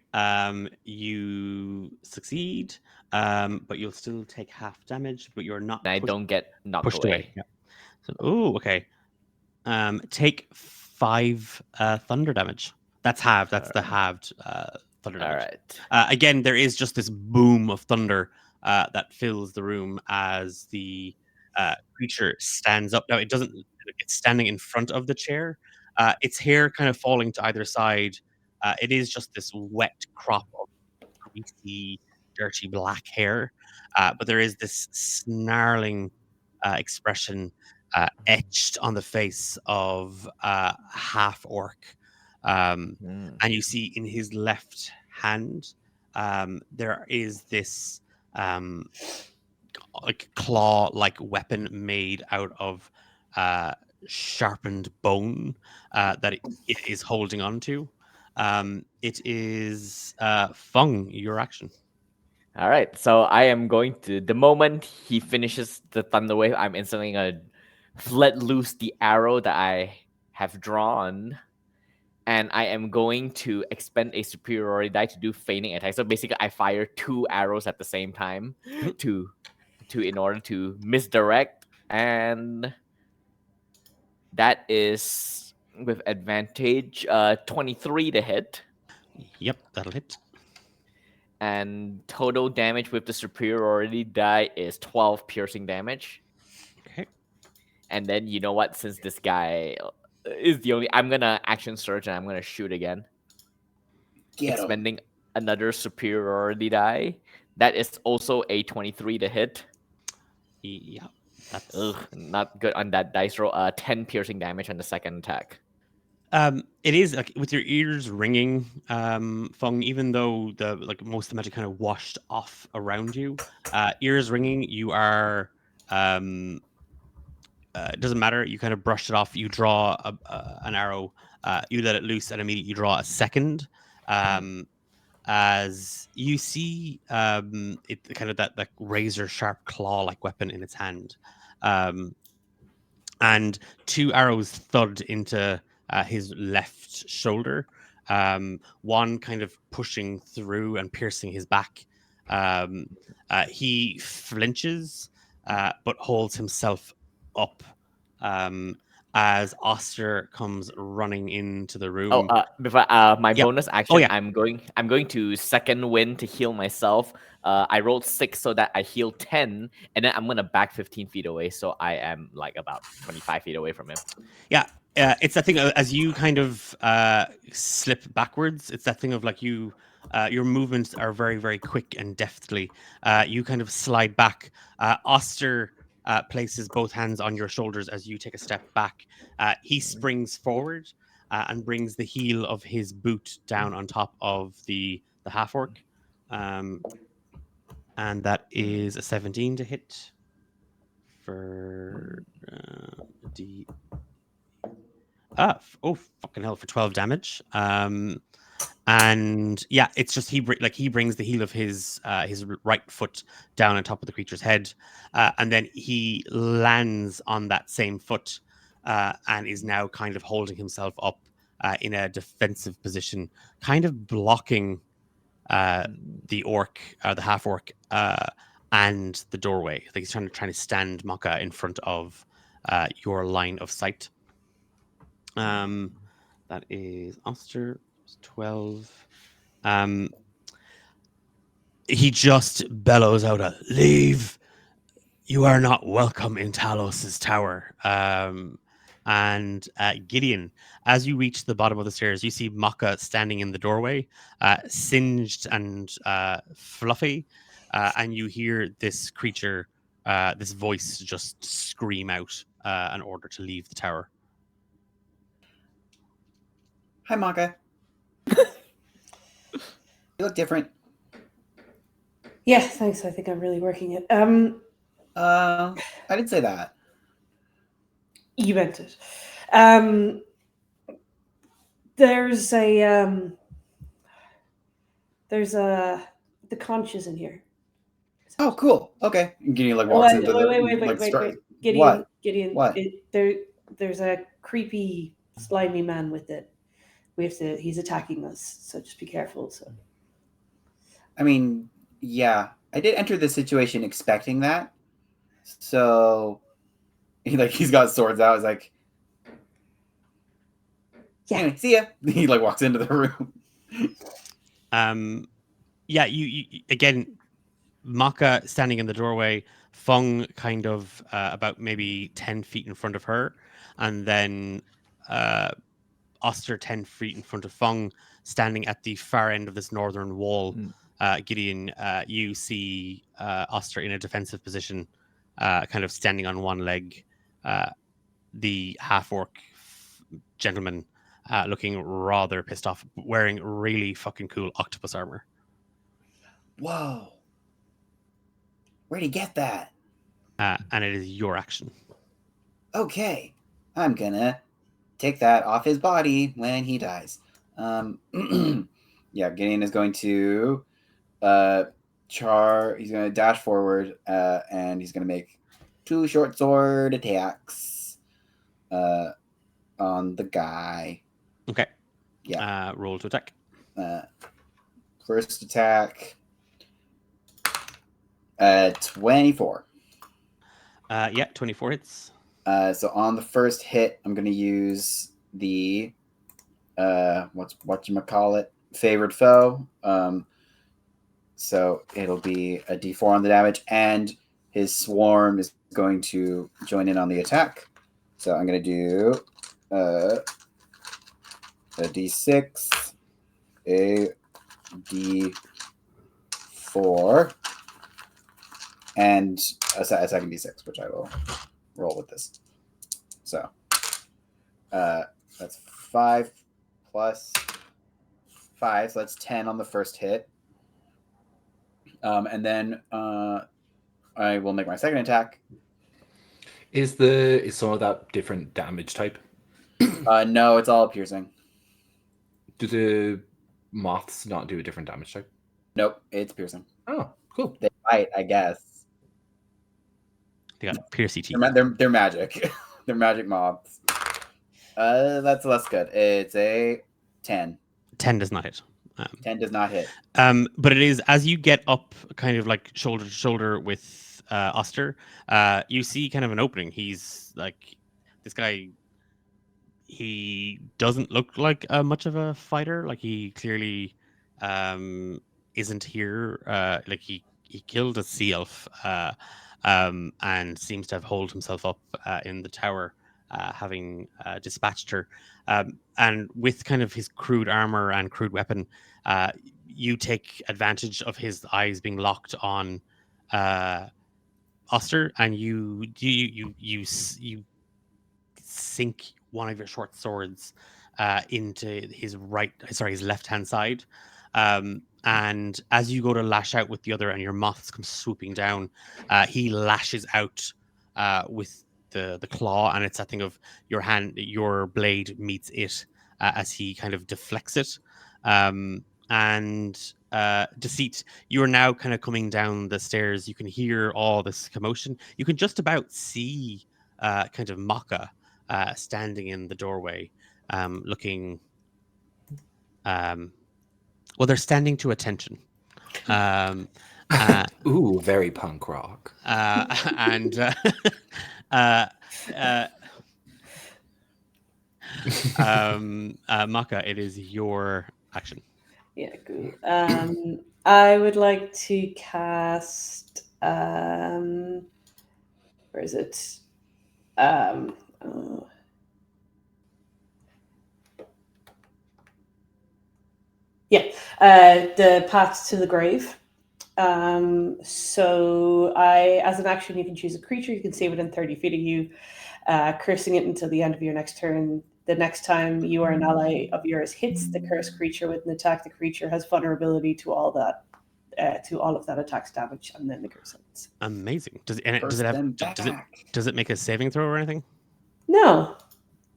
You succeed, but you'll still take half damage, but you're not I don't get knocked pushed away. away. Yeah. So, okay. Take 5 thunder damage. That's halved. That's the halved thunder All damage. right. Again, there is just this boom of thunder that fills the room as the creature stands up. Now, it's standing in front of the chair. Its hair kind of falling to either side. It is just this wet crop of greasy, dirty black hair. But there is this snarling expression etched on the face of half orc. And you see in his left hand, there is this like claw-like weapon made out of sharpened bone that it is holding onto. It is Fung, your action. All right. So I am going to, the moment he finishes the thunder wave, I'm instantly going to let loose the arrow that I have drawn. And I am going to expend a superiority die to do feigning attack. So basically, I fire 2 arrows at the same time to in order to misdirect, and that is with advantage 23 to hit, Yep, that'll hit. and total damage with the superiority die is 12 piercing damage. Okay. And then you know what, since this guy is the only, I'm gonna action surge and I'm gonna shoot again, Get him. expending another superiority die. That is also a 23 to hit. Yeah, that's Not good on that dice roll. 10 piercing damage on the second attack. it is like with your ears ringing, Fung, even though the most of the magic kind of washed off around you, ears ringing, you are it doesn't matter. You kind of brush it off. You draw an arrow. You let it loose, and immediately you draw a second. As you see, it kind of that razor sharp claw like weapon in its hand, and 2 arrows thud into his left shoulder. One kind of pushing through and piercing his back. He flinches, but holds himself up as Oster comes running into the room. Before my Yep. bonus action, yeah. I'm going to second wind to heal myself. I rolled 6 so that I heal 10, and then I'm gonna back 15 feet away, so I am like about 25 feet away from him. Yeah, it's that thing as you kind of slip backwards. It's that thing of like your movements are very, very quick and deftly. You kind of slide back. Oster places both hands on your shoulders as you take a step back. He springs forward and brings the heel of his boot down on top of the half orc, and that is a 17 to hit for D. Fucking hell, for 12 damage. And yeah, it's just he brings the heel of his right foot down on top of the creature's head, and then he lands on that same foot, and is now kind of holding himself up in a defensive position, kind of blocking the orc, the half orc, and the doorway. I think he's trying to stand Maka in front of your line of sight. That is Oster 12. He just bellows out a leave. You are not welcome in Talos's tower. And Gideon, as you reach the bottom of the stairs, you see Maka standing in the doorway, singed and fluffy, and you hear this creature, this voice, just scream out an order to leave the tower. Hi, Maka. You look different. Yeah, thanks. I think I'm really working it. I didn't say that. You meant it. There's the conch is in here. Oh, cool. Okay. Gideon like walks into the Wait. Gideon, What? Gideon. What? There's a creepy, slimy man with it. He's attacking us, so just be careful. So. I mean, yeah, I did enter the situation expecting that. So, he's got swords out. He's like, Yeah. anyway, see ya. He like walks into the room. Yeah, you again, Maka standing in the doorway, Fung kind of about maybe 10 feet in front of her, and then Oster 10 feet in front of Fung, standing at the far end of this northern wall. Gideon, you see Oster in a defensive position, kind of standing on one leg. The half-orc gentleman looking rather pissed off, wearing really fucking cool octopus armor. Whoa. Where'd he get that? And it is your action. Okay. I'm gonna take that off his body when he dies. Yeah, Gideon is going to he's gonna dash forward and he's gonna make 2 short sword attacks on the guy. Okay. Yeah. Roll to attack. First attack 24. Yeah, 24 hits. So on the first hit, I'm gonna use the whatchamacallit, favored foe. So it'll be a D4 on the damage, and his swarm is going to join in on the attack. So I'm gonna do a D6, a D4, and a second D6, which I will roll with this. So that's 5 plus 5, so that's 10 on the first hit. And then I will make my second attack. Is some of that different damage type? No, it's all piercing. Do the moths not do a different damage type? Nope, it's piercing. Oh, cool. They bite, I guess. They got piercy teeth. They're magic. They're magic moths. That's less good. It's a 10. 10 does not hit. 10 does not hit. But it is, as you get up kind of like shoulder to shoulder with Oster, you see kind of an opening. He's like, this guy, he doesn't look like much of a fighter. Like he clearly isn't here. Like he killed a sea elf and seems to have holed himself up in the tower, having dispatched her. And with kind of his crude armor and crude weapon, you take advantage of his eyes being locked on Oster, and you sink one of your short swords into his left hand side. And as you go to lash out with the other, and your moths come swooping down, he lashes out with the claw, and it's that thing of your blade meets it as he kind of deflects it. And Deceit, you are now kind of coming down the stairs. You can hear all this commotion. You can just about see kind of Maka standing in the doorway, looking well, they're standing to attention. Ooh, very punk rock. And Maka, it is your action. Yeah, cool. I would like to cast. Where is it? Oh. Yeah, the Path to the Grave. So as an action, you can choose a creature you can see within 30 feet of you, cursing it until the end of your next turn. The next time you or an ally of yours hits the cursed creature with an attack, the creature has vulnerability to all of that attack's damage, and then the curse ends. Amazing. Does Curse it have them does it back. does it make a saving throw or anything? No,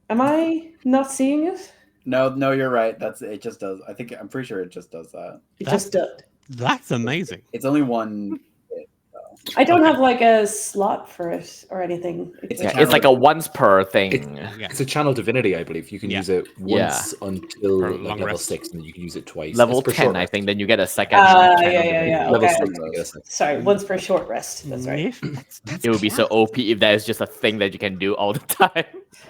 am I not seeing it? No, you're right. It just does. I'm pretty sure it just does that. It just does. That's amazing. It's only one hit, though. I don't Okay. have like a slot for it or anything. It's Yeah, a it's like a once per thing. Yeah. It's a channel divinity, I believe. You can Yeah. use it Yeah. once until For like long level rest. 6, and then you can use it twice. Level It's for 10, short I rest. think. Then you get a second. Yeah, channel yeah, divinity. yeah. Level Okay. 6, you get a second. Sorry, once per short rest. That's right. That's It would be so OP if that is just a thing that you can do all the time.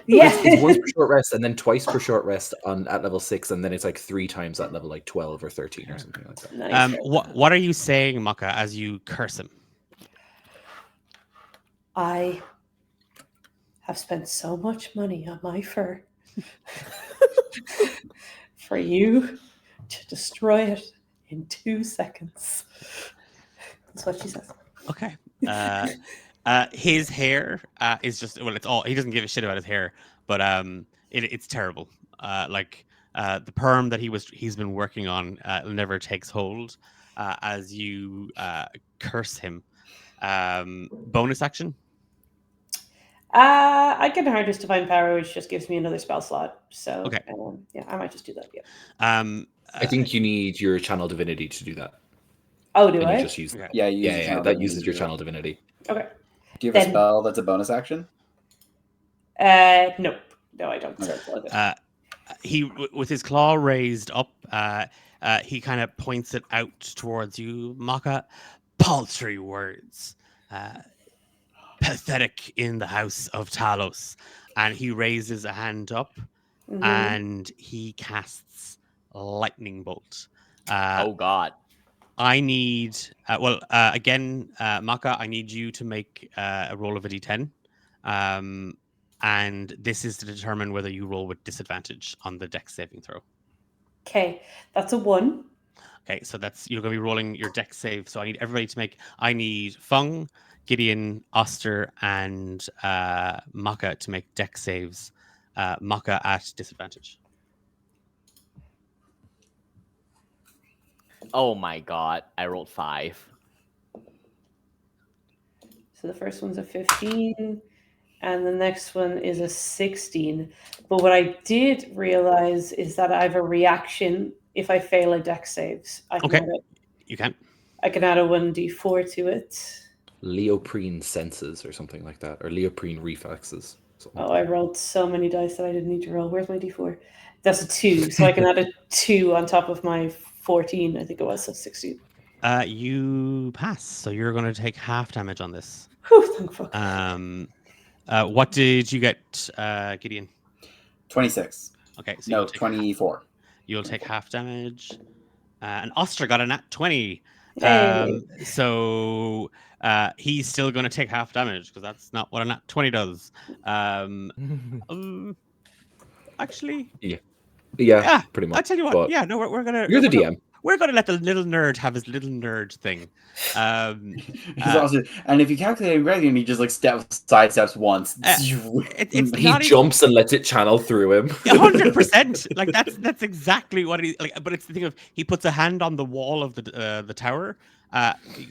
Yeah. It's once per short rest, and then twice per short rest at level 6, and then it's like 3 times at level like 12 or 13 or something like that. Nice. What are you saying, Maka, as you curse him? I have spent so much money on my fur for you to destroy it in 2 seconds. That's what she says. Okay. His hair is just it's all he doesn't give a shit about his hair, but it's terrible. The perm that he's been working on never takes hold as you curse him. Bonus action. I can harness divine power, which just gives me another spell slot. So Okay. yeah, I might just do that. Yeah. I think you need your channel divinity to do that. Oh, do And I? you just use Okay. Yeah, you use your channel that divinity uses to your do channel it. divinity. Okay. Do you have a Then- spell that's a bonus action? Nope. No, I don't. Okay. With his claw raised up, he kind of points it out towards you, Maka. Paltry words. Pathetic in the house of Talos. And he raises a hand up Mhm. and he casts lightning bolt. Oh God. I need again, Maka, I need you to make a roll of a d10. And this is to determine whether you roll with disadvantage on the dex saving throw. Okay, that's a 1. Okay, so you're going to be rolling your dex save. So I need Fung, Gideon, Oster, and Maka to make dex saves. Maka at disadvantage. Oh my God. I rolled 5. So the first one's a 15, and the next one is a 16. But what I did realize is that I have a reaction if I fail a dex saves. Okay. You can. I can add a 1d4 to it. Leoprene senses or something like that, or Leoprene reflexes. Oh, I rolled so many dice that I didn't need to roll. Where's my d4? That's a 2, so I can add a 2 on top of my 14, I think it was, so 16. You pass, so you're going to take half damage on this. Whew, thank fuck. What did you get, Gideon? 26. Okay, so No, 24. You'll take half damage. And Oster got a nat 20. Hey. So he's still going to take half damage because that's not what a nat 20 does. Actually, yeah, pretty much. I tell you what, but we're gonna. you're the DM. We're gonna let the little nerd have his little nerd thing. He's also, and if you calculate him correctly, he just like side steps once. It's He not jumps and lets it channel through him. 100%. Like that's exactly what he like. But it's the thing of he puts a hand on the wall of the tower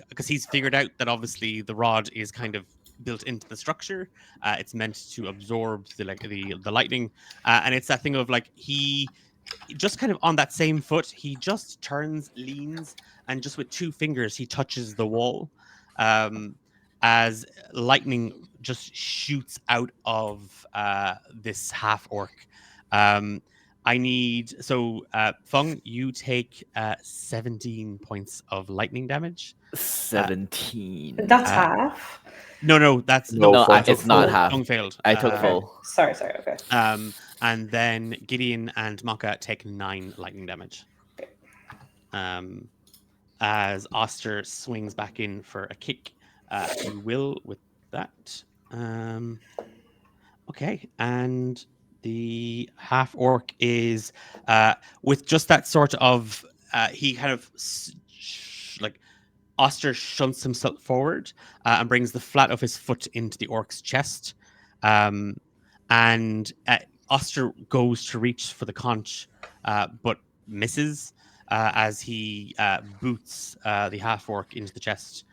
because he's figured out that obviously the rod is kind of built into the structure. It's meant to absorb the lightning, and it's that thing of like he just kind of on that same foot he just turns, leans, and just with 2 fingers he touches the wall as lightning just shoots out of this half orc. I I need Fung, you take 17 points of lightning damage. 17. That's Uh, half. No, that's No, No, Fung took it's not full. half. Fung failed. I took Okay. full. Sorry. Okay. And then Gideon and Maka take 9 lightning damage. As Oster swings back in for a kick, he will with that. Okay, and the half orc is with just that sort of he kind of like Oster shunts himself forward and brings the flat of his foot into the orc's chest. And Oster goes to reach for the conch, but misses as he boots the half orc into the chest.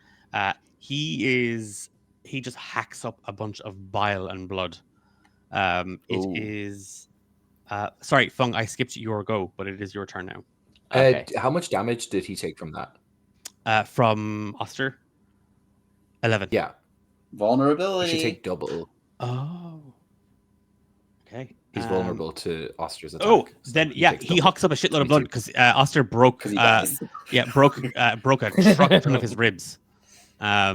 He just hacks up a bunch of bile and blood. It Ooh. is sorry, Fung, I skipped your go, but it is your turn now. Okay. How much damage did he take from that? From Oster, 11. Yeah, you Vulnerability. should take double. Oh. Okay. He's vulnerable to Oster's attack. Oh, so then he yeah, takes he double. hucks up a shitload of blood 22. because Oster broke. 'Cause he dies. Broke a truck in front of his ribs. Yeah.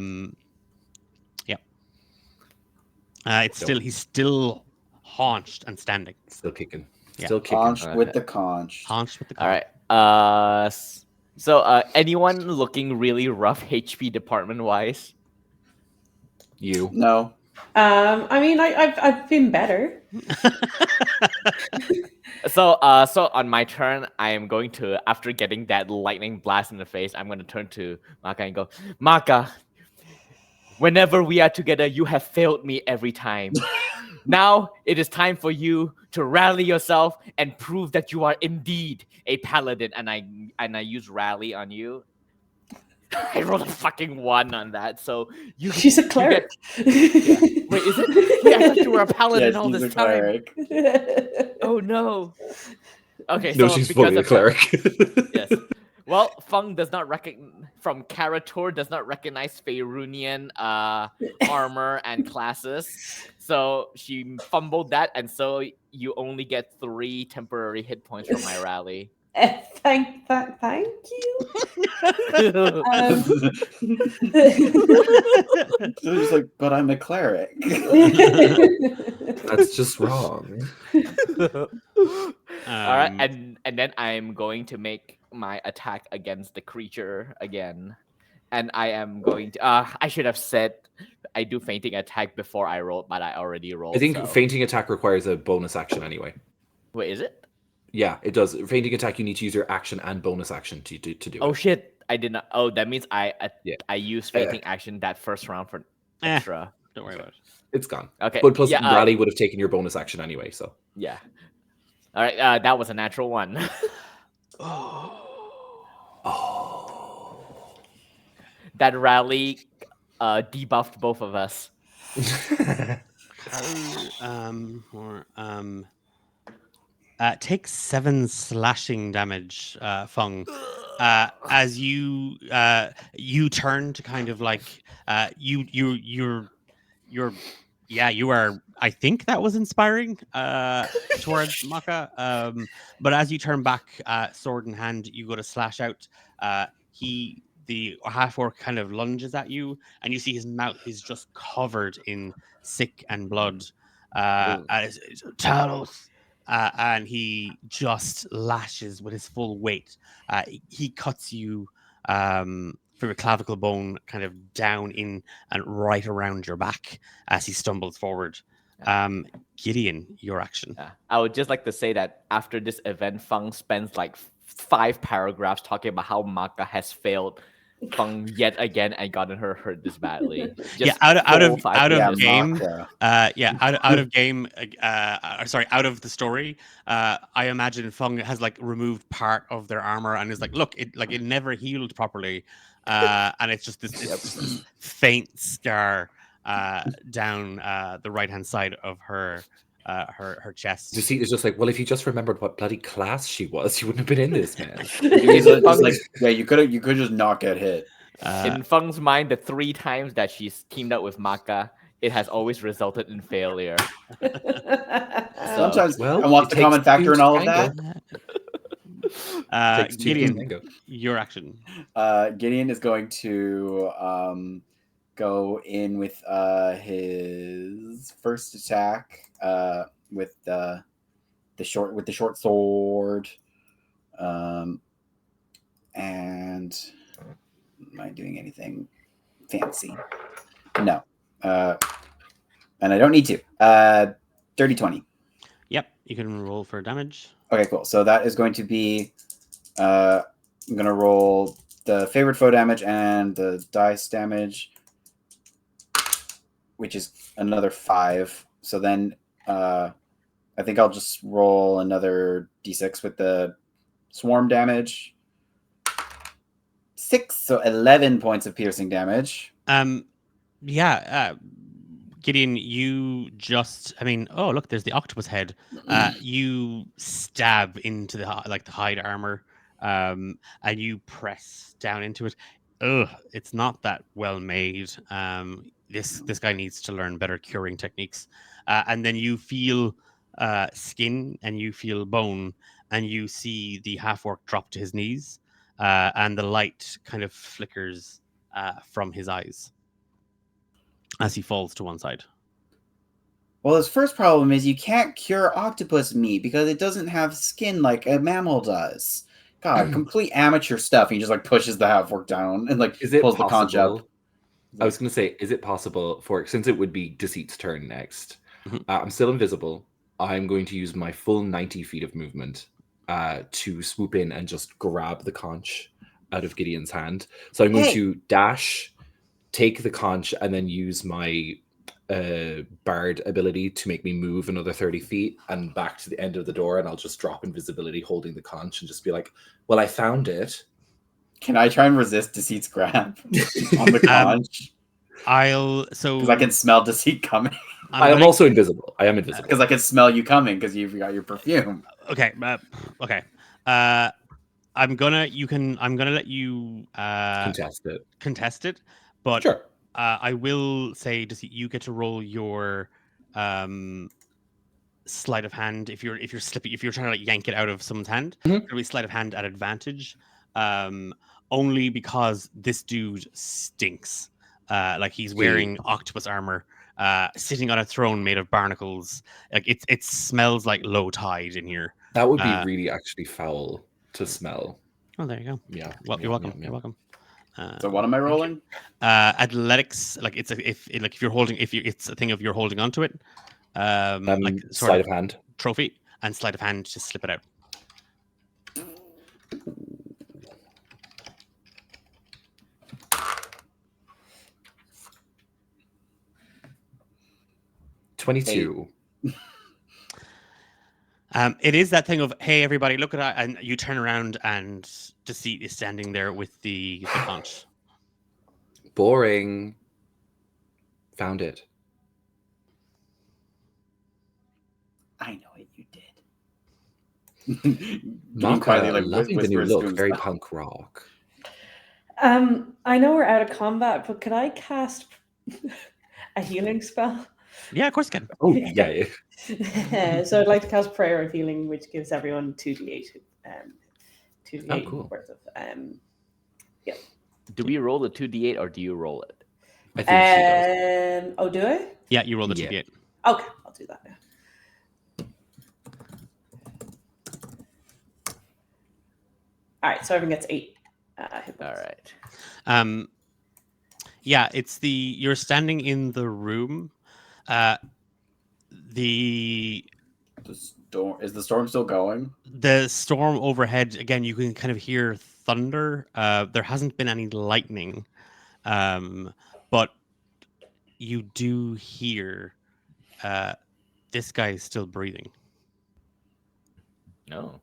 He's still haunched and standing. Still kicking. Yeah. Still kicking. Conch with Okay. the conch. Haunched with the All right. So anyone looking really rough HP department wise? You. No. I mean, I've been better. So on my turn, I am going to, after getting that lightning blast in the face, I'm going to turn to Maka and go, Maka, whenever we are together, you have failed me every time. Now it is time for you to rally yourself and prove that you are indeed a paladin. And I use rally on you. I rolled a fucking 1 on that, so you. She's a cleric. Wait, is it? Wait, I thought you were a paladin Yes, all he's this a time. cleric. Oh no. Okay, No, so she's because fully a of her- cleric. yes. Well, Fung does not from Karator does not recognize Faerunian armor and classes. So she fumbled that, and so you only get 3 temporary hit points from my rally. Thank you. So he's like, but I'm a cleric. That's just wrong. All right, Um, and then I'm going to make my attack against the creature again, and I am going to. I should have said I do fainting attack before I rolled, but I already rolled. I think so. fainting attack requires a bonus action anyway. Wait, is it? Yeah, it does. Fainting attack, you need to use your action and bonus action to do Oh it. shit! I did not. Oh, that means I Yeah. use fainting action that first round for extra. don't worry about it. It's gone. Okay. But plus, yeah, rally would have taken your bonus action anyway, so. yeah. All right. That was a natural 1. That rally debuffed both of us. Take 7 slashing damage, Fung. As you turn to kind of like you are. I think that was inspiring towards Maka. But as you turn back, sword in hand, you go to slash out. The half orc kind of lunges at you, and you see his mouth is just covered in sick and blood. Talos. And he just lashes with his full weight. He cuts you from your clavicle bone kind of down in and right around your back as he stumbles forward. Gideon, your action. I would just like to say that after this event, Fung spends like 5 paragraphs talking about how Maka has failed Fung yet again and gotten her hurt this badly. Yeah, out of game. Maka. Out of game. Out of the story. I imagine Fung has like removed part of their armor and is like, look, it never healed properly, and it's just this faint scar down the right hand side of her chest. Deceit is just like, well, if you just remembered what bloody class she was, you wouldn't have been in this, man. He's just like, yeah, you could just not get hit. In Fung's mind, the 3 times that she's teamed up with Maka, it has always resulted in failure. Sometimes, Well, and what's it the takes common factor two in to all of that? Takes two to Gideon, tango. your action. Gideon is going to go in with his first attack with the short sword. And am I doing anything fancy? No. And I don't need to. Dirty 20. Yep, you can roll for damage. Okay, cool. So that is going to be I'm going to roll the favorite foe damage and the dice damage, which is another 5. So then I think I'll just roll another d6 with the swarm damage. 6, so 11 points of piercing damage. Yeah, Gideon, you just, oh, look, there's the octopus head. You stab into the hide armor, and you press down into it. Ugh, it's not that well made. This guy needs to learn better curing techniques. And then you feel skin and you feel bone, and you see the half-orc drop to his knees, and the light kind of flickers from his eyes as he falls to one side. Well, his first problem is you can't cure octopus meat because it doesn't have skin like a mammal does. God, complete amateur stuff. He just pushes the half-orc down and Is it pulls the conch up. possible? I was going to say, is it possible since it would be Deceit's turn next? Mhm. I'm still invisible. I'm going to use my full 90 feet of movement to swoop in and just grab the conch out of Gideon's hand. So I'm going to dash, take the conch, and then use my bard ability to make me move another 30 feet and back to the end of the door, and I'll just drop invisibility holding the conch and just be like, well, I found it. Can I try and resist Deceit's grab on the conch? Because I can smell Deceit coming. I am also invisible. I am invisible. Because I can smell you coming because you've got your perfume. Okay. Okay. I'm gonna let you contest it, but Sure. I will say, Deceit, you get to roll your sleight of hand if you're trying to yank it out of someone's hand. Mhm. It'll be sleight of hand at advantage, only because this dude stinks. He's wearing octopus armor, sitting on a throne made of barnacles. It smells like low tide in here. That would be really actually foul to smell. Oh, there you go. Yeah. Well, you're welcome. You're welcome. So what am I rolling? Athletics, if you're holding, it's a thing of you're holding onto it. Sleight of hand. Trophy and sleight of hand to slip it out. $22. It is that thing of, hey, everybody, look at that, and you turn around and Deceit is standing there with the conch. Boring. Found it. I know it. You did. Maka, loving the new look, very punk rock. I know we're out of combat, but could I cast a healing spell? Yeah, of course you can. Oh, yeah. So I'd like to cast Prayer of Healing, which gives everyone 2d8. 2d8 cool. worth of. Yeah. Do we roll the 2d8 or do you roll it? I think she does. Oh, do I? Yeah, you roll the 2d8. Okay, I'll do that now. All right, so everyone gets 8 hit points. All right. Yeah, you're standing in the room. Is the storm still going? The storm overhead, again, you can kind of hear thunder. There hasn't been any lightning, but you do hear this guy is still breathing. No.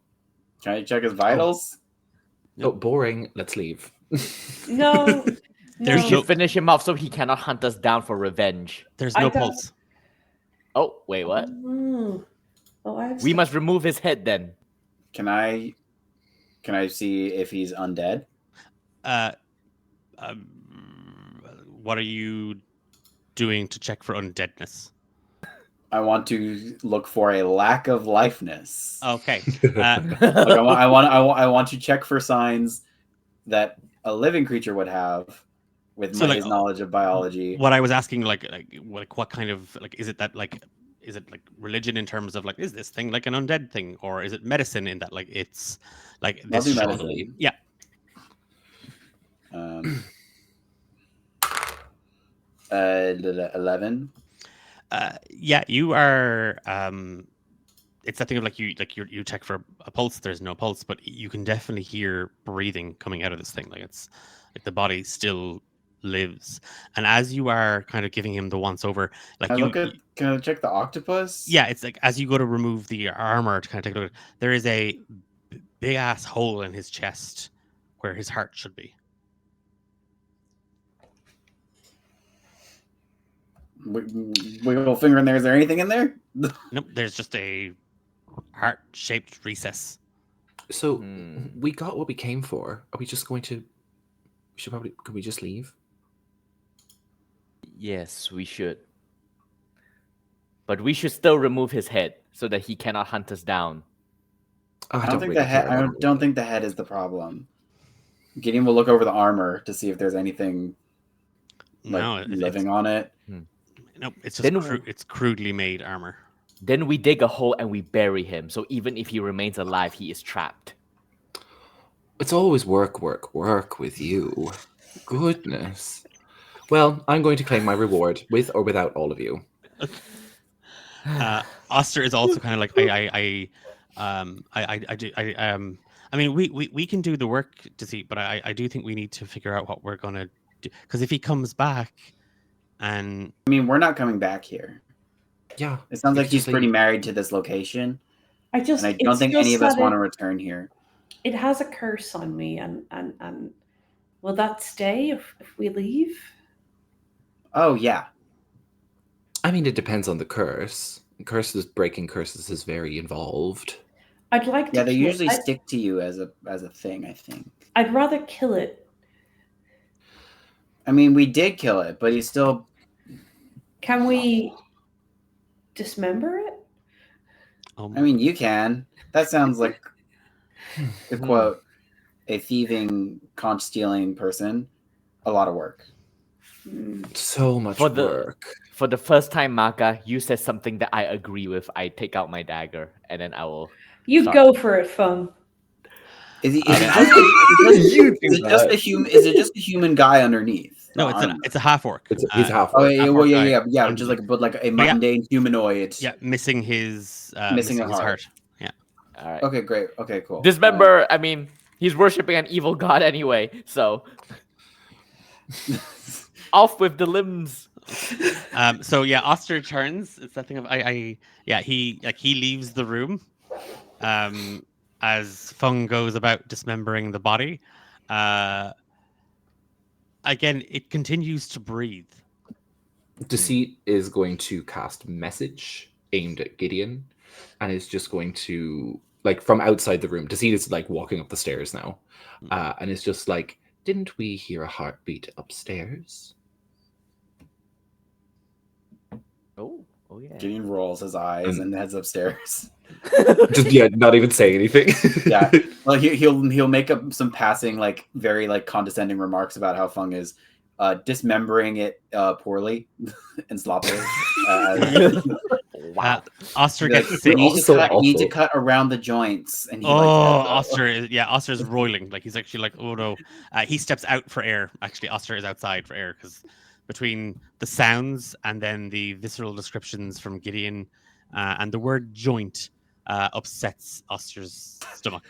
Can I check his vitals? Oh, boring. Let's leave. No. There's We should finish him off so he cannot hunt us down for revenge. There's I no don't- pulse. Oh, wait, what? We must remove his head then. Can I see if he's undead? What are you doing to check for undeadness? I want to look for a lack of lifeness. Okay. Like I want to check for signs that a living creature would have with So, like, his knowledge of biology. What I was asking, like what kind of, like, is it that, like, is it like religion in terms of, like, is this thing like an undead thing, or is it medicine in that, like, it's like I'll this do should- medicine. Yeah. 11. Yeah, you are. It's that thing of, like, you check for a pulse. There's no pulse, but you can definitely hear breathing coming out of this thing. Like, it's like the body still lives. And as you are kind of giving him the once over, like, Can I check the octopus? yeah, it's like as you go to remove the armor to kind of take a look, there is a big ass hole in his chest where his heart should be. Wiggle finger in there. Is there anything in there? Nope, there's just a heart-shaped recess. So we got what we came for. Are we just going to? Could we just leave? Yes, we should. But we should still remove his head so that he cannot hunt us down. Oh, I don't think really the head. care I about don't think the head is the problem. Gideon will look over the armor to see if there's anything like living on it. Nope, it's just Then- it's crudely made armor. Then we dig a hole and we bury him. So even if he remains alive, he is trapped. It's always work with you. Goodness. Well, I'm going to claim my reward with or without all of you. Oster is also kind of like I mean, we can do the work to see, but I do think we need to figure out what we're gonna do, because if he comes back, and I mean, we're not coming back here. Yeah. It sounds you like could he's just pretty leave. married to this location, I just and I don't it's think just any of us that want to return here. it has a curse on me, and will that stay if we leave? Oh yeah, I mean, it depends on the curse. Breaking curses is very involved. I'd like to. yeah. They kill- usually I'd- stick to you as a thing. I think. I'd rather kill it. I mean, we did kill it, but he's still. Can we dismember it? I mean, you can. That sounds like to quote a thieving, conch stealing person. A lot of work. So much For the- work. For the first time, Maka, you said something that I agree with. I take out my dagger and then I will. You Sorry. go for it, Fung. Is he? You Is it just a human? Is it just a human guy underneath? no, it's a half orc. He's half. Oh yeah, well, half-orc yeah, guy. yeah. Just like a mundane humanoid. Yeah, missing his Missing a his heart. Yeah. All right. Okay, great. Okay, cool. Dismember. I mean, he's worshiping an evil god anyway. So off with the limbs. So yeah, Oster turns. It's that thing of he leaves the room. As Fung goes about dismembering the body. Again, it continues to breathe. Deceit is going to cast message aimed at Gideon, and is just going to, like, from outside the room. Deceit is like walking up the stairs now, and it's just like, didn't we hear a heartbeat upstairs? Oh yeah. Gideon rolls his eyes and heads upstairs. Just not even saying anything. Yeah. Well, he'll make up some passing, like very like condescending remarks about how Fung is dismembering it poorly and sloppily. Wow. Oster Like, gets you sick. need, to So cut, you need to awful. cut around the joints. And he Oster's roiling. Like, he's actually like, oh no. He steps out for air. Actually, Oster is outside for air because between the sounds and then the visceral descriptions from Gideon and the word joint upsets Oster's stomach.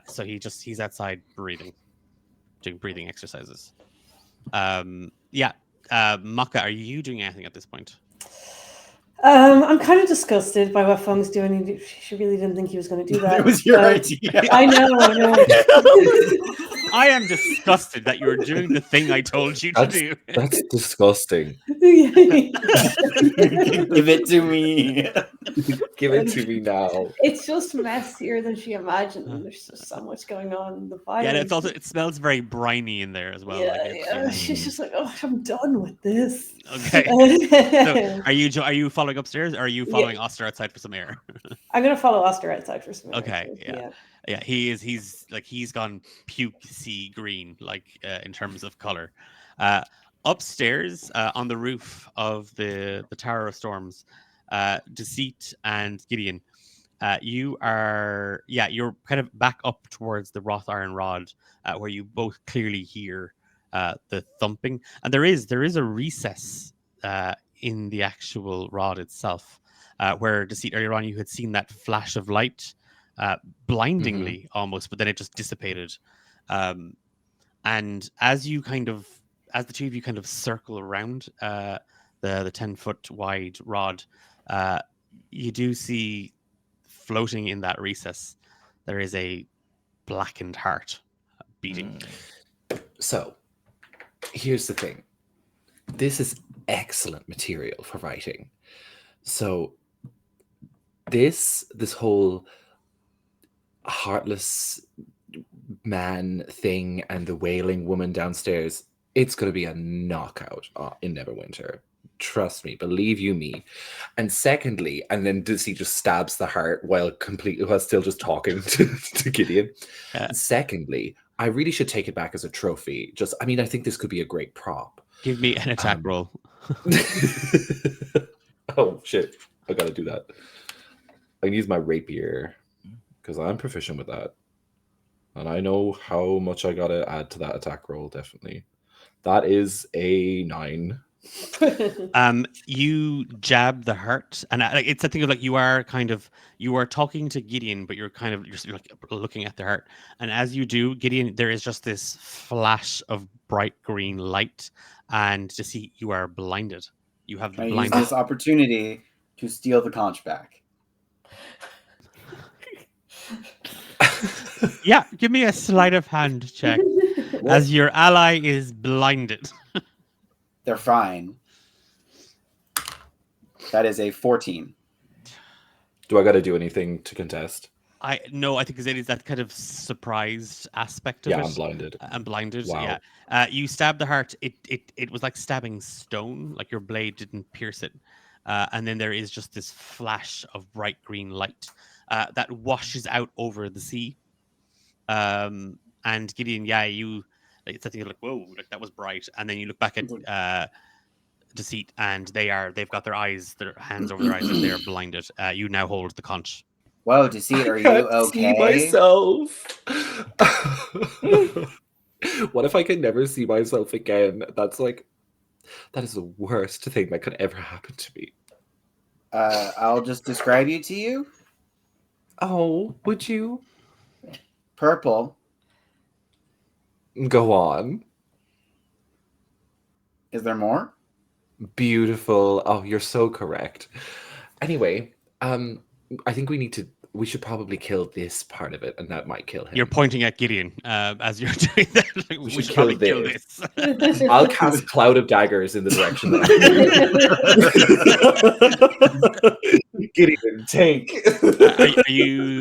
So he's outside breathing, doing breathing exercises. Maka, are you doing anything at this point? I'm kind of disgusted by what Fung's doing. She really didn't think he was going to do that. It was your so- idea. I know. I am disgusted that you're doing the thing I told you to do. That's disgusting. Give it to me. Give it to me now. It's just messier than she imagined. And there's just so much going on in the fire. Yeah, and it's also it smells very briny in there as well. Yeah, Like it's, yeah. She's just like, oh, I'm done with this. Okay. So are you following upstairs, or are you Yeah. following Oster outside for some air? I'm gonna follow Oster outside for some. Okay, air, so, yeah. Yeah, he's gone pukey green, like in terms of color. Upstairs on the roof of the Tower of Storms, Deceit and Gideon, you're kind of back up towards the wrought iron rod, where you both clearly hear the thumping, and there is a recess in the actual rod itself, where Deceit earlier on you had seen that flash of light, blindingly almost, but then it just dissipated. And as the two of you kind of circle around the 10-foot wide rod, you do see floating in that recess, there is a blackened heart beating. So, here's the thing. This is excellent material for writing. So, this whole heartless man thing and the wailing woman downstairs, it's going to be a knockout in Neverwinter. Trust me, believe you me. And secondly, and then Dizzy just stabs the heart while still just talking to Gideon. Secondly, I really should take it back as a trophy. I think this could be a great prop. Give me an attack roll. Oh shit, I gotta do that. I can use my rapier because I'm proficient with that. And I know how much I gotta add to that attack roll, definitely. That is a 9. You jab the heart, and it's a thing of like you are talking to Gideon, but you're like looking at the heart. And as you do, Gideon, there is just this flash of bright green light, and to see you are blinded. You have the I use blind. this opportunity to steal the conch back. Yeah, give me a sleight of hand check as your ally is blinded. They're fine. That is a 14. Do I got to do anything to contest? I think it is that kind of surprised aspect of it. Yeah, I'm blinded. I'm blinded. Wow. Yeah. You stab the heart. It was like stabbing stone. Like your blade didn't pierce it. And then there is just this flash of bright green light that washes out over the sea. And Gideon, it's something like, whoa, like that was bright. And then you look back at Deceit, and they've got their hands over their eyes, and they are blinded. You now hold the conch. Whoa, Deceit, are you okay? See myself. What if I could never see myself again? That is the worst thing that could ever happen to me. I'll just describe you to you. Oh, would you? Purple. Go on. Is there more? Beautiful. Oh, you're so correct. Anyway, I think we should probably kill this part of it, and that might kill him. You're pointing at Gideon as you're doing that. Like, we should kill probably kill this. I'll cast Cloud of Daggers in the direction that Gideon, take.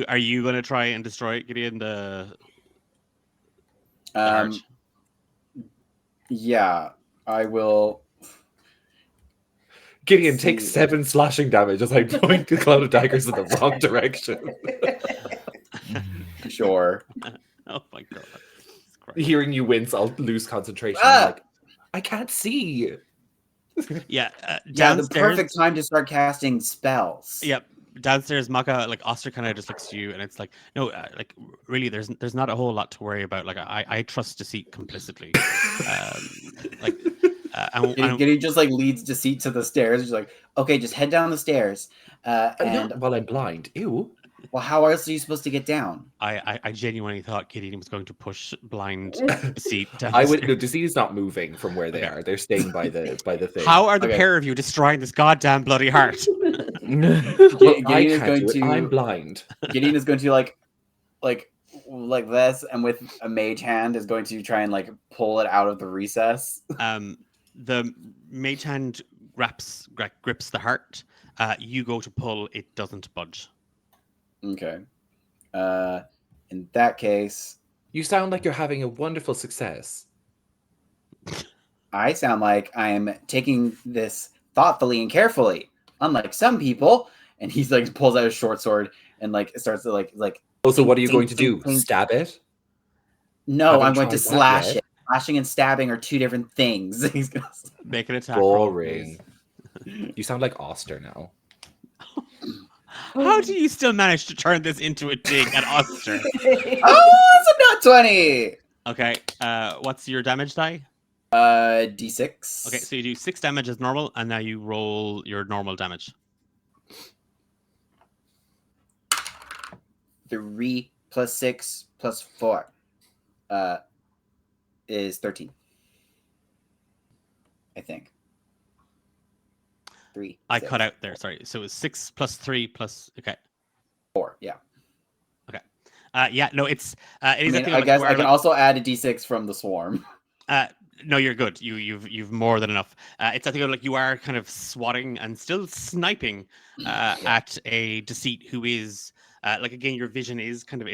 Are you going to try and destroy Gideon the heart? Yeah, I will. Gideon takes 7 slashing damage as I point the Cloud of Daggers in the wrong direction. Sure. Oh my god. Hearing you wince, I'll lose concentration. I'm like, I can't see. Yeah, Yeah, the downstairs. perfect time to start casting spells. Yep. Downstairs, Maka, like Oster kind of just looks to you, and it's like, no, like really, there's not a whole lot to worry about. Like I trust Deceit complicitly. Gideon just like leads Deceit to the stairs. He's like, okay, just head down the stairs. And While I'm blind. Ew. well, how else are you supposed to get down? I genuinely thought Gideon was going to push blind Deceit down. I would. No, Deceit is not moving from where they are. They're staying by the thing. How are the pair of you destroying this goddamn bloody heart? I can't do it. I'm blind. Gideon is going to like this, and with a mage hand is going to try and like pull it out of the recess. the mage hand grips the heart. You go to pull, it doesn't budge. Okay. In that case, You sound like you're having a wonderful success. I sound like I am taking this thoughtfully and carefully, unlike some people. And he's like pulls out his short sword and like starts to like. Oh, so what are you ding, going to ding, do? ding. Stab it? No, Haven't I'm going to tried that slash yet. it. Slashing and stabbing are two different things. He's gonna... Make an attack roll, Boring. please. You sound like Oster now. How do you still manage to turn this into a dig at Oster? Oh, it's a nat 20. Okay, what's your damage die? D6. Okay, so you do 6 damage as normal, and now you roll your normal damage. 3 plus 6 plus 4 is 13. I think. 3. I 6, cut out there. Sorry. So it's 6 plus 3 plus. Okay. 4. Yeah. Yeah. No, it's. It I is. mean, I guess I can also add a D6 from the swarm. No, you're good. You've more than enough. It's I think like you are kind of swatting and still sniping at a deceit who is like again your vision is kind of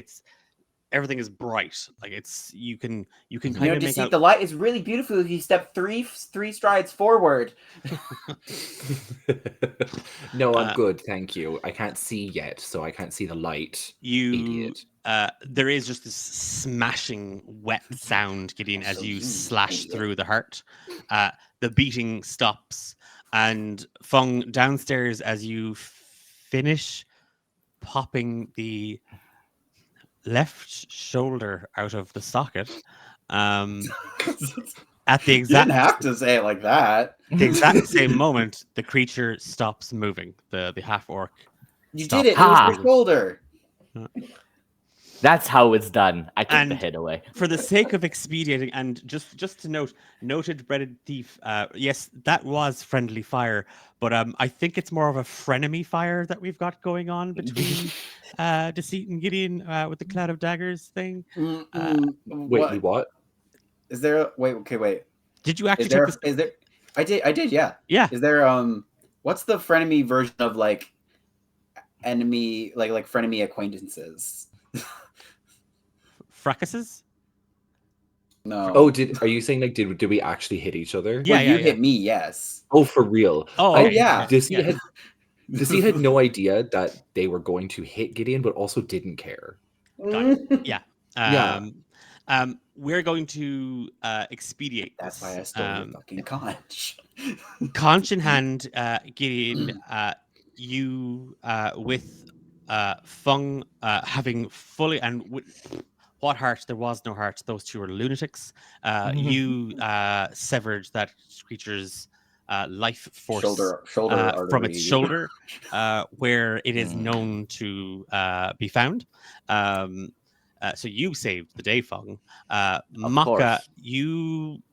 everything is bright. Like it's you can kind of make Deceit, out the light is really beautiful if you step three strides forward. No, I'm good, thank you. I can't see yet, so I can't see the light. Idiot. There is just this smashing wet sound, Gideon, as you slash through the heart. The beating stops, and Fung downstairs as you finish popping the left shoulder out of the socket. At the You exact didn't have to say it like that. the exact same moment, the creature stops moving. The half orc. You Stop. did it. It Ha! was your shoulder. That's how it's done. I kick the And- head away. For the sake of expediting, and just to note, noted breaded thief. Yes, that was friendly fire, but I think it's more of a frenemy fire that we've got going on between Deceit and Gideon with the cloud of daggers thing. Wait, what? Is there? Wait. Did you actually Is there? take this? Is there? I did. Yeah. Yeah, Is there? What's the frenemy version of like enemy, like frenemy acquaintances? fracases. No. Oh, are you saying like did we actually hit each other? Yeah, Well, you hit me. Yes. Oh, for real? Oh, Oh okay. yeah. Deceit had no idea that they were going to hit Gideon, but also didn't care. Got it. Yeah. Yeah. We're going to expedite. That's this. why I stole your fucking conch. Conch in hand, Gideon, you with Fung having fully and what heart? There was no heart. Those two were lunatics. You severed that creature's life force shoulder from its artery. shoulder, where it is known to be found. So you saved the day, Fung. Maka, course. you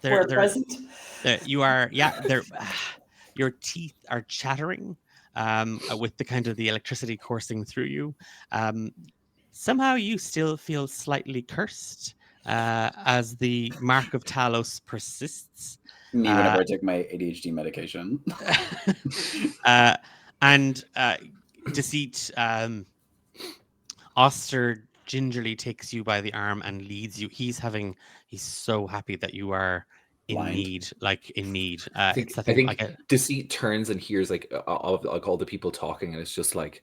We're present. you are there your teeth are chattering with the kind of the electricity coursing through you. Somehow you still feel slightly cursed as the mark of Talos persists. Me whenever I take my ADHD medication. And Deceit, Oster gingerly takes you by the arm and leads you. He's so happy that you are in Blind. need, like in need. I think Deceit turns and hears like all the people talking, and it's just like,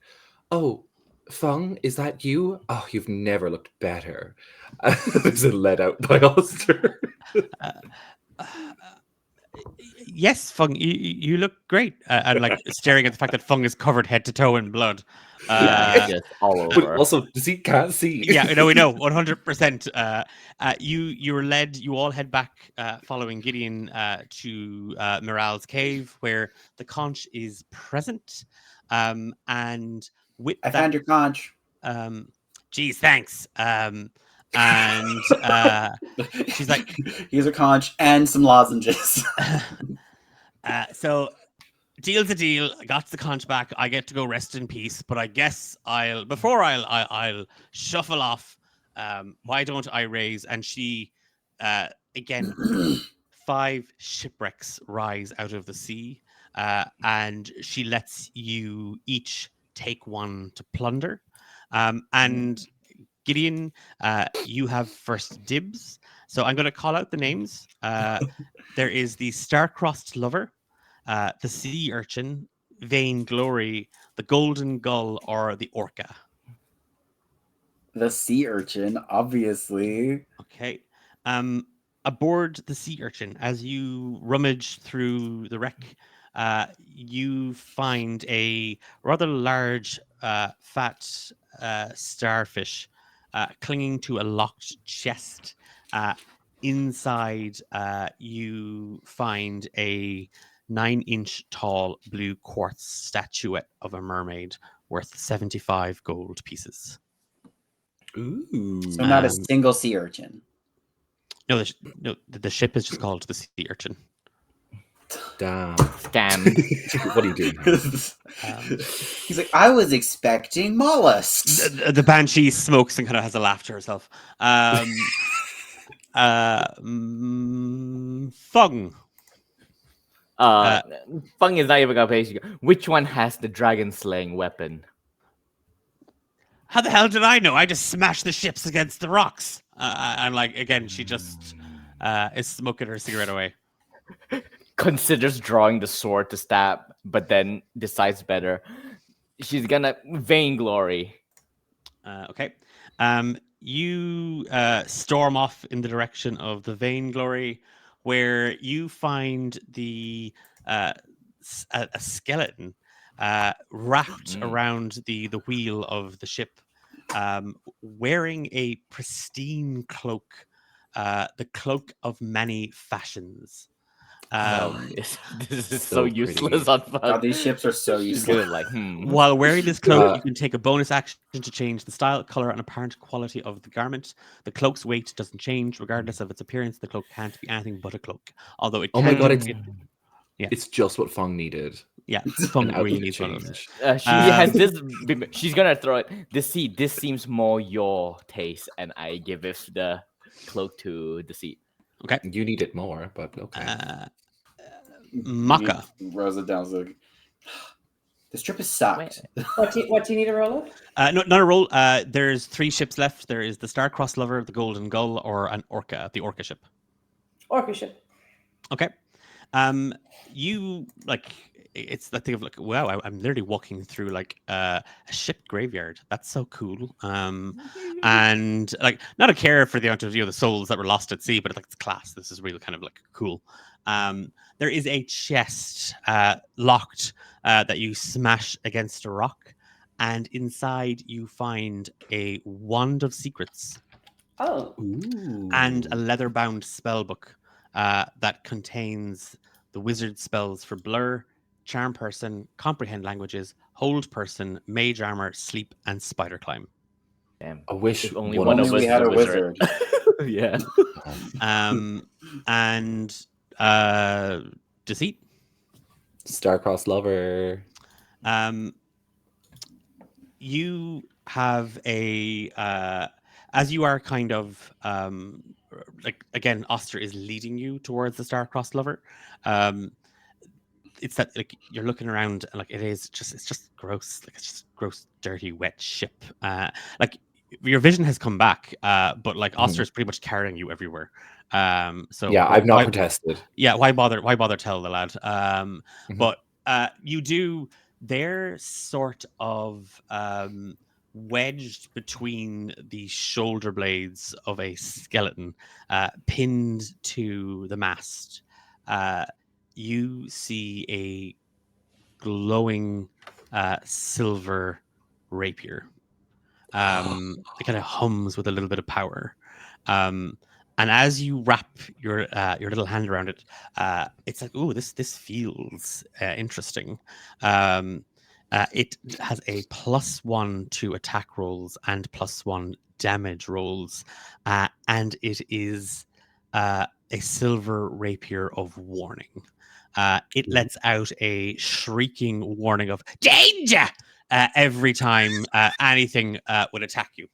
"Oh, Fung, is that you? Oh, you've never looked better." There's a let out by Oster. Yes, Fung, you look great. And like staring at the fact that Fung is covered head to toe in blood. Just all But over. also, Deceit can't see. Yeah, no, we know 100%. You were led. You all head back, following Gideon, to Moral's cave, where the conch is present. And with I found your conch. Geez, thanks. And she's like, here's a conch and some lozenges. so deal's a deal. I got the conch back. I get to go rest in peace. But I guess I'll shuffle off. Why don't I raise? And she again, 5 shipwrecks rise out of the sea, and she lets you each take one to plunder. And Gideon, you have first dibs. So I'm going to call out the names. There is the star-crossed lover, the sea urchin, vain glory, the golden gull, or the orca. The sea urchin, obviously. Okay. Aboard the sea urchin, as you rummage through the wreck, you find a rather large, fat starfish clinging to a locked chest. Inside, you find a 9-inch tall blue quartz statuette of a mermaid worth 75 gold pieces. Ooh. So not a Um, single sea urchin. No, the ship is just called the sea urchin. Damn. Scam. What are you doing? He's like, I was expecting mollusks. The banshee smokes and kind of has a laugh to herself. Thung. Fung is not even gonna pay. Which one has the dragon slaying weapon? How the hell did I know? I just smashed the ships against the rocks. I'm like, again, she just is smoking her cigarette away. Considers drawing the sword to stab, but then decides better. She's gonna vainglory. Okay. You storm off in the direction of the Vainglory, where you find a skeleton wrapped around the wheel of the ship, wearing a pristine cloak, the cloak of many fashions. This is So so useless pretty. on Fung. God, these ships are so She's useless. good, like, While wearing this cloak, Uh, you can take a bonus action to change the style, color, and apparent quality of the garment. The cloak's weight doesn't change, regardless of its appearance. The cloak can't be anything but a cloak. Although it Oh my can god, do- it's it's just what Fung needed. yeah, Fung An really outfit needs one of those. change. she has this. She's gonna throw it. This seems more your taste, and I give it the cloak to the seat. Okay. You need it more, but okay. Maka. Rosa down. Like, this trip is sucked. What do you need to roll it? Not a roll. There's 3 ships left. There is the Star-Crossed Lover, the Golden Gull, or an Orca, the Orca ship. Orca ship. Okay. You like it's that thing of like, wow, I'm literally walking through like a ship graveyard. That's so cool. And like not a care for the amount of the souls that were lost at sea, but it's like it's class. This is really kind of like cool. There is a chest locked that you smash against a rock, and inside you find a wand of secrets Oh. and a leather-bound spell book that contains the wizard spells for Blur, Charm Person, Comprehend Languages, Hold Person, Mage Armor, Sleep, and Spider Climb. Damn. I wish If only one one of of Only us we is had a a wizard. wizard. Yeah. And Deceit. Star-crossed lover. You have as you are kind of like again, Oster is leading you towards the Star-Crossed Lover. It's that like you're looking around and like it's just gross, like it's just gross, dirty, wet ship. Like your vision has come back, but like Oster is pretty much carrying you everywhere. So Yeah, I've not protested. Yeah, why bother tell the lad? But you do. They're sort of wedged between the shoulder blades of a skeleton, pinned to the mast. You see a glowing silver rapier. It kind of hums with a little bit of power. And as you wrap your little hand around it, it's like, ooh, this feels interesting. It has a +1 to attack rolls and +1 damage rolls, and it is a silver rapier of warning. It lets out a shrieking warning of danger every time anything would attack you.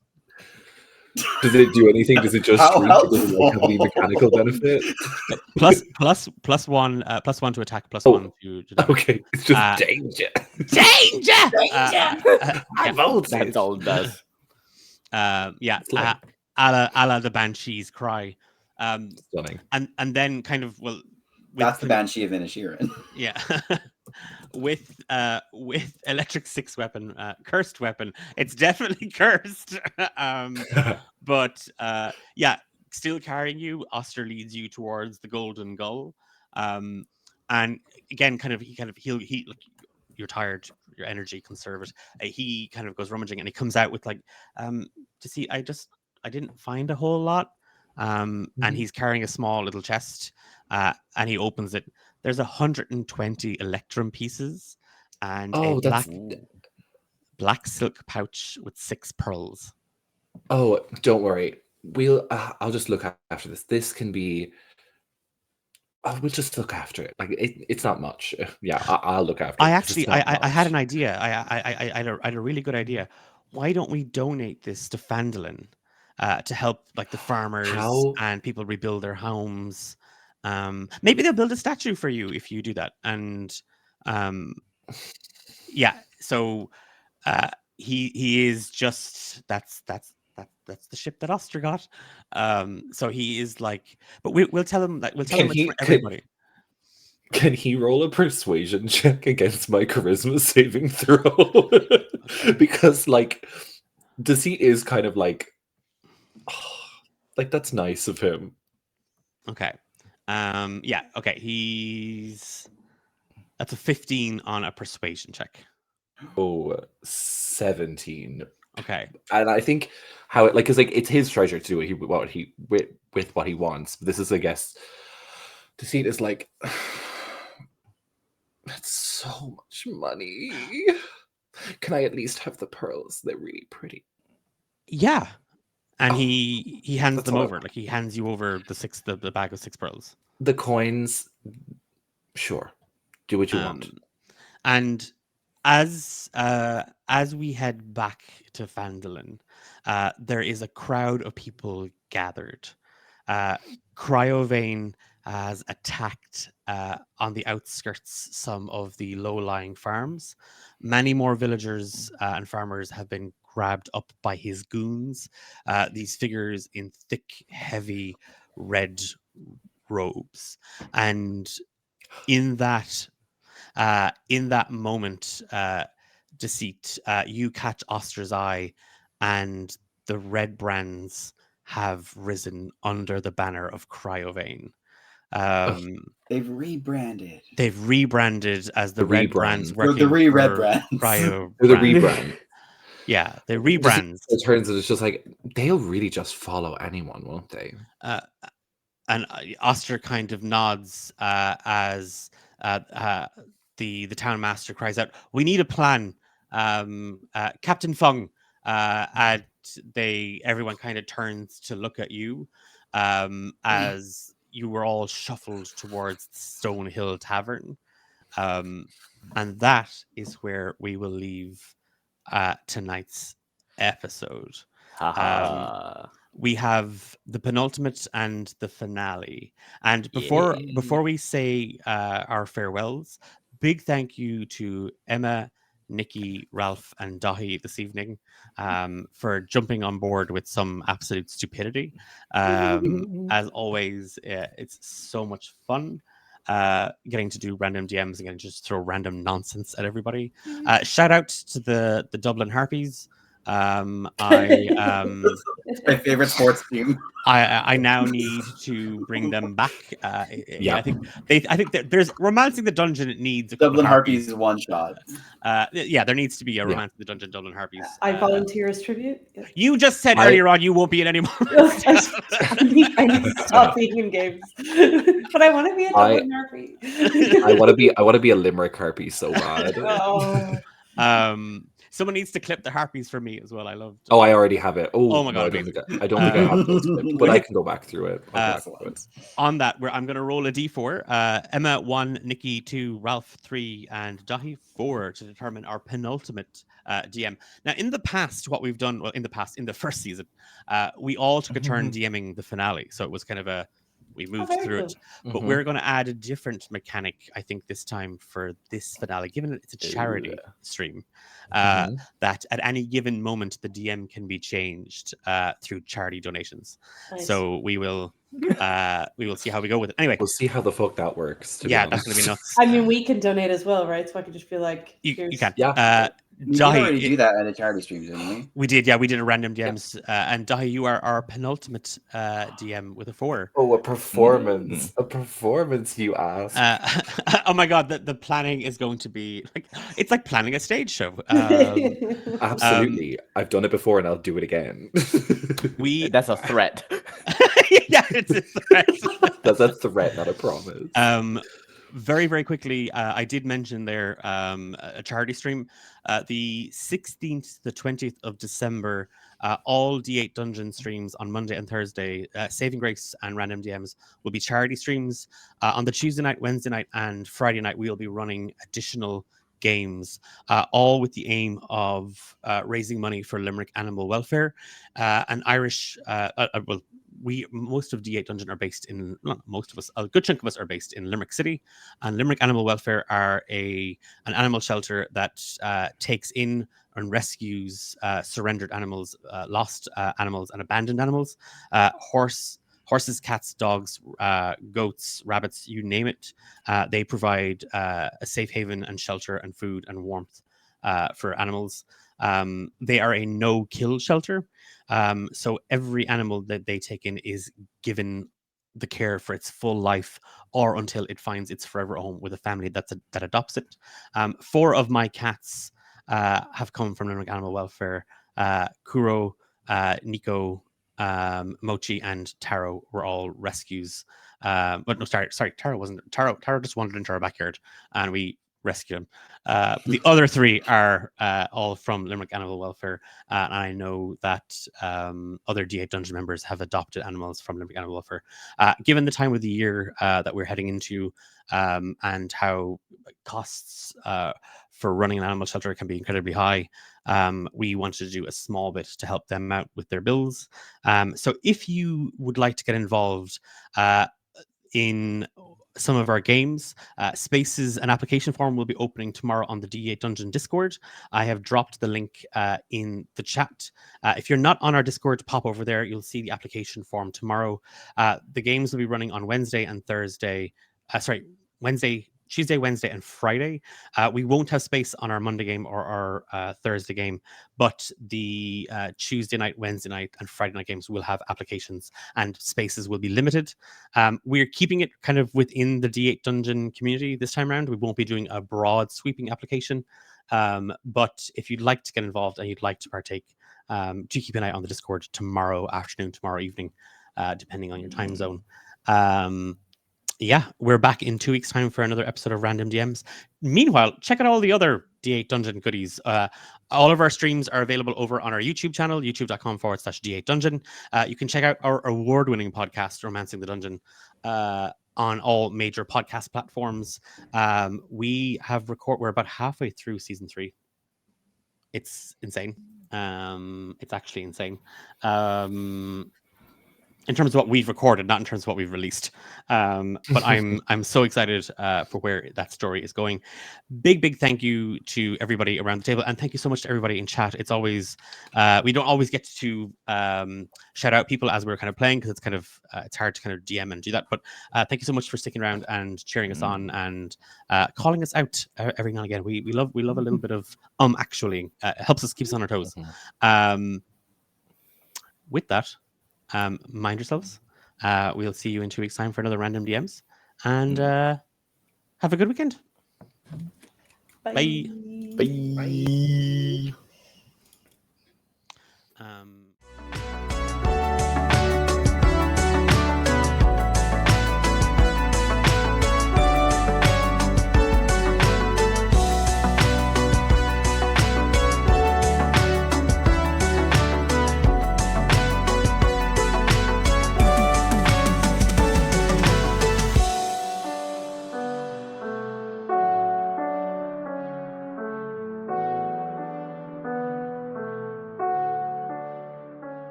Does it do anything? Does it just How shriek? Does it like, have any helpful. mechanical benefit? Plus one to attack, plus Oh, one to damage. Okay, it's just Uh, danger. Danger! I Yeah. vote. That's all it does. Yeah, It's like- a la the Banshee's cry. Stunning. And then kind of, well, That's the Banshee of Inishirin. yeah. with electric six weapon, cursed weapon. It's definitely cursed. But yeah, still carrying you, Oster leads you towards the Golden Gull. And again, he'll like, you're tired, your energy conserve it. He kind of goes rummaging and he comes out with like, to see, I didn't find a whole lot. And he's carrying a small little chest, and he opens it. There's 120 electrum pieces and a black silk pouch with 6 pearls. Oh, don't worry. I'll just look after this. This can be. We'll just look after it. Like it's not much. Yeah, I'll look after it. I 'cause actually, it's not I had an much. idea. I had a really good idea. Why don't we donate this to Phandalin to help like the farmers How? and people rebuild their homes? Maybe they'll build a statue for you if you do that. And yeah, so he is just that's the ship that Oster got. So he is like, but we'll tell him that it's for everybody. Can he roll a persuasion check against my charisma saving throw? Because like deceit is kind of like that's nice of him. Okay. Yeah, okay. That's a 15 on a persuasion check. Oh, 17. Okay. And I think how it because like it's his treasure to do with what he wants. This is, I guess, deceit is like that's so much money. Can I at least have the pearls? They're really pretty. Yeah. And he hands That's them all I over. Like he hands you over the bag of 6 pearls. The coins, sure. Do what you want. And as we head back to Phandalin, there is a crowd of people gathered. Cryovane has attacked on the outskirts some of the low-lying farms. Many more villagers and farmers have been grabbed up by his goons. These figures in thick, heavy red robes, and in that moment, deceit, you catch Oster's eye, and the red brands have risen under the banner of Cryovane. They've rebranded. They've rebranded as the red brands working The red for brands. Cryo. Or the brand. rebrand. Yeah, they rebrands. It turns out it's just like they'll really just follow anyone, won't they? And Oster kind of nods as the town master cries out, "We need a plan, Captain Fung." And everyone kind of turns to look at you as you were all shuffled towards the Stone Hill Tavern, and that is where we will leave tonight's episode. We have the penultimate and the finale. And before we say our farewells, big thank you to Emma, Nikki, Ralph, and Dahi this evening for jumping on board with some absolute stupidity. As always, it's so much fun getting to do random DMs and getting to just throw random nonsense at everybody. Shout out to the Dublin Harpies. It's my favorite sports team. I now need to bring them back. Yeah. I think there's Romancing the Dungeon. It needs a Dublin Harpies is one shot. Yeah, there needs to be a Romancing the Dungeon Dublin Harpies. I volunteer as tribute. Yeah. You just said earlier on you won't be in anymore. I need to stop being in games, but I want to be a Dublin Harpy. I want to be a Limerick Harpy so bad. Oh. Someone needs to clip the harpies for me as well. I loved. Oh, I already have it. Oh Oh my no, God, I don't think I have those clipped, but I With- can go back through it. I'll go back through it. On that, where I'm going to roll a d4. Emma 1, Nikki 2, Ralph 3, and Dahi 4 to determine our penultimate DM. Now, in the past, what we've done, well, in the first season, we all took a turn DMing the finale. So it was kind of we moved very through cool. it. But we're going to add a different mechanic, I think, this time for this finale, given it's a charity stream, that at any given moment, the DM can be changed through charity donations. Nice. So we will see how we go with it. Anyway, We'll see how the fuck that works. yeah, that's going to be nuts. I mean, we can donate as well, right? So I could just be like, You here's... can. Yeah. We did already do that at a charity stream, didn't we? We did, yeah. We did a random DMs. And Dahi, you are our penultimate DM with a 4. Oh, a performance. A performance, you ask. Oh my God, the planning is going to be like, it's like planning a stage show. Absolutely. I've done it before and I'll do it again. That's a threat. Yeah, it's a threat. That's a threat, not a promise. Very, very quickly, I did mention there a charity stream. The 16th to the 20th of December, all D8 Dungeon streams on Monday and Thursday, Saving Grace and Random DMs will be charity streams. On the Tuesday night, Wednesday night, and Friday night, we'll be running additional games, all with the aim of raising money for Limerick Animal Welfare. An Irish, most of D8 Dungeon are based in, not most of us, a good chunk of us are based in Limerick City, and Limerick Animal Welfare are an animal shelter that takes in and rescues surrendered animals, lost animals, and abandoned animals, horses, cats, dogs, goats, rabbits, you name it. They provide a safe haven and shelter and food and warmth for animals. They are a no-kill shelter. So every animal that they take in is given the care for its full life or until it finds its forever home with a family that adopts it. 4 of my cats have come from Limerick Animal Welfare. Kuro, Nico, Mochi, and Taro were all rescues. But no, sorry, Taro wasn't. Taro just wandered into our backyard and we rescued him. The other 3 are all from Limerick Animal Welfare, and I know that other D8 Dungeon members have adopted animals from Limerick Animal Welfare. Given the time of the year that we're heading into, and how costs for running an animal shelter can be incredibly high, we wanted to do a small bit to help them out with their bills. So if you would like to get involved in some of our games, spaces and application form will be opening tomorrow on the D8 Dungeon Discord. I have dropped the link in the chat. If you're not on our Discord, pop over there. You'll see the application form tomorrow. The games will be running on Wednesday and Thursday. Tuesday, Wednesday, and Friday. We won't have space on our Monday game or our Thursday game, but the Tuesday night, Wednesday night, and Friday night games will have applications and spaces will be limited. We're keeping it kind of within the D8 Dungeon community this time around. We won't be doing a broad sweeping application. But if you'd like to get involved and you'd like to partake, do keep an eye on the Discord tomorrow afternoon, tomorrow evening, depending on your time zone. Yeah, we're back in 2 weeks' time for another episode of Random DMs. Meanwhile, check out all the other D8 Dungeon goodies. All of our streams are available over on our YouTube channel, youtube.com/D8 Dungeon. You can check out our award-winning podcast, Romancing the Dungeon, on all major podcast platforms. We're about halfway through season 3. It's insane. It's actually insane. In terms of what we've recorded, not in terms of what we've released. But I'm so excited for where that story is going. Big thank you to everybody around the table, and thank you so much to everybody in chat. It's always we don't always get to shout out people as we're kind of playing because it's kind of it's hard to kind of DM and do that. But thank you so much for sticking around and cheering us on and calling us out every now and again. We love a little bit of actually. It helps us keep us on our toes. With that. Mind yourselves. We'll see you in 2 weeks' time for another Random DMs. And have a good weekend. Bye. Bye. Bye.